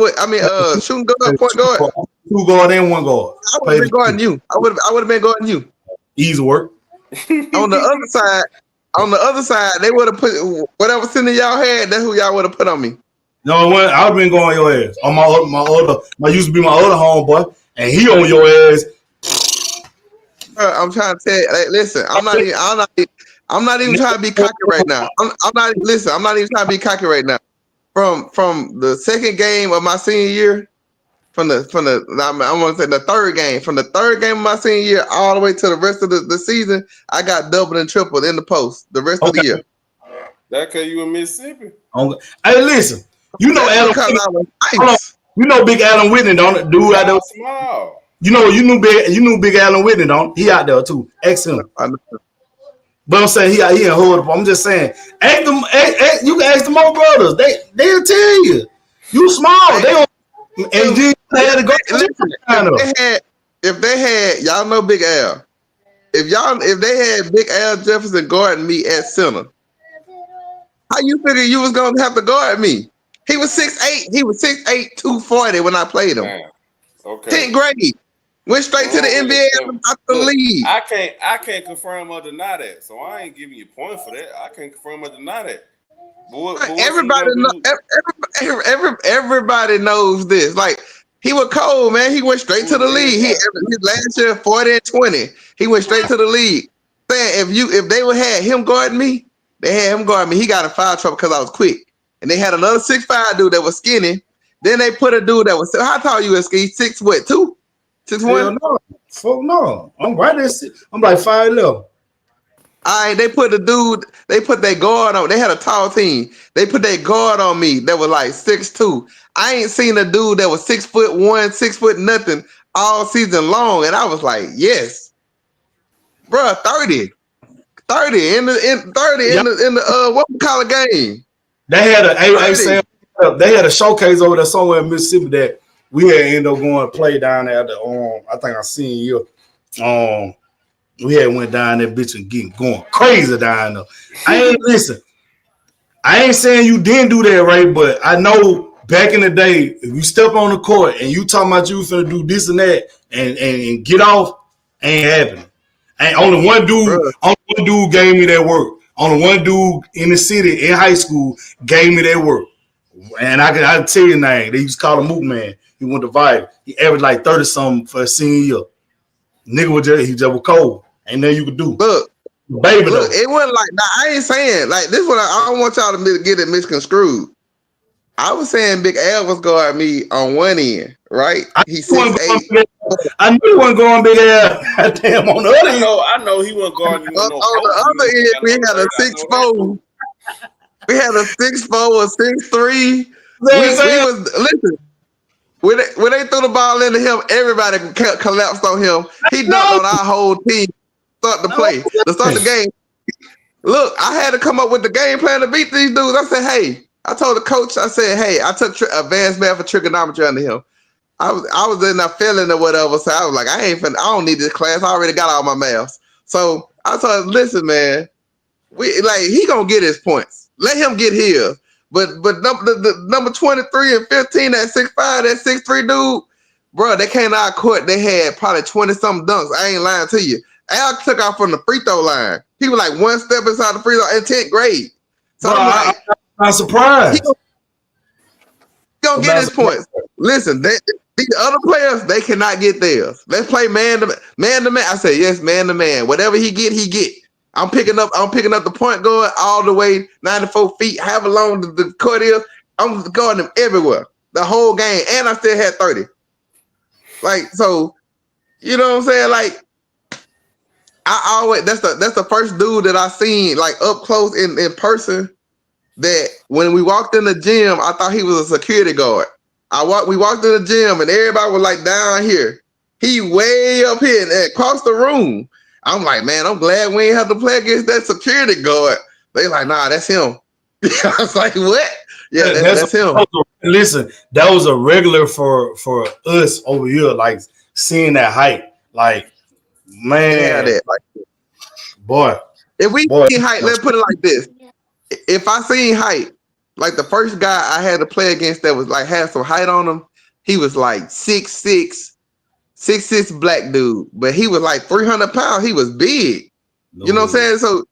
Shooting guard, point guard. 2 guard and 1 guard. I would have been guarding you. I would have been guarding you. Easy work. On the other side, they would have put whatever center y'all had. That's who y'all would have put on me. No, I would have been going on your ass. On my used to be my other homeboy, and he on your ass. I'm trying to tell you. Like, listen, I'm not even trying to be cocky right now. I'm not even trying to be cocky right now. From the second game of my senior year I want to say the third game. From the third game of my senior year all the way to the rest of the season, I got doubled and tripled in the post the rest of the year. That cause you in Mississippi. Hey, listen. You know Adam. Because I was nice. You know Big Adam Whitney, don't it? Dude out there. Small. You knew Big Adam Whitney, don't he? Out there too. Ask him. But I'm saying he ain't hold up. I'm just saying, ask them. You can ask the more brothers. They'll tell you. You small. They don't. And then they had to go. If they had, y'all know Big Al. If they had Big Al Jefferson guarding me at center, how you figure you was gonna have to guard me? He was 6'8". He was 6'8", 240 when I played him. Man. Okay. 10th grade. Went straight to the NBA after the league. I can't confirm or deny that, so I ain't giving you a point for that. I can't confirm or deny that. But everybody knows this. Like, he was cold, man. He went straight to the league. His last year 40 and 20. He went straight to the league. Saying if they would had him guarding me, they had him guarding me. He got in foul trouble because I was quick. And they had another 6'5" dude that was skinny. Then they put a dude that was, how tall you is, Ski? 6 what, 2? 6'1"? No. I'm right there. I'm like 5'11". All right, they put their guard on. They had a tall team. They put their guard on me that was like 6'2". I ain't seen a dude that was 6'1", 6 foot nothing all season long. And I was like, yes. Bruh, 30 in the what we call a game. They had a showcase over there somewhere in Mississippi that we had ended up going to play down there at the I think I seen you. We had went down there bitch and going crazy down there. I ain't saying you didn't do that, right? But I know back in the day, if you step on the court and you talking about you finna do this and that and get off, ain't happening. And only one dude gave me that work. Only one dude in the city in high school gave me that work. And I can tell you name. They used to call him Moot Man. He went to Vibe. He averaged like 30 something for a senior year. Nigga was just cold. Ain't nothing you could do. Look, though. It wasn't like, I ain't saying like this one. I don't want y'all to get it misconstrued. I was saying Big Al was guarding me on one end, right? He's 6'8". I knew he wasn't going Big Al. Damn, on the other end. I know he wasn't guarding you. On the other end, we had a 6'4". We had a 6'4", a 6'3". Listen. When they threw the ball into him, everybody collapsed on him. He dunked on our whole team. Start the game. Look, I had to come up with the game plan to beat these dudes. I said, hey, I told the coach, I said, hey, I took advanced math for trigonometry under him. I was in there failing or whatever, so I was like, I don't need this class. I already got all my maths. So I told him, listen, man, he gonna get his points. Let him get his. But the number 23 and 15, that 6'5", that 6'3" dude, bro, they came out of court. They had probably 20-something dunks. I ain't lying to you. Al took off from the free throw line. He was like one step inside the free throw in 10th grade. So I'm not surprised. He gonna get his points. Listen, these other players, they cannot get theirs. Let's play man to man. I say yes, man to man. Whatever he get, he get. I'm picking up the point guard all the way 94 feet, however long the court is. I'm guarding him everywhere, the whole game, and I still had 30. Like, so, you know what I'm saying? Like, I always that's the first dude that I seen like up close in person. That when we walked in the gym, I thought he was a security guard. We walked in the gym and everybody was like down here. He way up here and across the room. I'm like, man, I'm glad we ain't have to play against that security guard. They like, nah, that's him. I was like, what? Yeah, that's him. Listen, that was a regular for us over here, like seeing that height. Like, man, that, like, boy. If we see height, let's put it like this. If I seen height, like the first guy I had to play against that was like had some height on him, he was like 6'6", black dude, but he was like 300 pounds. He was big. You know what I'm saying? So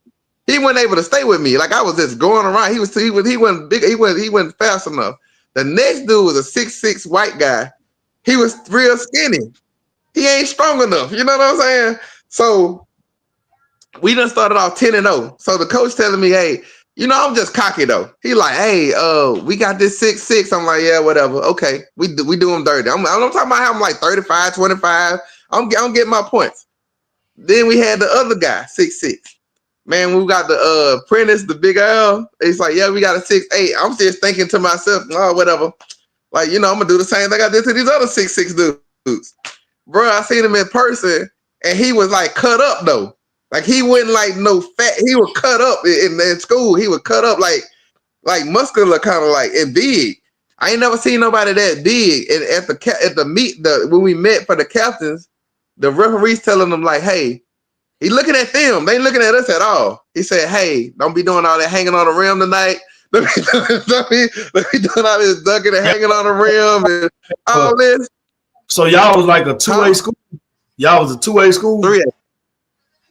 he wasn't able to stay with me. Like I was just going around. He wasn't big. He wasn't fast enough. The next dude was a 6'6" white guy. He was real skinny. He ain't strong enough. You know what I'm saying? So we done started off 10-0. So the coach telling me, hey, You know, I'm just cocky though. He like, hey, we got this 6'6". I'm like, yeah, whatever. Okay, we do them dirty. I'm talking about how I'm like 35, 25. I'm getting my points. Then we had the other guy, 6'6". Man, we got the apprentice, the big L. He's like, yeah, we got a 6'8". I'm just thinking to myself, oh, whatever. Like, you know, I'm gonna do the same thing I did to these other 6'6" dudes. Bro, I seen him in person, and he was like cut up though. Like he wasn't like no fat. He was cut up in school. He was cut up like muscular, kind of like and big. I ain't never seen nobody that big. And at the meet when we met for the captains, the referees telling them like, hey, he looking at them. They ain't looking at us at all. He said, hey, don't be doing all that hanging on the rim tonight. Let me doing all this ducking and hanging on the rim and all this. So y'all was like a 2A school? Y'all was a 2A school? 3A.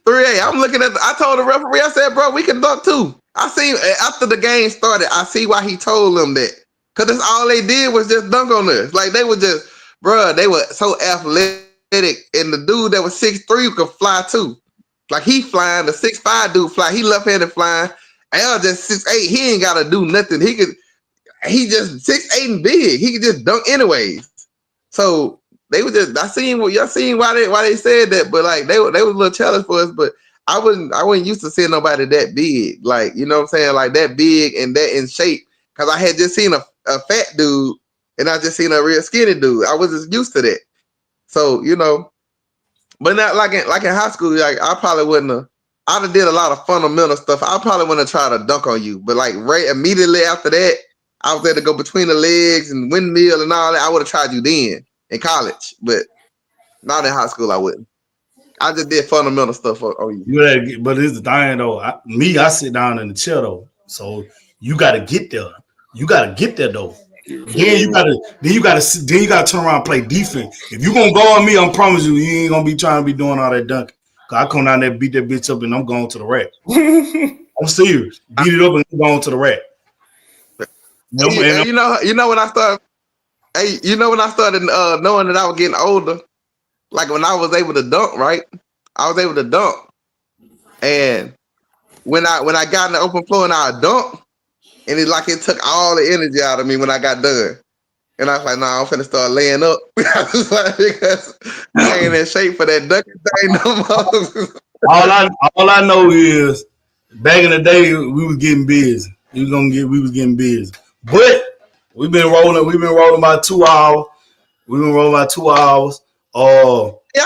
3A. I'm looking at I told the referee, I said, bro, we can dunk too. I see after the game started, I see why he told them that. Because that's all they did was just dunk on us. Like they were just, bro, they were so athletic. And the dude that was 6'3" could fly too. Like he flying, the 6'5" dude fly. He left-handed flying. And I was just 6'8". He ain't gotta do nothing. He just 6'8" and big. He could just dunk anyways. So they were just y'all seen why they said that, but like they was a little challenge for us, but I wasn't used to seeing nobody that big, like you know what I'm saying, like that big and that in shape. Cause I had just seen a fat dude and I just seen a real skinny dude. I wasn't used to that. So, you know, but not like in high school, like I probably wouldn't have. I'd have did a lot of fundamental stuff. I probably wouldn't have tried to dunk on you, but like right immediately after that, I was there to go between the legs and windmill and all that. I would have tried you then in college, but not in high school. I wouldn't. I just did fundamental stuff on you. Yeah, but it's the thing though. I sit down in the chair though, so you got to get there. You got to get there though. Then you gotta turn around and play defense. If you gonna go on me, I promise you ain't gonna be trying to be doing all that dunking. Cause I come down there, beat that bitch up, and I'm going to the rack. I'm serious. Beat it up and I'm going to the rack. You know when I started. Hey, you know when I started knowing that I was getting older, like when I was able to dunk, right? I was able to dunk, and when I got in the open floor and I dunk. And it took all the energy out of me when I got done. And I was like, nah, I'm finna start laying up. Because I ain't in shape for that dunking thing no more. all I know is back in the day we was getting busy. We was getting busy. But we've been rolling about 2 hours. Y'all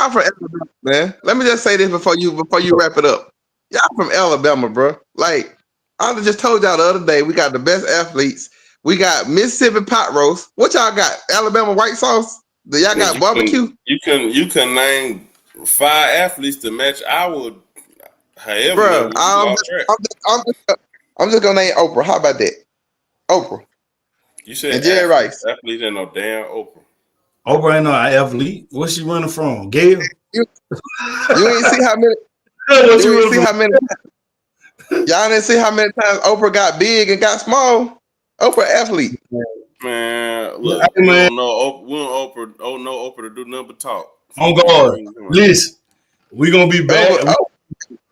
from Alabama, man. Let me just say this before you wrap it up. Y'all from Alabama, bro. Like I just told y'all the other day, we got the best athletes. We got Mississippi pot roast. What y'all got? Alabama white sauce? Do y'all got barbecue? You can name 5 athletes to match our. However, bro, I'm just gonna name Oprah. How about that? Oprah. You said and Jerry Rice. Athlete ain't no damn Oprah. Oprah ain't no athlete. Where's she running from? Gail? You ain't see how many. You ain't see how many. Y'all didn't see how many times Oprah got big and got small. Oprah athlete. Man, look, we don't know Oprah to do nothing but talk. Oh God, listen, we gonna be back.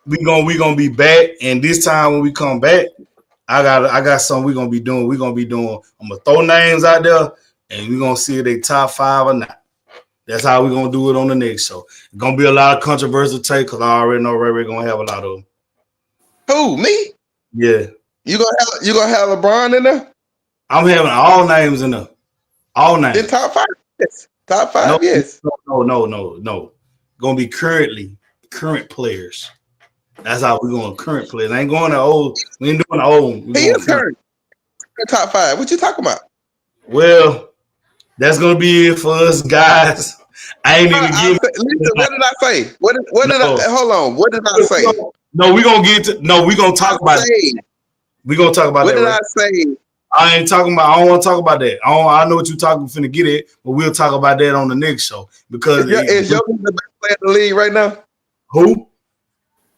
We gonna be back, and this time when we come back, I got something we gonna be doing. I'm gonna throw names out there, and we gonna see if they top 5 or not. That's how we gonna do it on the next show. It's gonna be a lot of controversial take because I already know Ray gonna have a lot of them. Who, me? Yeah. You gonna have LeBron in there? I'm having all names in there. All names. In top 5? Yes. Top 5, yes. No. Gonna be current players. That's how we're going current players. I ain't going to old. We ain't doing the old. He is current. Top 5. What you talking about? Well, that's gonna be it for us guys. I ain't even listen, what did I say? What did I hold on? What did I say? No, we're gonna talk about it. We're gonna talk about what that. What did I say? I ain't talking about. I don't want to talk about that. I know what you're talking. Finna get it, but we'll talk about that on the next show because is Jokic the best player in the league right now? Who?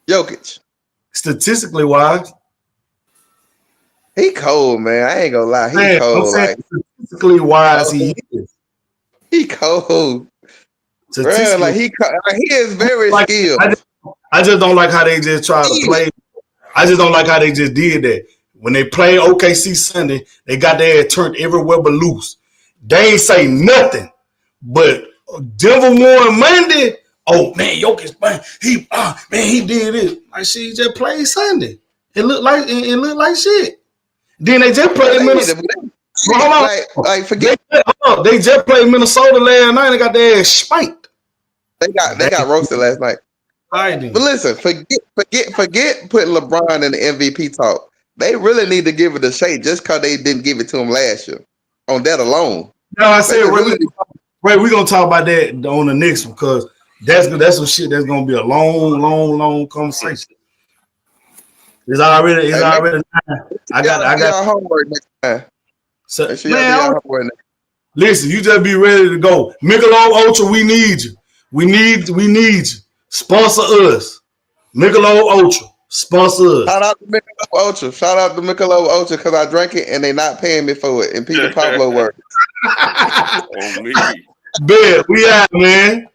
Jokic. Statistically wise, he cold, man. I ain't gonna lie. He cold. Like, statistically wise, he is. He cold. Bro, like he is very skilled. I just don't like how they just try to play. I just don't like how they just did that. when they play OKC Sunday, they got their ass turned everywhere but loose. They ain't say nothing. But Denver won Monday. Oh man, Jokic, man, he did it. Like shit, he just played Sunday. It looked like shit. Then they just played Minnesota. They just played Minnesota last night and got their ass spanked. They got roasted last night. But listen, forget putting LeBron in the MVP talk. They really need to give it a shake just because they didn't give it to him last year. On that alone. No, I said we're gonna talk about that on the next one because that's some shit that's gonna be a long conversation. It's already I got homework next time. So, man, listen, you just be ready to go. Michelob Ultra, we need you. We need you. Sponsor us. Michelob Ultra. Sponsor us. Shout out to Michelob Ultra because I drank it and they not paying me for it. And Peter Pablo work. On me. Bet we out, man.